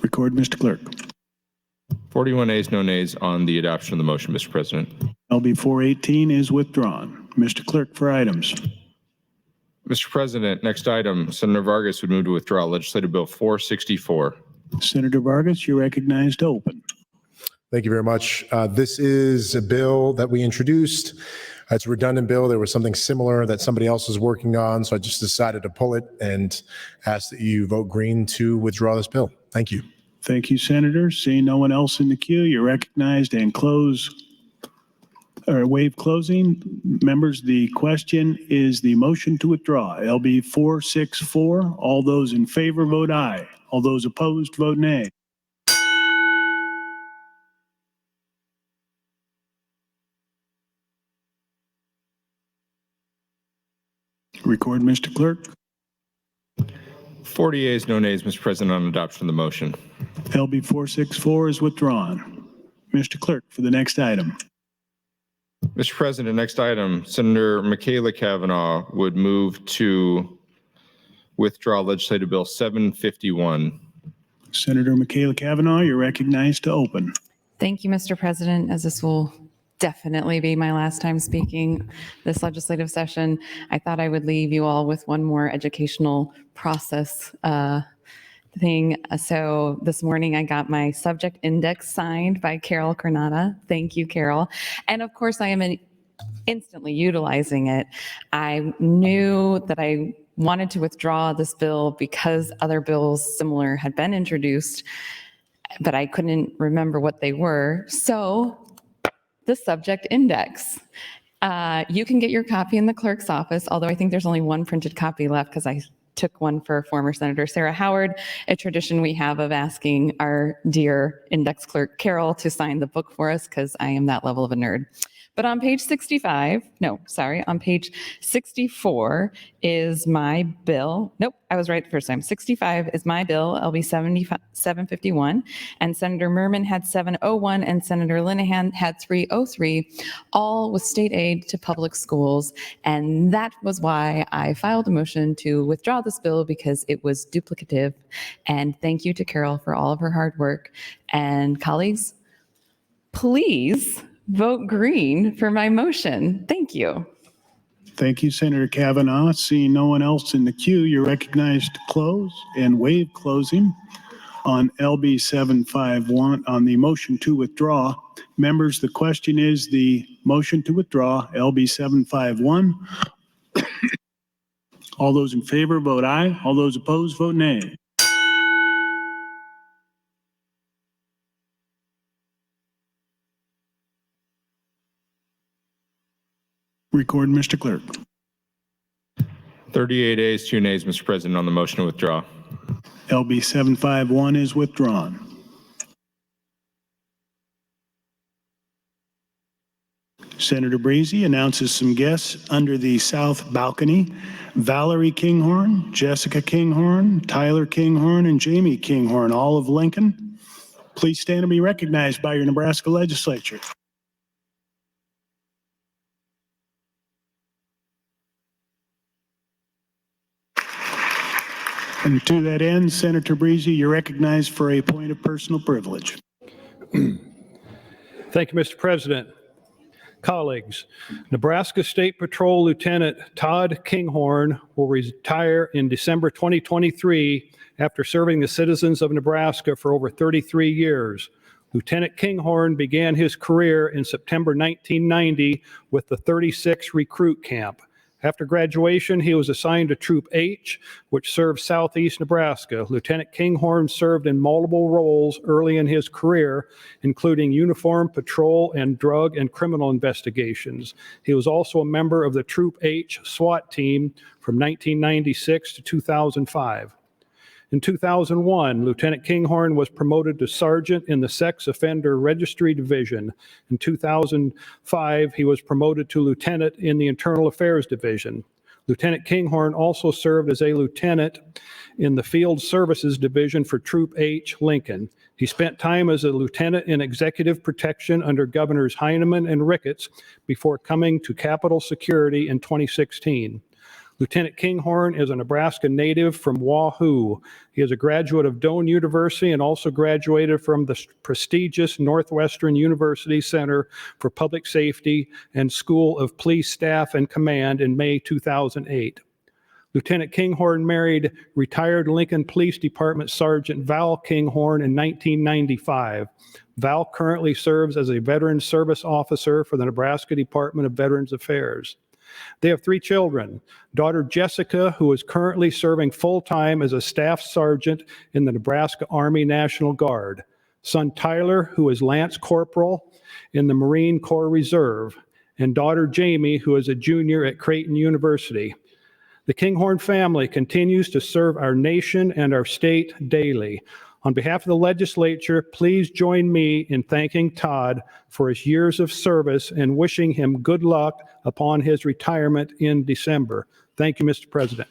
Record, Mr. Clerk. 41 ayes, no nays on the adoption of the motion, Mr. President. LB 418 is withdrawn. Mr. Clerk for items. Mr. President, next item, Senator Vargas would move to withdraw Legislative Bill 464. Senator Vargas, you're recognized to open. Thank you very much. This is a bill that we introduced. It's a redundant bill. There was something similar that somebody else was working on, so I just decided to pull it and ask that you vote green to withdraw this bill. Thank you. Thank you, Senator. Seeing no one else in the queue, you're recognized and waive closing. Members, the question is the motion to withdraw LB 464. All those in favor vote aye. All those opposed vote nay. Record, Mr. Clerk. 40 ayes, no nays, Mr. President, on adoption of the motion. LB 464 is withdrawn. Mr. Clerk, for the next item. Mr. President, next item, Senator Michaela Cavanaugh would move to withdraw Legislative Bill 751. Senator Michaela Cavanaugh, you're recognized to open. Thank you, Mr. President, as this will definitely be my last time speaking this legislative session. I thought I would leave you all with one more educational process thing. So this morning I got my subject index signed by Carol Granata. Thank you, Carol. And of course I am instantly utilizing it. I knew that I wanted to withdraw this bill because other bills similar had been introduced, but I couldn't remember what they were. So the subject index. You can get your copy in the clerk's office, although I think there's only one printed copy left because I took one for former Senator Sarah Howard, a tradition we have of asking our dear index clerk Carol to sign the book for us because I am that level of a nerd. But on page 65, no, sorry, on page 64 is my bill. Nope, I was right the first time. 65 is my bill, LB 751, and Senator Merman had 701, and Senator Linehan had 303, all with state aid to public schools. And that was why I filed a motion to withdraw this bill, because it was duplicative. And thank you to Carol for all of her hard work. And colleagues, please vote green for my motion. Thank you. Thank you, Senator Kavanaugh. Seeing no one else in the queue, you're recognized to close and waive closing on LB 751 on the motion to withdraw. Members, the question is the motion to withdraw, LB 751. All those in favor vote aye. All those opposed vote nay. Record, Mr. Clerk. 38 ayes, 2 nays, Mr. President, on the motion to withdraw. LB 751 is withdrawn. Senator Breezy announces some guests under the south balcony: Valerie Kinghorn, Jessica Kinghorn, Tyler Kinghorn, and Jamie Kinghorn, all of Lincoln. Please stand and be recognized by your Nebraska Legislature. And to that end, Senator Breezy, you're recognized for a point of personal privilege. Thank you, Mr. President. Colleagues, Nebraska State Patrol Lieutenant Todd Kinghorn will retire in December 2023 after serving the citizens of Nebraska for over 33 years. Lieutenant Kinghorn began his career in September 1990 with the 36th Recruit Camp. After graduation, he was assigned to Troop H, which served southeast Nebraska. Lieutenant Kinghorn served in multiple roles early in his career, including uniform patrol and drug and criminal investigations. He was also a member of the Troop H SWAT team from 1996 to 2005. In 2001, Lieutenant Kinghorn was promoted to sergeant in the Sex Offender Registry Division. In 2005, he was promoted to lieutenant in the Internal Affairs Division. Lieutenant Kinghorn also served as a lieutenant in the Field Services Division for Troop H, Lincoln. He spent time as a lieutenant in executive protection under Governors Heinemann and Ricketts before coming to Capitol Security in 2016. Lieutenant Kinghorn is a Nebraska native from Wahoo. He is a graduate of Doane University and also graduated from the prestigious Northwestern University Center for Public Safety and School of Police Staff and Command in May 2008. Lieutenant Kinghorn married retired Lincoln Police Department Sergeant Val Kinghorn in 1995. Val currently serves as a Veteran Service Officer for the Nebraska Department of Veterans Affairs. They have 3 children: daughter Jessica, who is currently serving full-time as a staff sergeant in the Nebraska Army National Guard; son Tyler, who is Lance Corporal in the Marine Corps Reserve; and daughter Jamie, who is a junior at Creighton University. The Kinghorn family continues to serve our nation and our state daily. On behalf of the legislature, please join me in thanking Todd for his years of service and wishing him good luck upon his retirement in December. Thank you, Mr. President.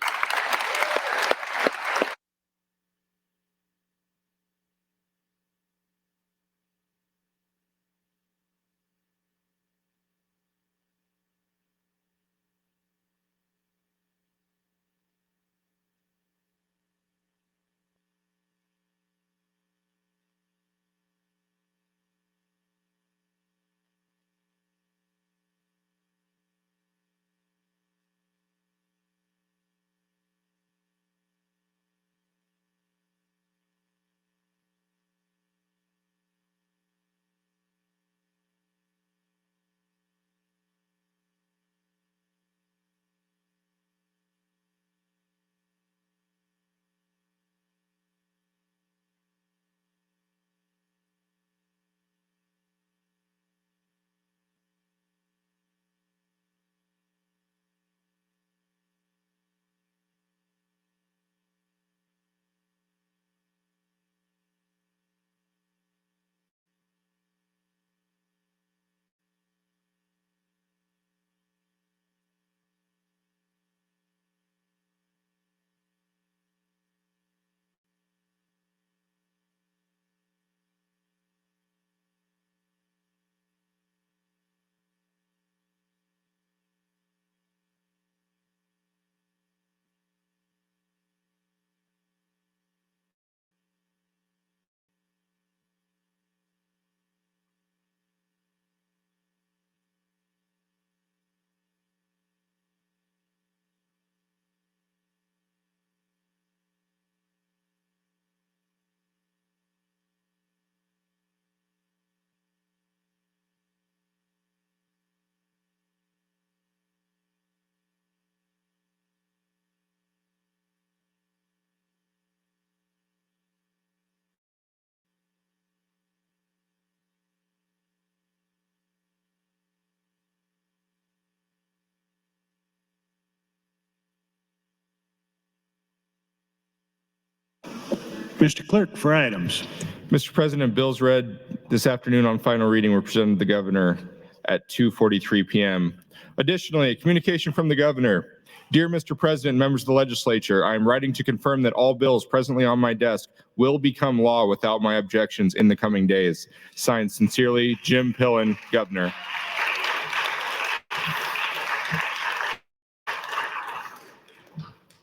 Mr. Clerk, for items. Mr. President, bills read this afternoon on final reading were presented to the governor at 2:43 p.m. Additionally, a communication from the governor. Dear Mr. President, members of the legislature, I am writing to confirm that all bills presently on my desk will become law without my objections in the coming days. Signed sincerely, Jim Pillen, Governor.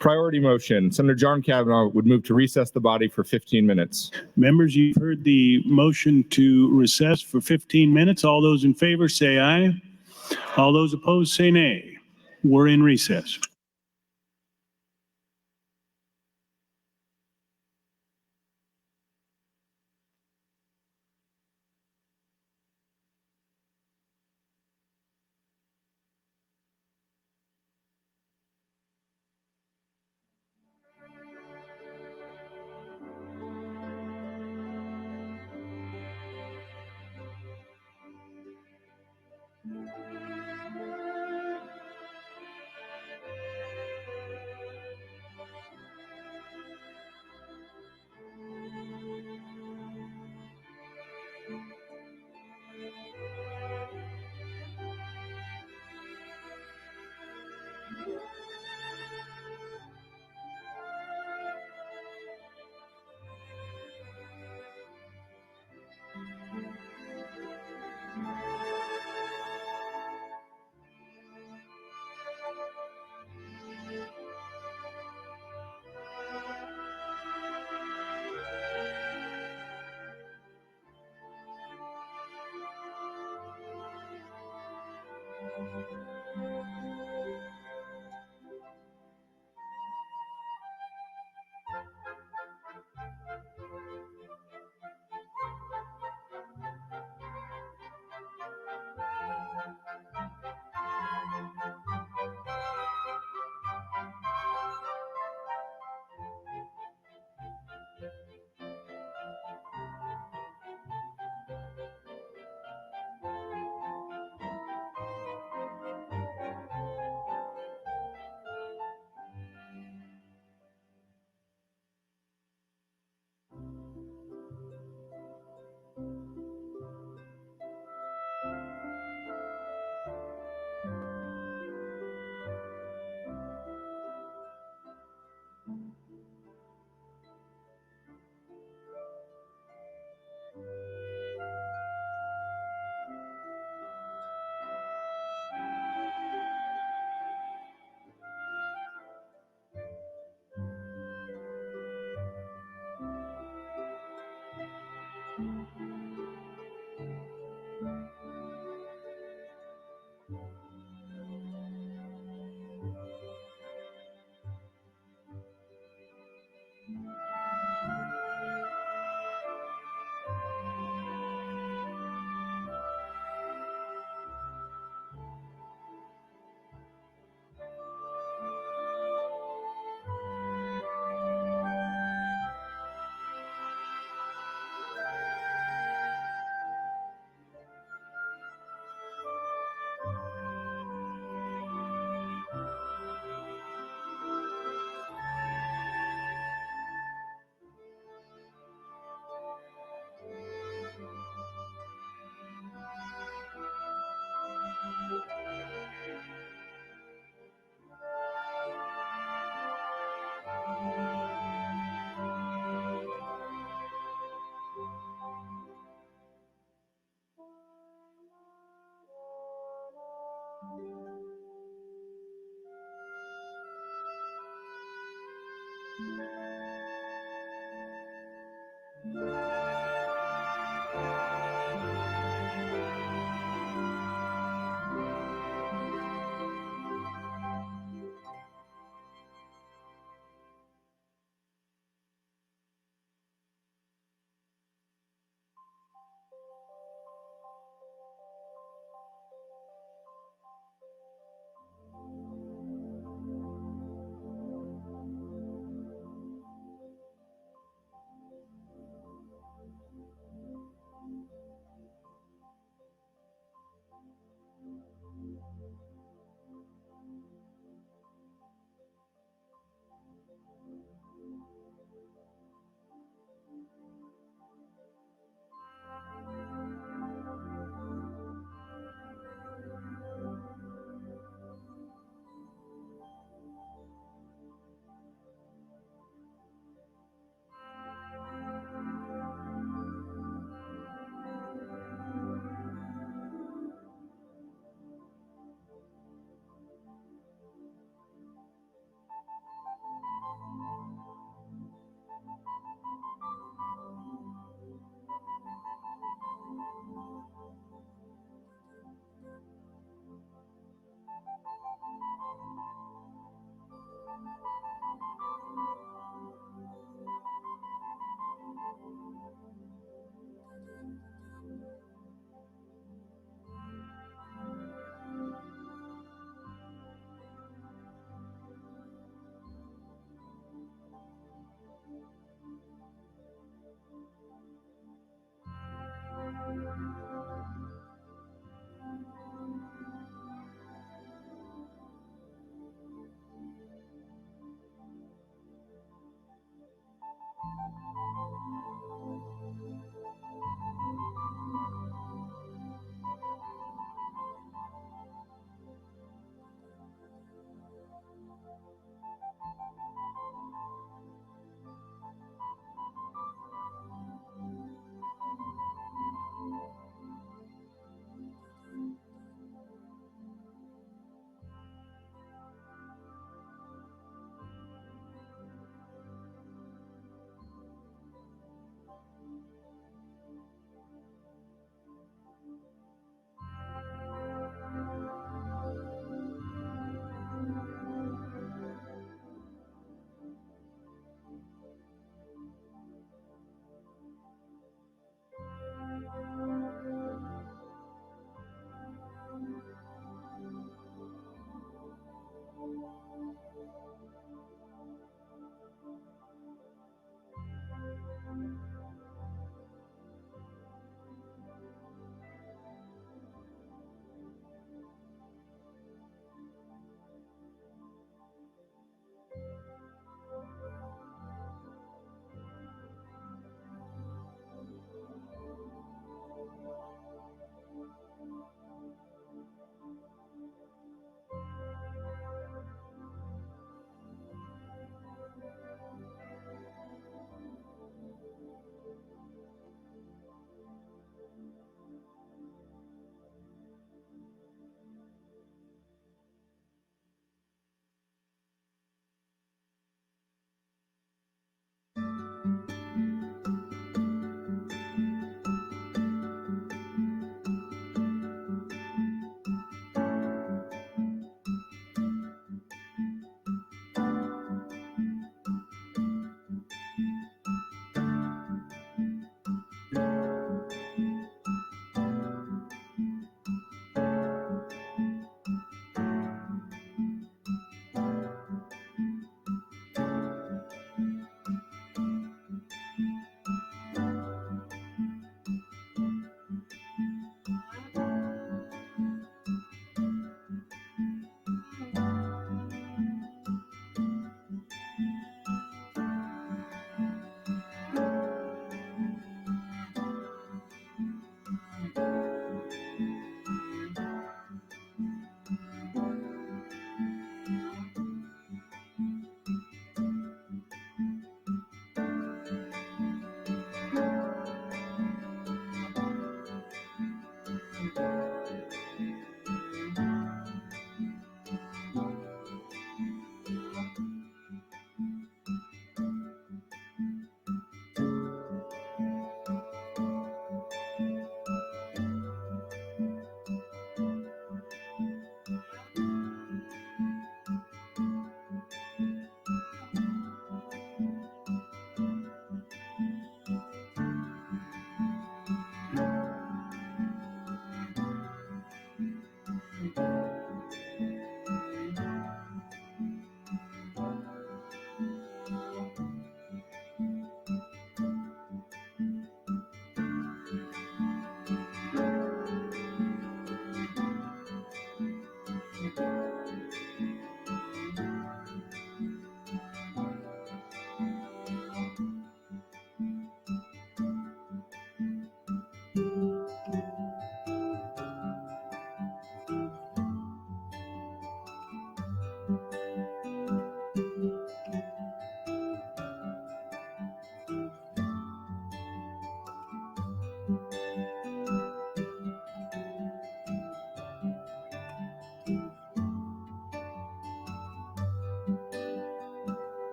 Priority motion. Senator John Kavanaugh would move to recess the body for 15 minutes. Members, you've heard the motion to recess for 15 minutes. All those in favor say aye. All those opposed say nay. We're in recess.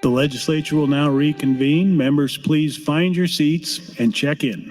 The legislature will now reconvene. Members, please find your seats and check in.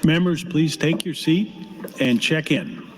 Members, please take your seat and check in.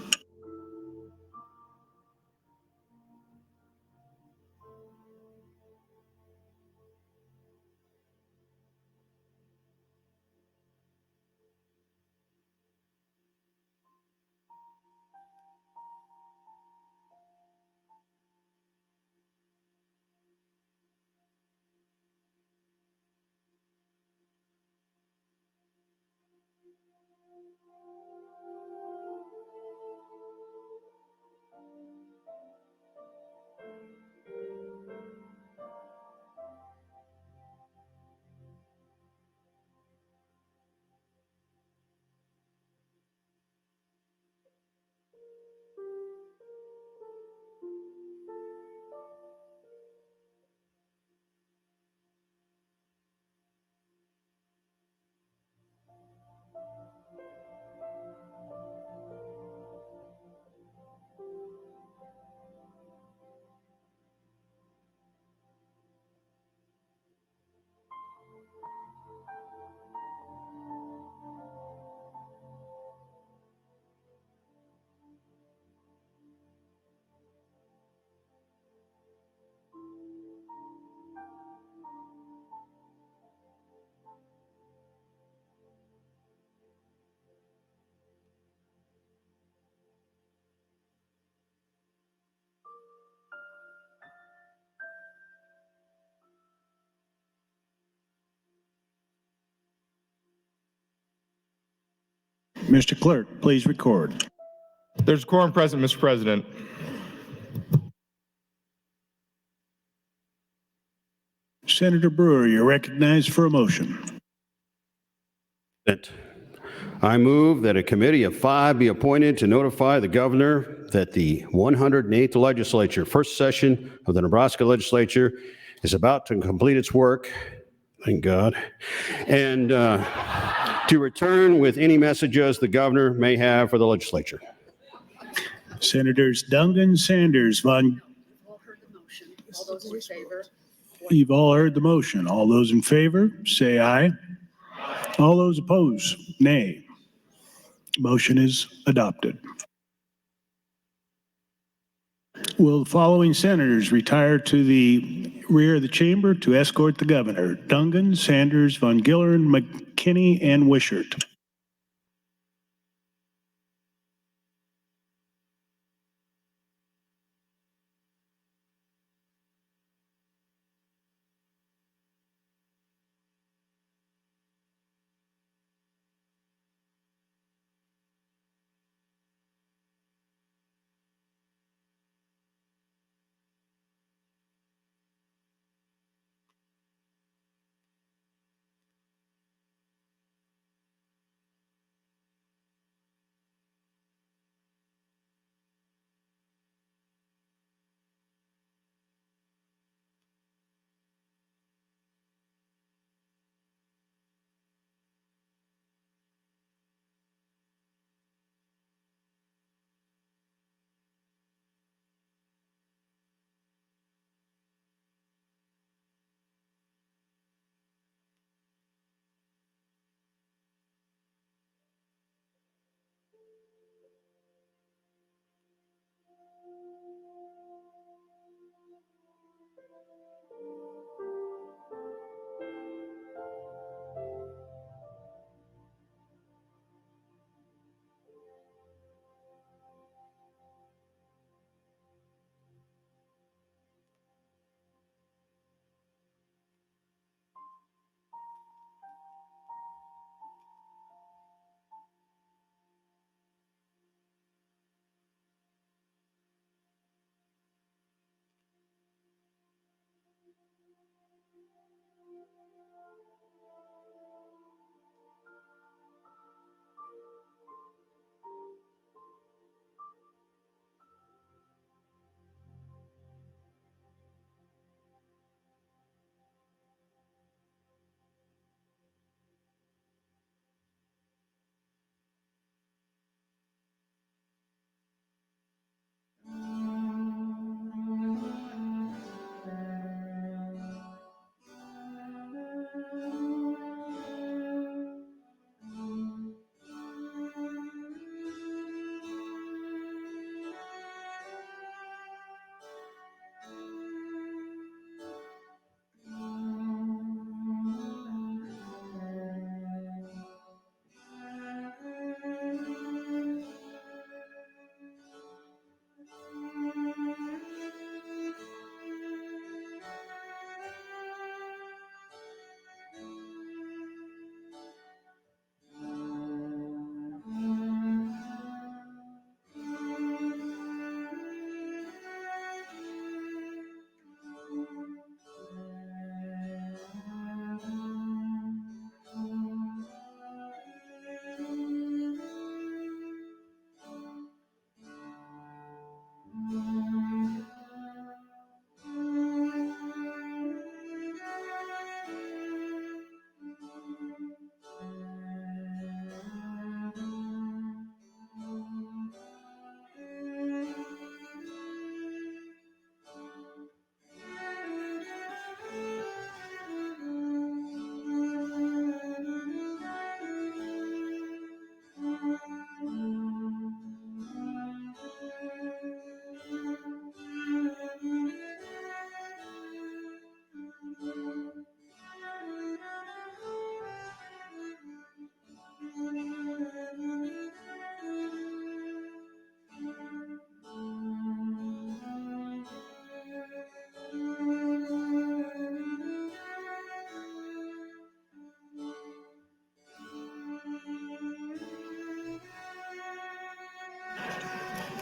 Mr. Clerk, please record. There's a quorum present, Mr. President. Senator Brewer, you're recognized for a motion. I move that a committee of 5 be appointed to notify the governor that the 108th legislature, first session of the Nebraska Legislature, is about to complete its work, thank God, and to return with any messages the governor may have for the legislature. Senators Duncan, Sanders, You've all heard the motion. All those in favor, say aye. All those opposed, nay. Motion is adopted. Will the following senators retire to the rear of the chamber to escort the governor? Duncan, Sanders, Von Gillern, McKinney, and Wishart.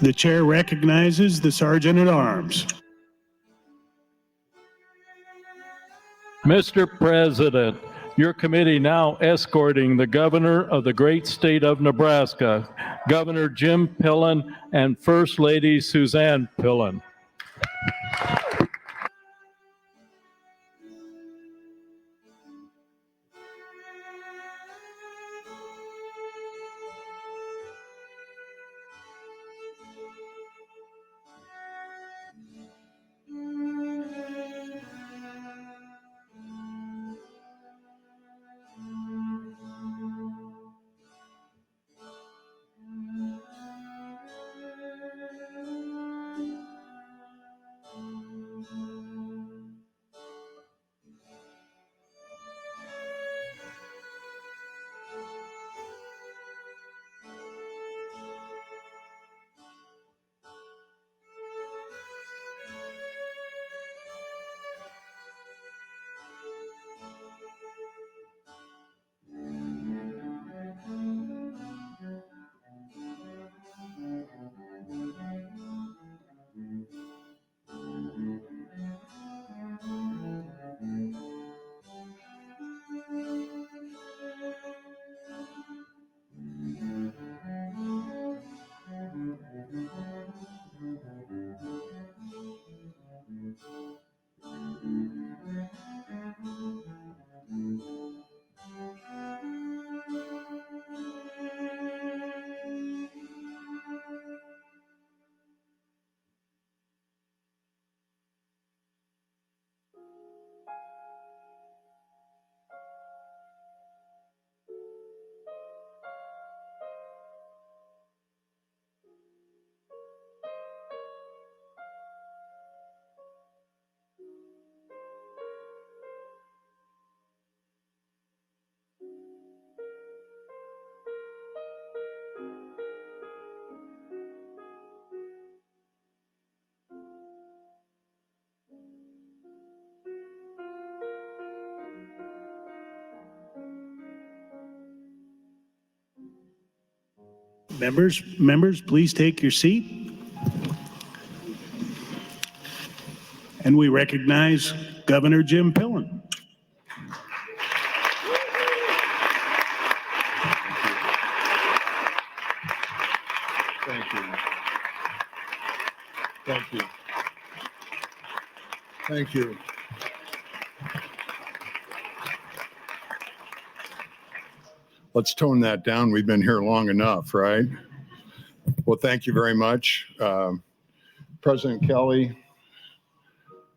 The chair recognizes the Sergeant at Arms. Mr. President, your committee now escorting the governor of the great state of Nebraska, Governor Jim Pillen and First Lady Suzanne Pillen. Members, please take your seat. And we recognize Governor Jim Pillen. Thank you. Thank you. Thank you. Let's tone that down. We've been here long enough, right? Well, thank you very much. President Kelly,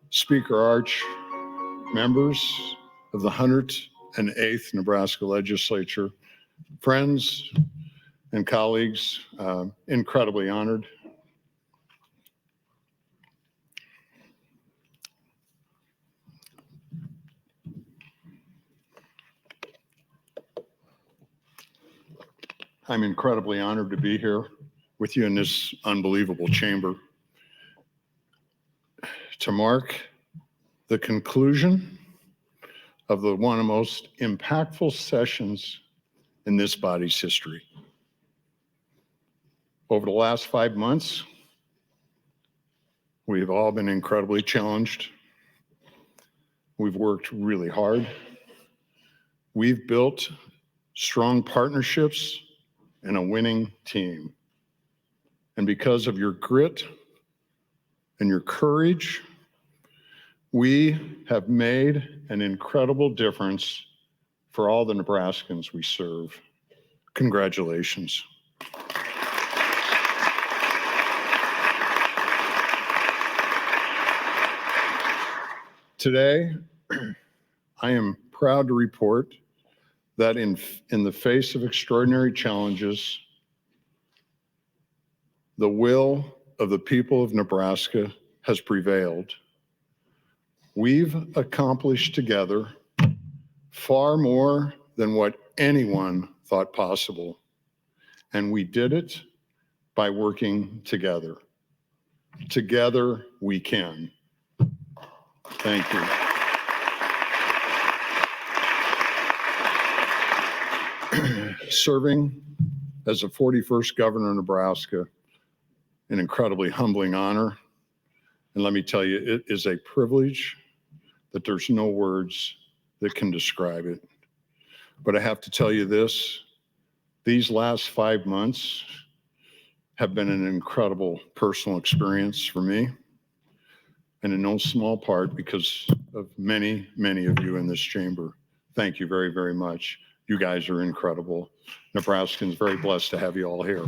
Speaker Arch, members of the 108th Nebraska Legislature, friends and colleagues, incredibly honored. I'm incredibly honored to be here with you in this unbelievable chamber to mark the conclusion of one of the most impactful sessions in this body's history. Over the last 5 months, we've all been incredibly challenged. We've worked really hard. We've built strong partnerships and a winning team. And because of your grit and your courage, we have made an incredible difference for all the Nebraskans we serve. Congratulations. Today, I am proud to report that in the face of extraordinary challenges, the will of the people of Nebraska has prevailed. We've accomplished together far more than what anyone thought possible, and we did it by working together. Together we can. Thank you. Serving as the 41st governor of Nebraska, an incredibly humbling honor. And let me tell you, it is a privilege that there's no words that can describe it. But I have to tell you this, these last 5 months have been an incredible personal experience for me, and in no small part because of many, many of you in this chamber. Thank you very, very much. You guys are incredible. Nebraskans very blessed to have you all here.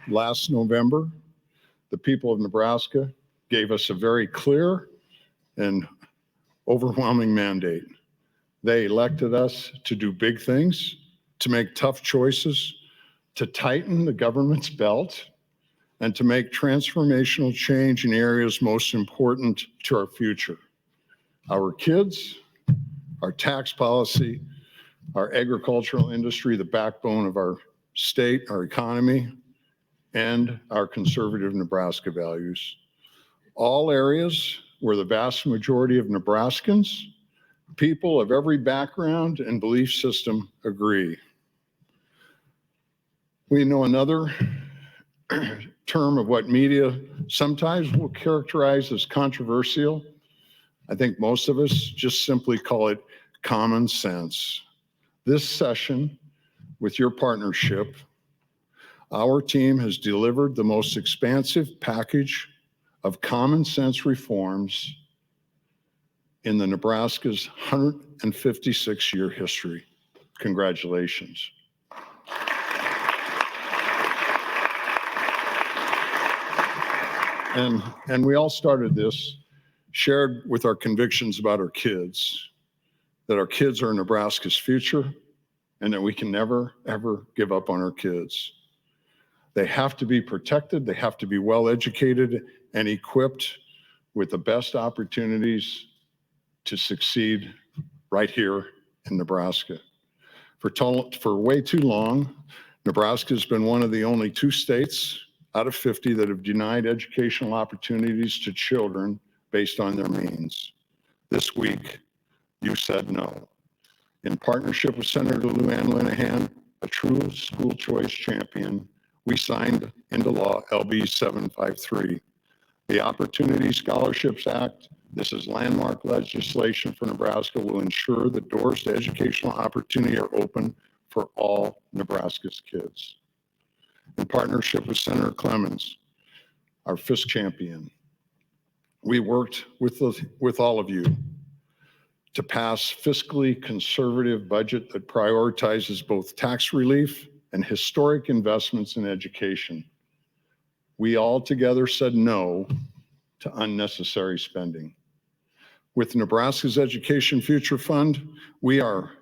Last November, the people of Nebraska gave us a very clear and overwhelming mandate. They elected us to do big things, to make tough choices, to tighten the government's belt, and to make transformational change in areas most important to our future. Our kids, our tax policy, our agricultural industry, the backbone of our state, our economy, and our conservative Nebraska values. All areas where the vast majority of Nebraskans, people of every background and belief system, agree. We know another term of what media sometimes will characterize as controversial. I think most of us just simply call it common sense. This session, with your partnership, our team has delivered the most expansive package of common sense reforms in the Nebraska's 156-year history. Congratulations. And we all started this shared with our convictions about our kids, that our kids are Nebraska's future, and that we can never, ever give up on our kids. They have to be protected, they have to be well educated and equipped with the best opportunities to succeed right here in Nebraska. For way too long, Nebraska has been one of the only 2 states out of 50 that have denied educational opportunities to children based on their means. This week, you said no. In partnership with Senator Lou Ann Linehan, a true school choice champion, we signed into law LB 753. The Opportunity Scholarships Act, this is landmark legislation for Nebraska, will ensure the doors to educational opportunity are open for all Nebraska's kids. In partnership with Senator Clemens, our FISC champion, we worked with all of you to pass fiscally conservative budget that prioritizes both tax relief and historic investments in education. We all together said no to unnecessary spending. With Nebraska's Education Future Fund, we are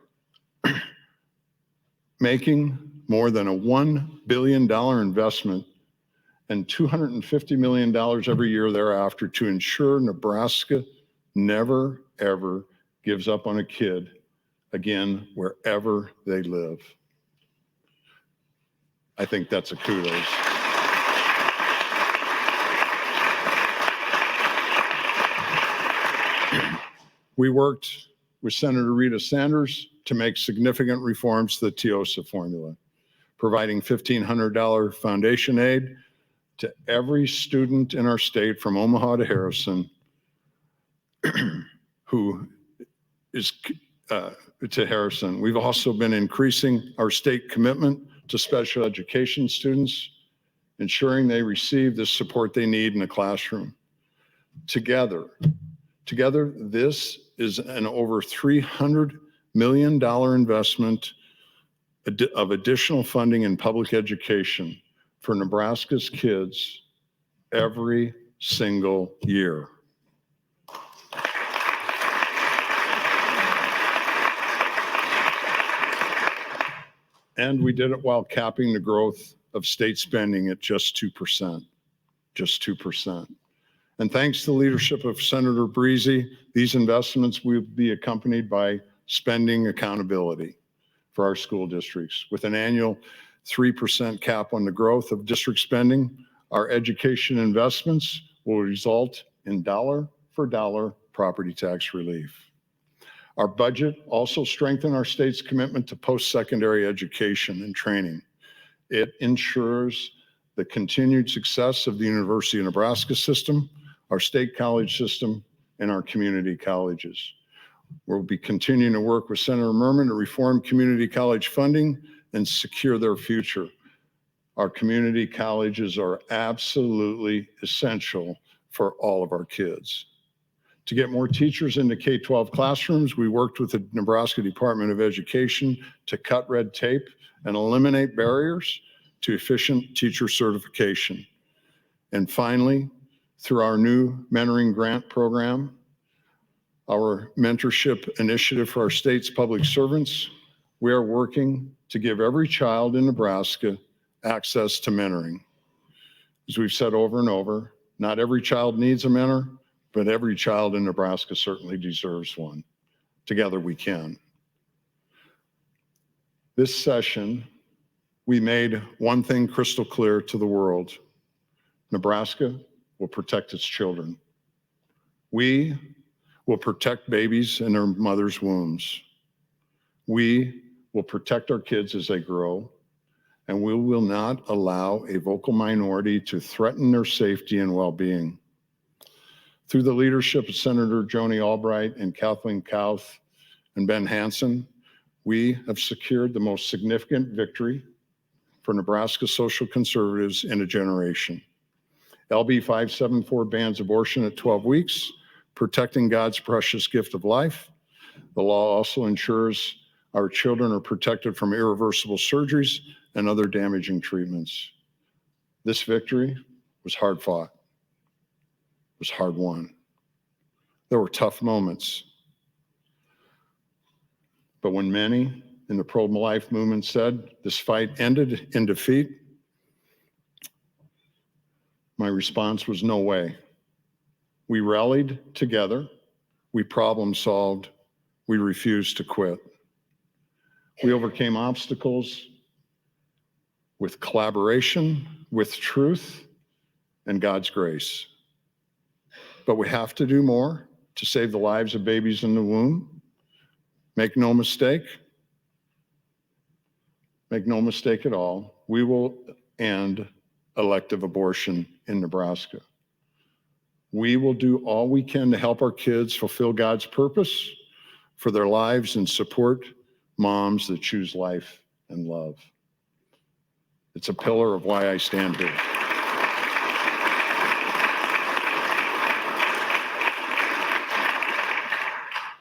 making more than a $1 billion investment and $250 million every year thereafter to ensure Nebraska never, ever gives up on a kid again, wherever they live. I think that's a kudos. We worked with Senator Rita Sanders to make significant reforms to the TIOSA formula, providing $1,500 foundation aid to every student in our state from Omaha to Harrison who is to Harrison. We've also been increasing our state commitment to special education students, ensuring they receive the support they need in the classroom. Together, this is an over $300 million investment of additional funding in public education for Nebraska's kids every single year. And we did it while capping the growth of state spending at just 2%, just 2%. And thanks to the leadership of Senator Breezy, these investments will be accompanied by spending accountability for our school districts. With an annual 3% cap on the growth of district spending, our education investments will result in dollar for dollar property tax relief. Our budget also strengthened our state's commitment to post-secondary education and training. It ensures the continued success of the University of Nebraska system, our state college system, and our community colleges. We'll be continuing to work with Senator Merman to reform community college funding and secure their future. Our community colleges are absolutely essential for all of our kids. To get more teachers into K-12 classrooms, we worked with the Nebraska Department of Education to cut red tape and eliminate barriers to efficient teacher certification. And finally, through our new mentoring grant program, our mentorship initiative for our state's public servants, we are working to give every child in Nebraska access to mentoring. As we've said over and over, not every child needs a mentor, but every child in Nebraska certainly deserves one. Together we can. This session, we made one thing crystal clear to the world. Nebraska will protect its children. We will protect babies in their mother's wombs. We will protect our kids as they grow, and we will not allow a vocal minority to threaten their safety and well-being. Through the leadership of Senator Joni Albright and Kathleen Kauth and Ben Hansen, we have secured the most significant victory for Nebraska social conservatives in a generation. LB 574 bans abortion at 12 weeks, protecting God's precious gift of life. The law also ensures our children are protected from irreversible surgeries and other damaging treatments. This victory was hard fought. It was hard won. There were tough moments. But when many in the pro-life movement said this fight ended in defeat, my response was no way. We rallied together, we problem solved, we refused to quit. We overcame obstacles with collaboration, with truth, and God's grace. But we have to do more to save the lives of babies in the womb. Make no mistake at all, we will end elective abortion in Nebraska. We will do all we can to help our kids fulfill God's purpose for their lives and support moms that choose life and love. It's a pillar of why I stand here.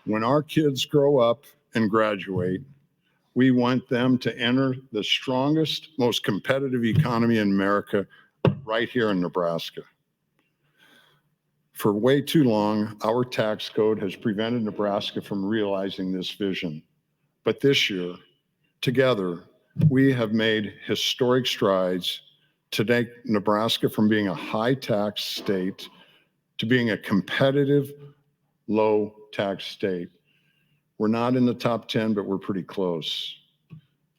When our kids grow up and graduate, we want them to enter the strongest, most competitive economy in America right here in Nebraska. For way too long, our tax code has prevented Nebraska from realizing this vision. But this year, together, we have made historic strides to take Nebraska from being a high-tax state to being a competitive, low-tax state. We're not in the top 10, but we're pretty close.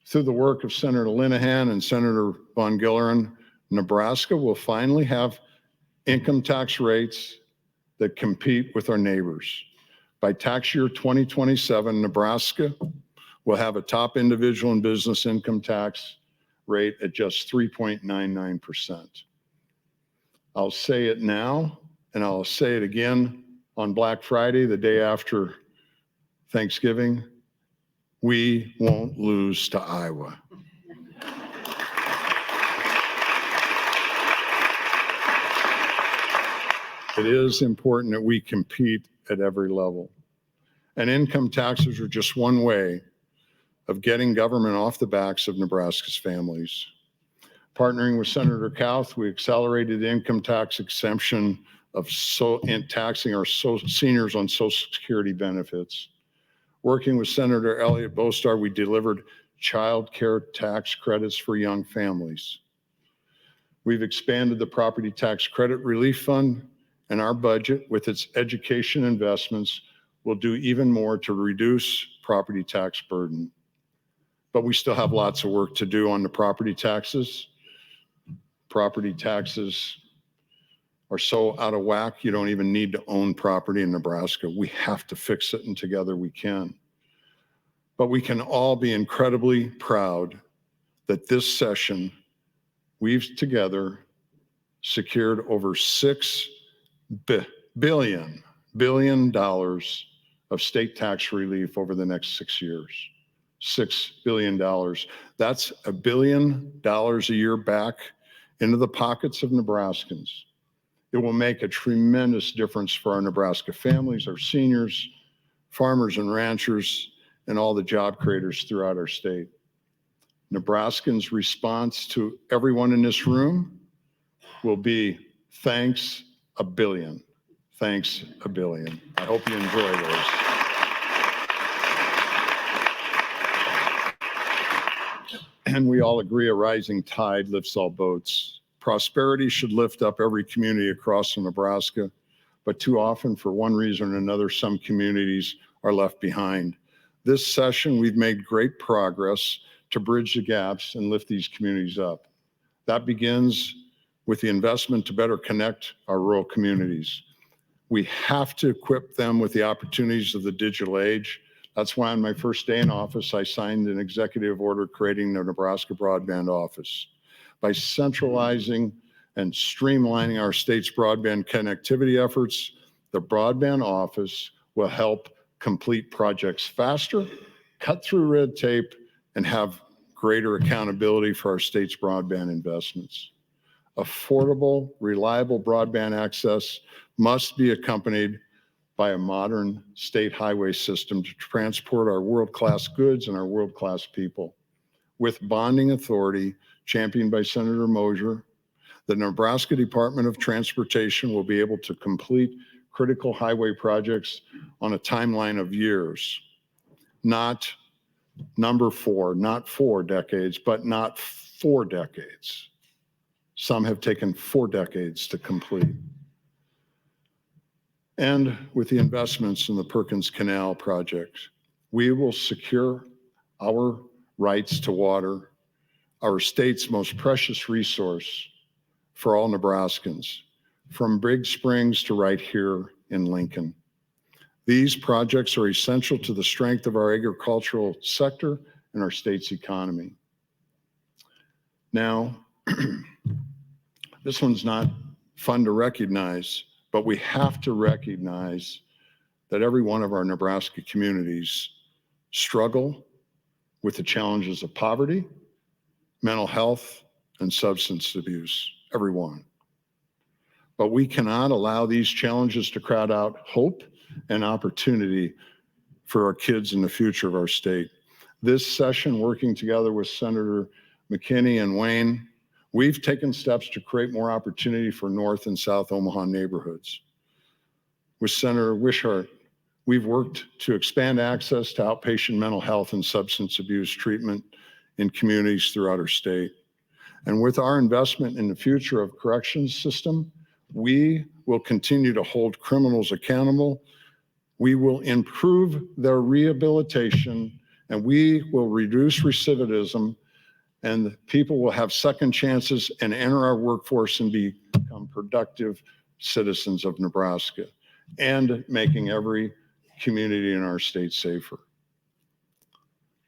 Through the work of Senator Linehan and Senator Von Gilleran, Nebraska will finally have income tax rates that compete with our neighbors. By tax year 2027, Nebraska will have a top individual and business income tax rate at just 3.99%. I'll say it now, and I'll say it again on Black Friday, the day after Thanksgiving. We won't lose to Iowa. It is important that we compete at every level. And income taxes are just one way of getting government off the backs of Nebraska's families. Partnering with Senator Kauth, we accelerated the income tax exemption of taxing our seniors on Social Security benefits. Working with Senator Elliott Bostar, we delivered child care tax credits for young families. We've expanded the property tax credit relief fund, and our budget, with its education investments, will do even more to reduce property tax burden. But we still have lots of work to do on the property taxes. Property taxes are so out of whack, you don't even need to own property in Nebraska. We have to fix it, and together we can. But we can all be incredibly proud that this session, we've together secured over $6 billion of state tax relief over the next 6 years. $6 billion. That's $1 billion a year back into the pockets of Nebraskans. It will make a tremendous difference for our Nebraska families, our seniors, farmers and ranchers, and all the job creators throughout our state. Nebraskans' response to everyone in this room will be, thanks a billion. Thanks a billion. I hope you enjoy those. And we all agree a rising tide lifts all boats. Prosperity should lift up every community across Nebraska, but too often, for one reason or another, some communities are left behind. This session, we've made great progress to bridge the gaps and lift these communities up. That begins with the investment to better connect our rural communities. We have to equip them with the opportunities of the digital age. That's why on my first day in office, I signed an executive order creating the Nebraska Broadband Office. By centralizing and streamlining our state's broadband connectivity efforts, the Broadband Office will help complete projects faster, cut through red tape, and have greater accountability for our state's broadband investments. Affordable, reliable broadband access must be accompanied by a modern state highway system to transport our world-class goods and our world-class people. With bonding authority championed by Senator Mosier, the Nebraska Department of Transportation will be able to complete critical highway projects on a timeline of years, not number 4, not 4 decades, but not 4 decades. Some have taken 4 decades to complete. And with the investments in the Perkins Canal project, we will secure our rights to water, our state's most precious resource for all Nebraskans, from Big Springs to right here in Lincoln. These projects are essential to the strength of our agricultural sector and our state's economy. Now, this one's not fun to recognize, but we have to recognize that every one of our Nebraska communities struggle with the challenges of poverty, mental health, and substance abuse, every one. But we cannot allow these challenges to crowd out hope and opportunity for our kids in the future of our state. This session, working together with Senator McKinney and Wayne, we've taken steps to create more opportunity for North and South Omaha neighborhoods. With Senator Wishart, we've worked to expand access to outpatient mental health and substance abuse treatment in communities throughout our state. And with our investment in the future of corrections system, we will continue to hold criminals accountable. We will improve their rehabilitation, and we will reduce recidivism, and people will have second chances and enter our workforce and become productive citizens of Nebraska, and making every community in our state safer.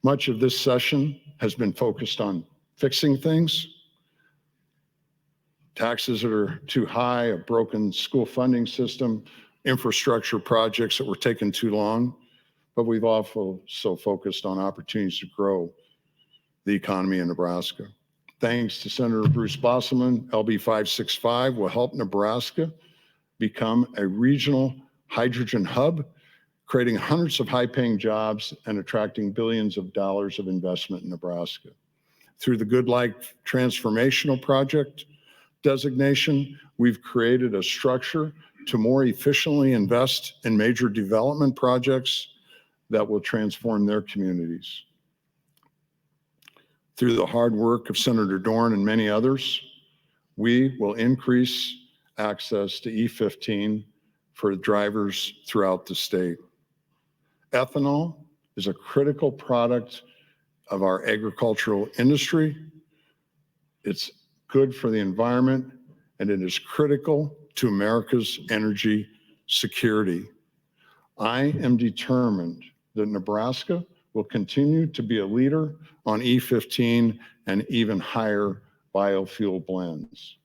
Much of this session has been focused on fixing things. Taxes that are too high, a broken school funding system, infrastructure projects that were taking too long, but we've also focused on opportunities to grow the economy in Nebraska. Thanks to Senator Bruce Bosselman, LB 565 will help Nebraska become a regional hydrogen hub, creating hundreds of high-paying jobs and attracting billions of dollars of investment in Nebraska. Through the Good Life Transformational Project designation, we've created a structure to more efficiently invest in major development projects that will transform their communities. Through the hard work of Senator Dorn and many others, we will increase access to E15 for drivers throughout the state. Ethanol is a critical product of our agricultural industry. It's good for the environment, and it is critical to America's energy security. I am determined that Nebraska will continue to be a leader on E15 and even higher biofuel blends.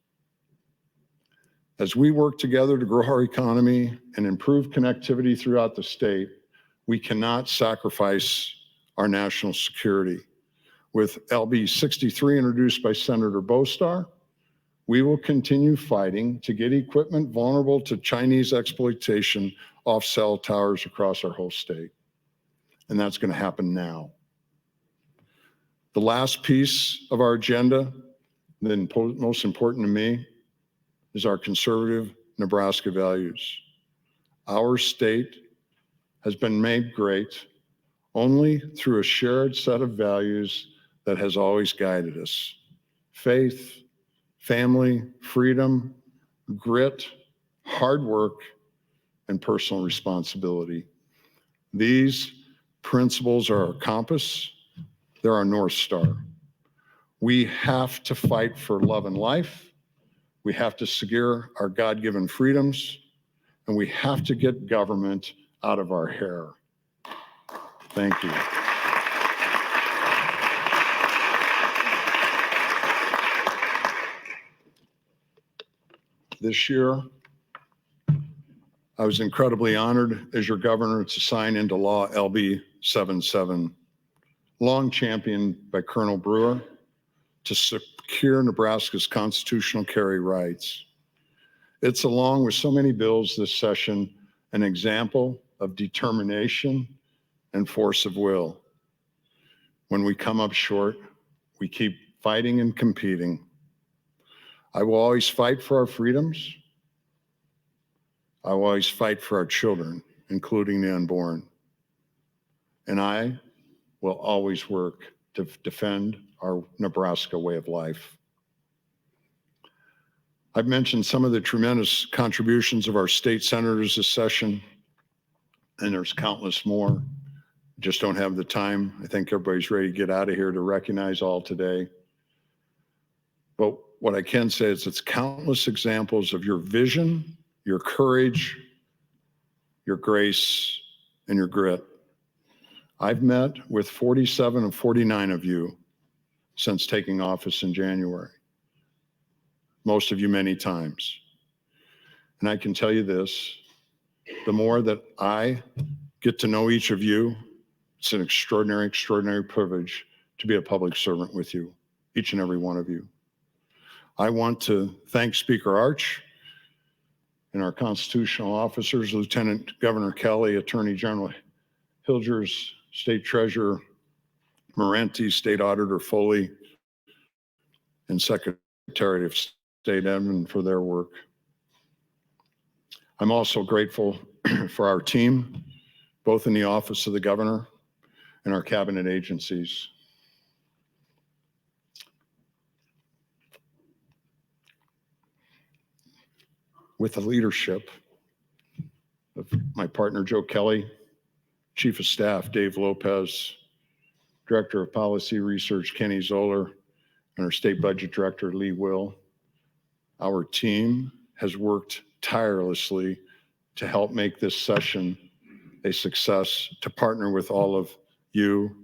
As we work together to grow our economy and improve connectivity throughout the state, we cannot sacrifice our national security. With LB 63 introduced by Senator Bostar, we will continue fighting to get equipment vulnerable to Chinese exploitation off cell towers across our whole state. And that's going to happen now. The last piece of our agenda, then most important to me, is our conservative Nebraska values. Our state has been made great only through a shared set of values that has always guided us: faith, family, freedom, grit, hard work, and personal responsibility. These principles are our compass. They're our North Star. We have to fight for love and life. We have to secure our God-given freedoms, and we have to get government out of our hair. Thank you. This year, I was incredibly honored as your governor to sign into law LB 77, long championed by Colonel Brewer, to secure Nebraska's constitutional carry rights. It's, along with so many bills this session, an example of determination and force of will. When we come up short, we keep fighting and competing. I will always fight for our freedoms. I will always fight for our children, including the unborn. And I will always work to defend our Nebraska way of life. I've mentioned some of the tremendous contributions of our state senators this session, and there's countless more. Just don't have the time. I think everybody's ready to get out of here to recognize all today. But what I can say is it's countless examples of your vision, your courage, your grace, and your grit. I've met with 47 of 49 of you since taking office in January. Most of you many times. And I can tell you this, the more that I get to know each of you, it's an extraordinary, extraordinary privilege to be a public servant with you, each and every one of you. I want to thank Speaker Arch and our constitutional officers, Lieutenant Governor Kelly, Attorney General Hilgers, State Treasurer Morenti, State Auditor Foley, and Secretary of State Edmund for their work. I'm also grateful for our team, both in the Office of the Governor and our cabinet agencies. With the leadership of my partner, Joe Kelly, Chief of Staff, Dave Lopez, Director of Policy Research, Kenny Zoller, and our State Budget Director, Lee Will, our team has worked tirelessly to help make this session a success, to partner with all of you,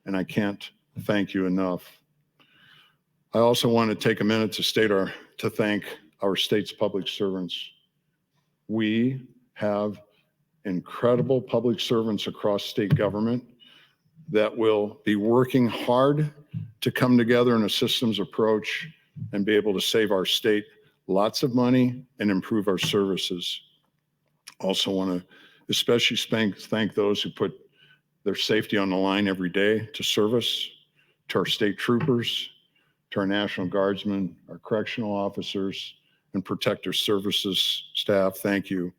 and I can't thank you enough. I also want to take a minute to thank our state's public servants. We have incredible public servants across state government that will be working hard to come together in a systems approach and be able to save our state lots of money and improve our services. Also want to especially thank those who put their safety on the line every day to serve us, to our state troopers, to our National Guardsmen, our correctional officers, and protective services staff. Thank you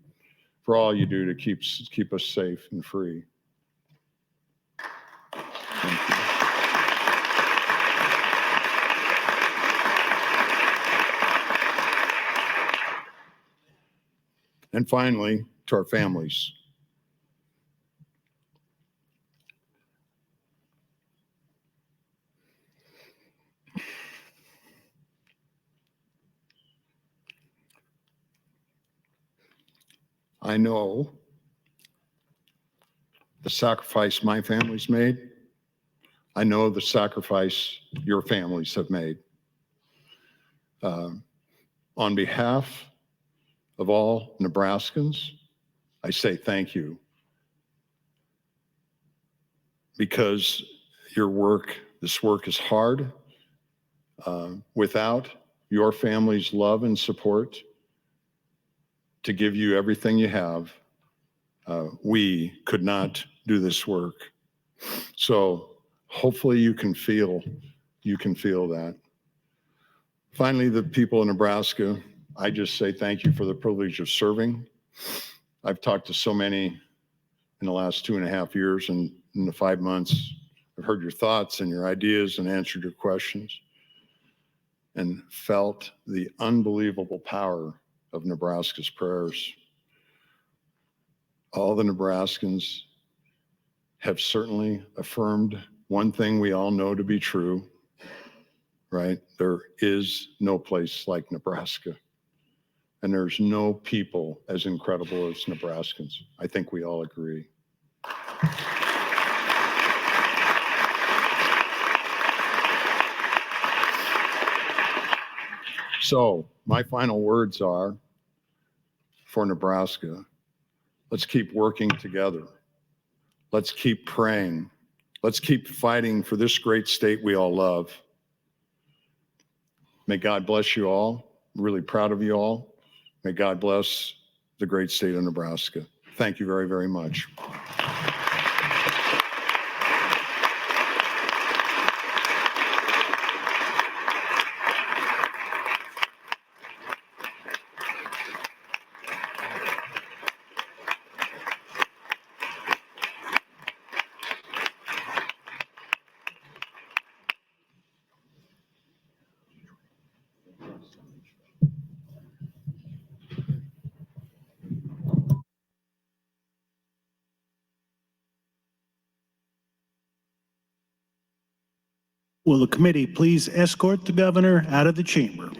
for all you do to keep us safe and free. Thank you. And finally, to our families. I know the sacrifice my family's made. I know the sacrifice your families have made. On behalf of all Nebraskans, I say thank you, because this work is hard. Without your family's love and support to give you everything you have, we could not do this work. So hopefully you can feel that. Finally, the people of Nebraska, I just say thank you for the privilege of serving. I've talked to so many in the last 2.5 years, and in the 5 months, I've heard your thoughts and your ideas and answered your questions, and felt the unbelievable power of Nebraska's prayers. All the Nebraskans have certainly affirmed one thing we all know to be true, right? There is no place like Nebraska. And there's no people as incredible as Nebraskans. I think we all agree. So my final words are, for Nebraska, let's keep working together. Let's keep praying. Let's keep fighting for this great state we all love. May God bless you all. I'm really proud of you all. May God bless the great state of Nebraska. Thank you very, very much. Will the committee please escort the governor out of the chamber?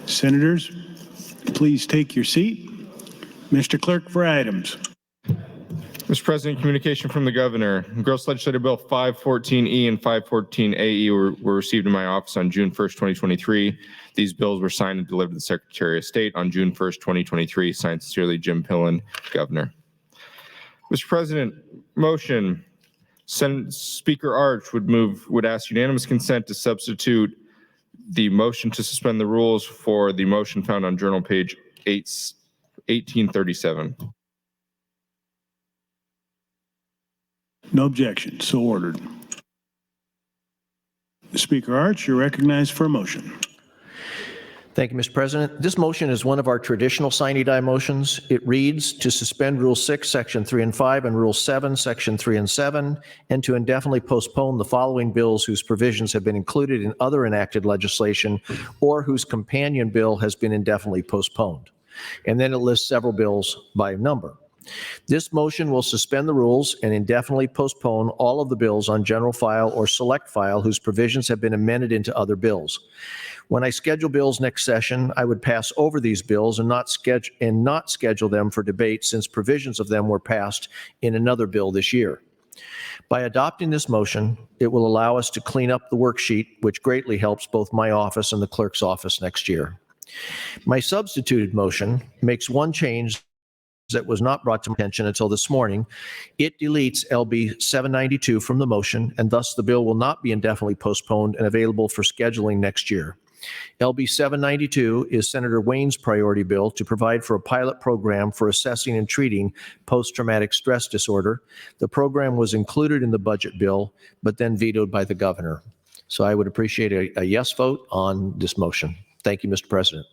Senators, please take your seat. Mr. Clerk, for items. Mr. President, communication from the governor. Gross Legislative Bill 514E and 514AE were received in my office on June 1st, 2023. These bills were signed and delivered to the Secretary of State on June 1st, 2023. Signed sincerely, Jim Pillen, Governor. Mr. President, motion. Senate Speaker Arch would ask unanimous consent to substitute the motion to suspend the rules for the motion found on Journal page 1837. No objection. So ordered. Speaker Arch, you're recognized for a motion. Thank you, Mr. President. This motion is one of our traditional sine die motions. It reads to suspend Rule 6, Section 3 and 5, and Rule 7, Section 3 and 7, and to indefinitely postpone the following bills whose provisions have been included in other enacted legislation or whose companion bill has been indefinitely postponed. And then it lists several bills by number. This motion will suspend the rules and indefinitely postpone all of the bills on general file or select file whose provisions have been amended into other bills. When I schedule bills next session, I would pass over these bills and not schedule them for debate since provisions of them were passed in another bill this year. By adopting this motion, it will allow us to clean up the worksheet, which greatly helps both my office and the clerk's office next year. My substituted motion makes one change that was not brought to my attention until this morning. It deletes LB 792 from the motion, and thus the bill will not be indefinitely postponed and available for scheduling next year. LB 792 is Senator Wayne's priority bill to provide for a pilot program for assessing and treating post-traumatic stress disorder. The program was included in the budget bill, but then vetoed by the governor. So I would appreciate a yes vote on this motion. Thank you, Mr. President.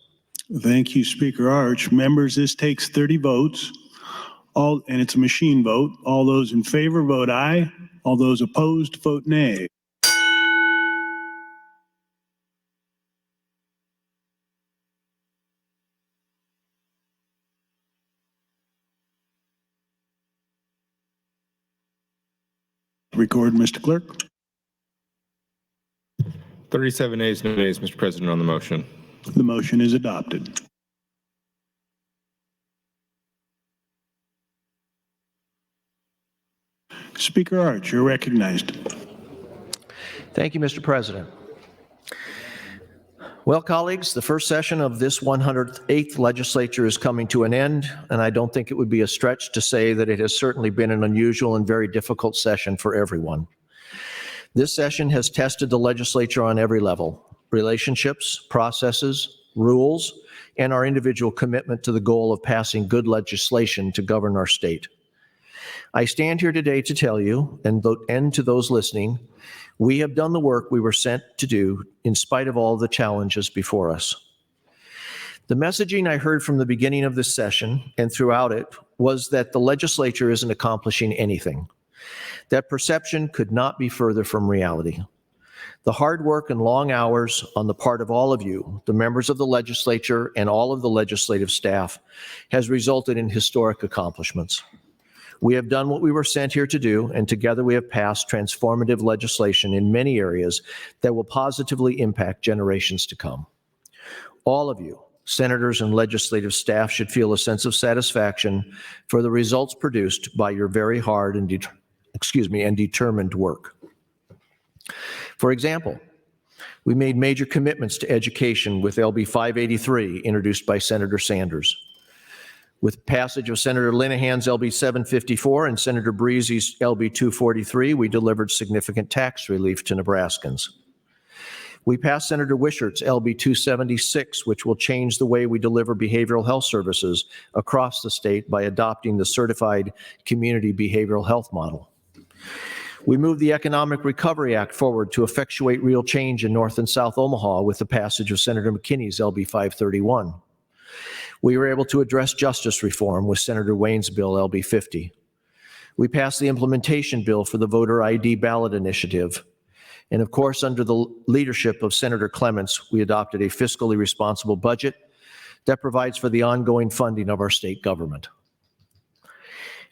Thank you, Speaker Arch. Members, this takes 30 votes, and it's a machine vote. All those in favor vote aye. All those opposed vote nay. Record, Mr. Clerk. 37 ayes, no nays, Mr. President, on the motion. The motion is adopted. Speaker Arch, you're recognized. Thank you, Mr. President. Well, colleagues, the first session of this 108th legislature is coming to an end, and I don't think it would be a stretch to say that it has certainly been an unusual and very difficult session for everyone. This session has tested the legislature on every level: relationships, processes, rules, and our individual commitment to the goal of passing good legislation to govern our state. I stand here today to tell you, and to those listening, we have done the work we were sent to do in spite of all the challenges before us. The messaging I heard from the beginning of this session and throughout it was that the legislature isn't accomplishing anything. That perception could not be further from reality. The hard work and long hours on the part of all of you, the members of the legislature and all of the legislative staff, has resulted in historic accomplishments. We have done what we were sent here to do, and together we have passed transformative legislation in many areas that will positively impact generations to come. All of you, senators and legislative staff, should feel a sense of satisfaction for the results produced by your very hard and determined work. For example, we made major commitments to education with LB 583, introduced by Senator Sanders. With passage of Senator Linehan's LB 754 and Senator Breezy's LB 243, we delivered significant tax relief to Nebraskans. We passed Senator Wishart's LB 276, which will change the way we deliver behavioral health services across the state by adopting the certified community behavioral health model. We moved the Economic Recovery Act forward to effectuate real change in North and South Omaha with the passage of Senator McKinney's LB 531. We were able to address justice reform with Senator Wayne's bill, LB 50. We passed the implementation bill for the voter ID ballot initiative. And of course, under the leadership of Senator Clements, we adopted a fiscally responsible budget that provides for the ongoing funding of our state government.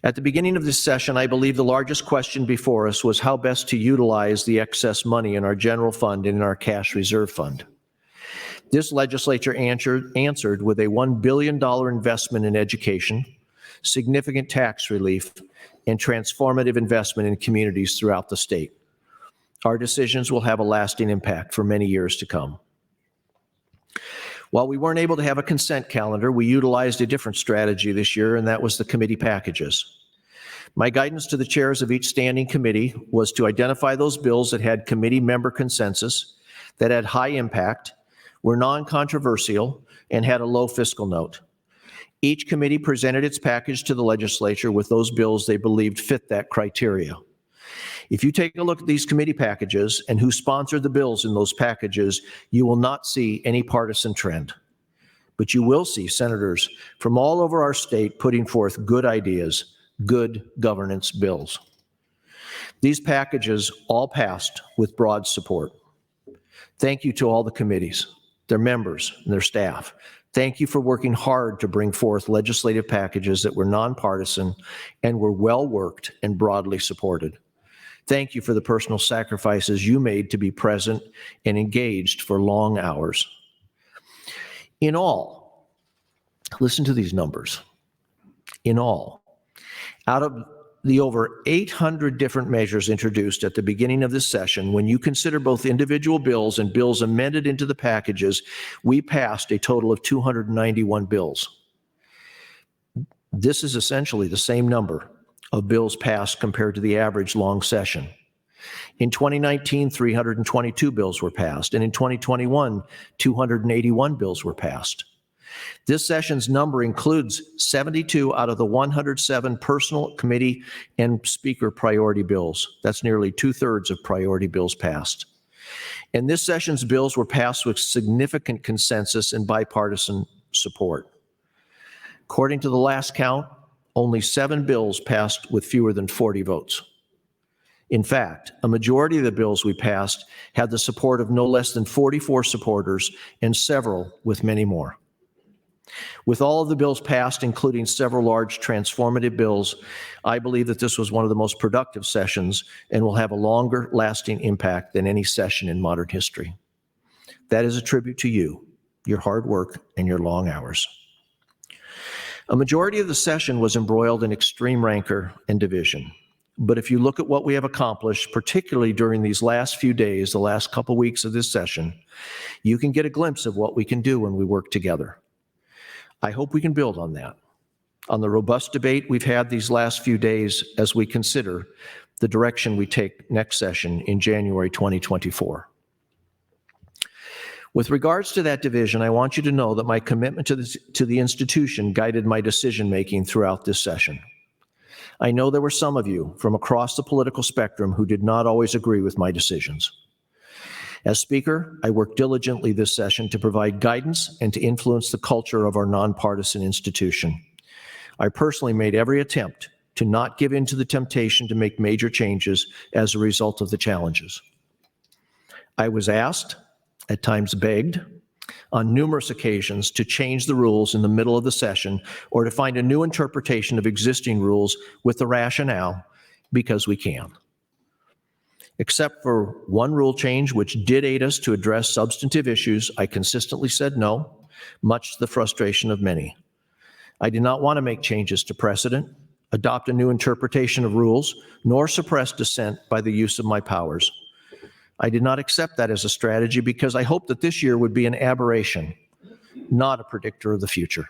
At the beginning of this session, I believe the largest question before us was how best to utilize the excess money in our general fund and in our cash reserve fund. This legislature answered with a $1 billion investment in education, significant tax relief, and transformative investment in communities throughout the state. Our decisions will have a lasting impact for many years to come. While we weren't able to have a consent calendar, we utilized a different strategy this year, and that was the committee packages. My guidance to the chairs of each standing committee was to identify those bills that had committee member consensus, that had high impact, were non-controversial, and had a low fiscal note. Each committee presented its package to the legislature with those bills they believed fit that criteria. If you take a look at these committee packages and who sponsored the bills in those packages, you will not see any partisan trend. But you will see senators from all over our state putting forth good ideas, good governance bills. These packages all passed with broad support. Thank you to all the committees, their members, and their staff. Thank you for working hard to bring forth legislative packages that were nonpartisan and were well-worked and broadly supported. Thank you for the personal sacrifices you made to be present and engaged for long hours. In all, listen to these numbers. In all, out of the over 800 different measures introduced at the beginning of this session, when you consider both individual bills and bills amended into the packages, we passed a total of 291 bills. This is essentially the same number of bills passed compared to the average long session. In 2019, 322 bills were passed, and in 2021, 281 bills were passed. This session's number includes 72 out of the 107 personal, committee, and speaker priority bills. That's nearly 2/3 of priority bills passed. And this session's bills were passed with significant consensus and bipartisan support. According to the last count, only 7 bills passed with fewer than 40 votes. In fact, a majority of the bills we passed had the support of no less than 44 supporters and several with many more. With all of the bills passed, including several large transformative bills, I believe that this was one of the most productive sessions and will have a longer lasting impact than any session in modern history. That is a tribute to you, your hard work, and your long hours. A majority of the session was embroiled in extreme rancor and division. But if you look at what we have accomplished, particularly during these last few days, the last couple weeks of this session, you can get a glimpse of what we can do when we work together. I hope we can build on that, on the robust debate we've had these last few days as we consider the direction we take next session in January 2024. With regards to that division, I want you to know that my commitment to the institution guided my decision-making throughout this session. I know there were some of you from across the political spectrum who did not always agree with my decisions. As Speaker, I worked diligently this session to provide guidance and to influence the culture of our nonpartisan institution. I personally made every attempt to not give in to the temptation to make major changes as a result of the challenges. I was asked, at times begged, on numerous occasions to change the rules in the middle of the session or to find a new interpretation of existing rules with the rationale, because we can. Except for one rule change which did aid us to address substantive issues, I consistently said no, much to the frustration of many. I did not want to make changes to precedent, adopt a new interpretation of rules, nor suppress dissent by the use of my powers. I did not accept that as a strategy because I hoped that this year would be an aberration, not a predictor of the future.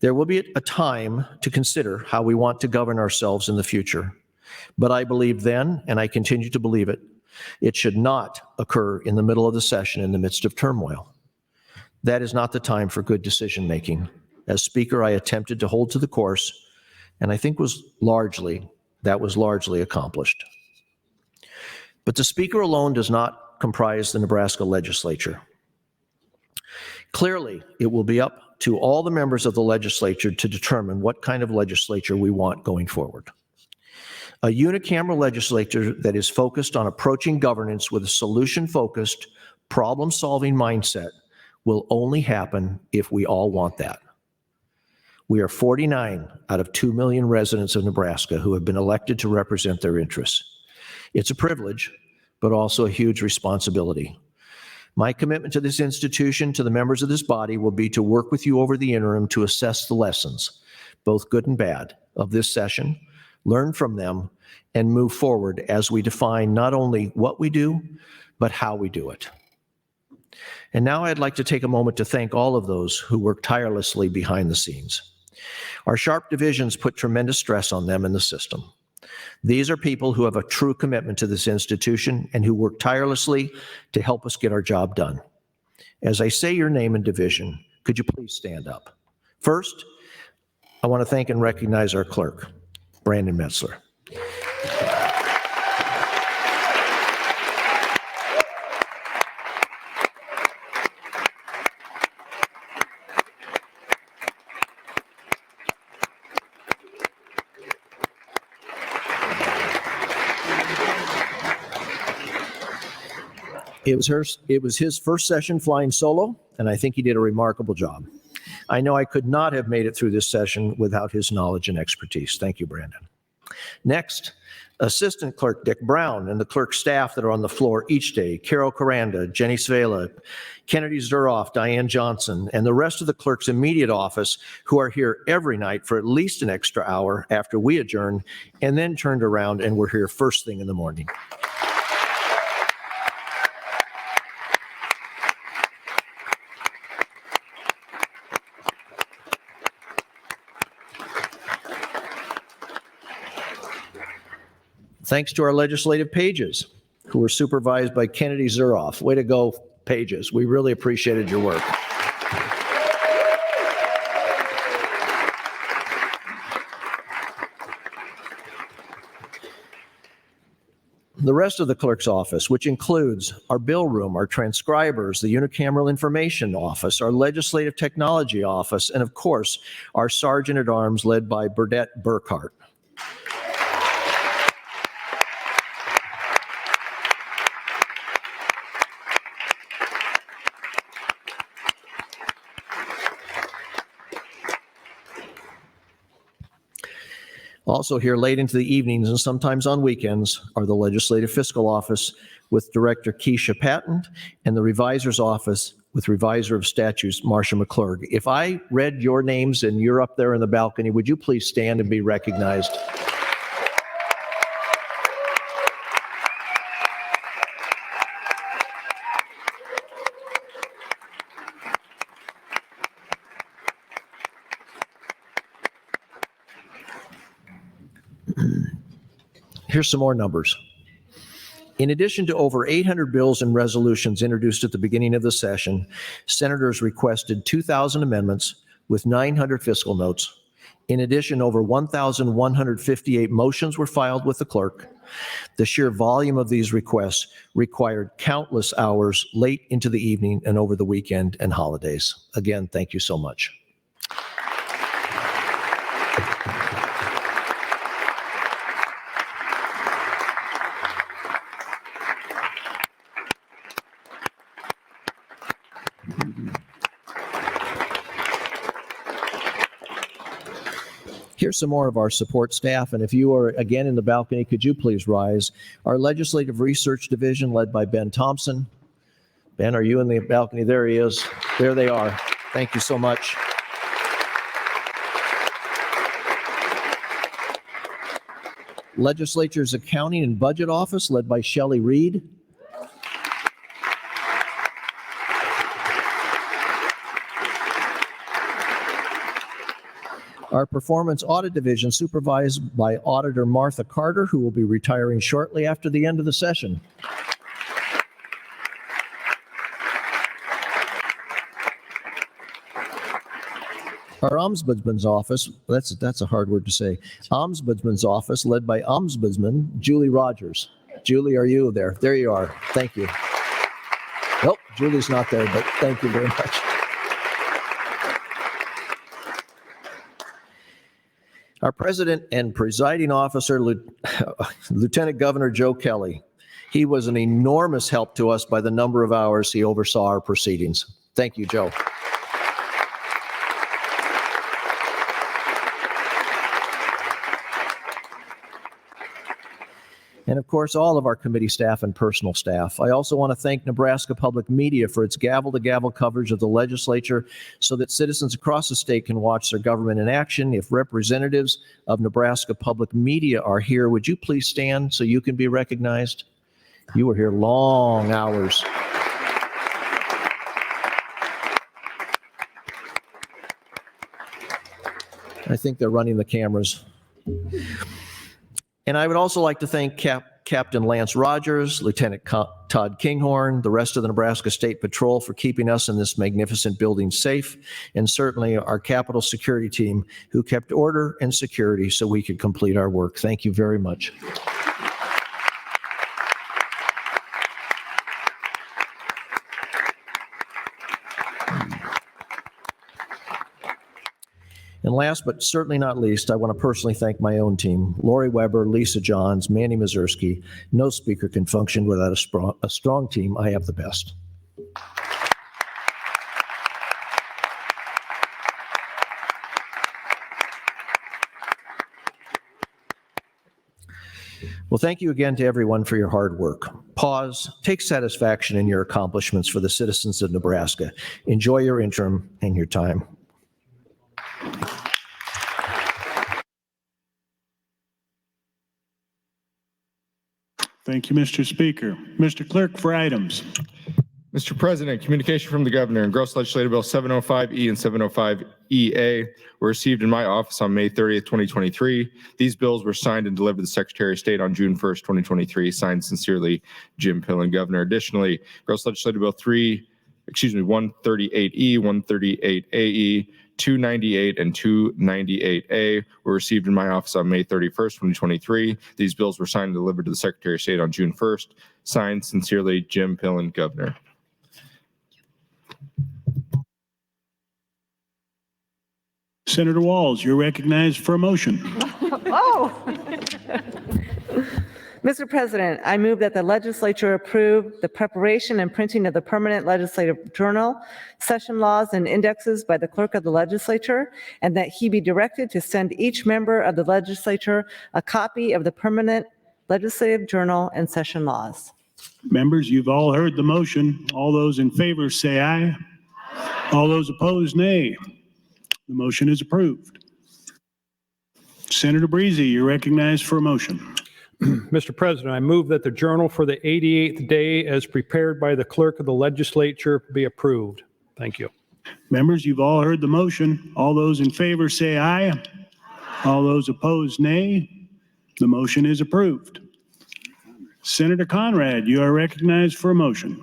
There will be a time to consider how we want to govern ourselves in the future. But I believed then, and I continue to believe it, it should not occur in the middle of the session in the midst of turmoil. That is not the time for good decision-making. As Speaker, I attempted to hold to the course, and I think that was largely accomplished. But the Speaker alone does not comprise the Nebraska Legislature. Clearly, it will be up to all the members of the legislature to determine what kind of legislature we want going forward. A unicameral legislature that is focused on approaching governance with a solution-focused, problem-solving mindset will only happen if we all want that. We are 49 out of 2 million residents of Nebraska who have been elected to represent their interests. It's a privilege, but also a huge responsibility. My commitment to this institution, to the members of this body, will be to work with you over the interim to assess the lessons, both good and bad, of this session, learn from them, and move forward as we define not only what we do, but how we do it. And now I'd like to take a moment to thank all of those who work tirelessly behind the scenes. Our sharp divisions put tremendous stress on them in the system. These are people who have a true commitment to this institution and who work tirelessly to help us get our job done. As I say your name and division, could you please stand up? First, I want to thank and recognize our clerk, Brandon Metzler. It was his first session flying solo, and I think he did a remarkable job. I know I could not have made it through this session without his knowledge and expertise. Thank you, Brandon. Next, Assistant Clerk Dick Brown and the clerk staff that are on the floor each day, Carol Coranda, Jenny Svela, Kennedy Zuroff, Diane Johnson, and the rest of the clerk's immediate office who are here every night for at least an extra hour after we adjourn and then turned around and we're here first thing in the morning. Thanks to our legislative pages, who were supervised by Kennedy Zuroff. Way to go, pages. We really appreciated your work. The rest of the clerk's office, which includes our bill room, our transcribers, the unicameral information office, our legislative technology office, and of course, our sergeant at arms led by Burdette Burkhart. Also here late into the evenings and sometimes on weekends are the Legislative Fiscal Office with Director Keisha Patton and the Revisor's Office with Revisor of Statutes Marcia McClurg. If I read your names and you're up there in the balcony, would you please stand and be recognized? Here's some more numbers. In addition to over 800 bills and resolutions introduced at the beginning of the session, senators requested 2,000 amendments with 900 fiscal notes. In addition, over 1,158 motions were filed with the clerk. The sheer volume of these requests required countless hours late into the evening and over the weekend and holidays. Again, thank you so much. Here's some more of our support staff, and if you are again in the balcony, could you please rise? Our Legislative Research Division led by Ben Thompson. Ben, are you in the balcony? There he is. There they are. Thank you so much. Legislature's Accounting and Budget Office led by Shelley Reed. Our Performance Audit Division supervised by Auditor Martha Carter, who will be retiring shortly after the end of the session. Our Ombudsman's Office, that's a hard word to say, Ombudsman's Office led by Ombudsman Julie Rogers. Julie, are you there? There you are. Thank you. Nope, Julie's not there, but thank you very much. Our President and Presiding Officer, Lieutenant Governor Joe Kelly. He was an enormous help to us by the number of hours he oversaw our proceedings. Thank you, Joe. and of course, all of our committee staff and personal staff. I also want to thank Nebraska Public Media for its gavel-to-gavel coverage of the legislature so that citizens across the state can watch their government in action. If representatives of Nebraska Public Media are here, would you please stand so you can be recognized? You were here long hours. I think they're running the cameras. And I would also like to thank Captain Lance Rogers, Lieutenant Todd Kinghorn, the rest of the Nebraska State Patrol for keeping us in this magnificent building safe, and certainly our Capitol security team who kept order and security so we could complete our work. Thank you very much. And last but certainly not least, I want to personally thank my own team, Lori Weber, Lisa Johns, Mandy Mazurski. No speaker can function without a strong team. I have the best. Well, thank you again to everyone for your hard work. Pause, take satisfaction in your accomplishments for the citizens of Nebraska. Enjoy your interim and your time. Thank you, Mr. Speaker. Mr. Clerk, for items. Mr. President, communication from the governor and Gross Legislative Bill 705E and 705EA were received in my office on May 30th, 2023. These bills were signed and delivered to the Secretary of State on June 1st, 2023. Signed sincerely, Jim Pillen, Governor. Additionally, Gross Legislative Bill 138E, 138AE, 298 and 298A were received in my office on May 31st, 2023. These bills were signed and delivered to the Secretary of State on June 1st. Signed sincerely, Jim Pillen, Governor. Senator Walls, you're recognized for a motion. Oh. Mr. President, I move that the legislature approve the preparation and printing of the permanent legislative journal, session laws, and indexes by the clerk of the legislature, and that he be directed to send each member of the legislature a copy of the permanent legislative journal and session laws. Members, you've all heard the motion. All those in favor say aye. All those opposed, nay. The motion is approved. Senator Breezy, you're recognized for a motion. Mr. President, I move that the journal for the 88th day as prepared by the clerk of the legislature be approved. Thank you. Members, you've all heard the motion. All those in favor say aye. All those opposed, nay. The motion is approved. Senator Conrad, you are recognized for a motion.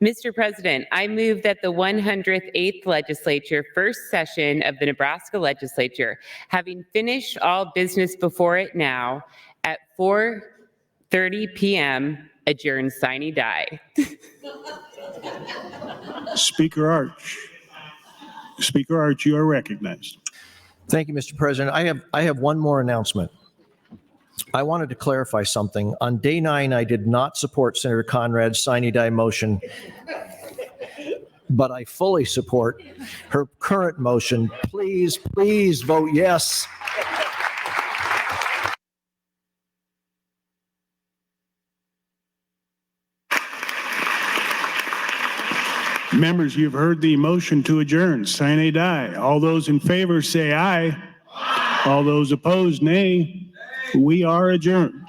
Mr. President, I move that the 108th Legislature, first session of the Nebraska Legislature, having finished all business before it now, at 4:30 p.m., adjourn sine die. Speaker Arch. Speaker Arch, you are recognized. Thank you, Mr. President. I have one more announcement. I wanted to clarify something. On day 9, I did not support Senator Conrad's sine die motion, but I fully support her current motion. Please, please vote yes. Members, you've heard the motion to adjourn sine die. All those in favor say aye. All those opposed, nay. We are adjourned.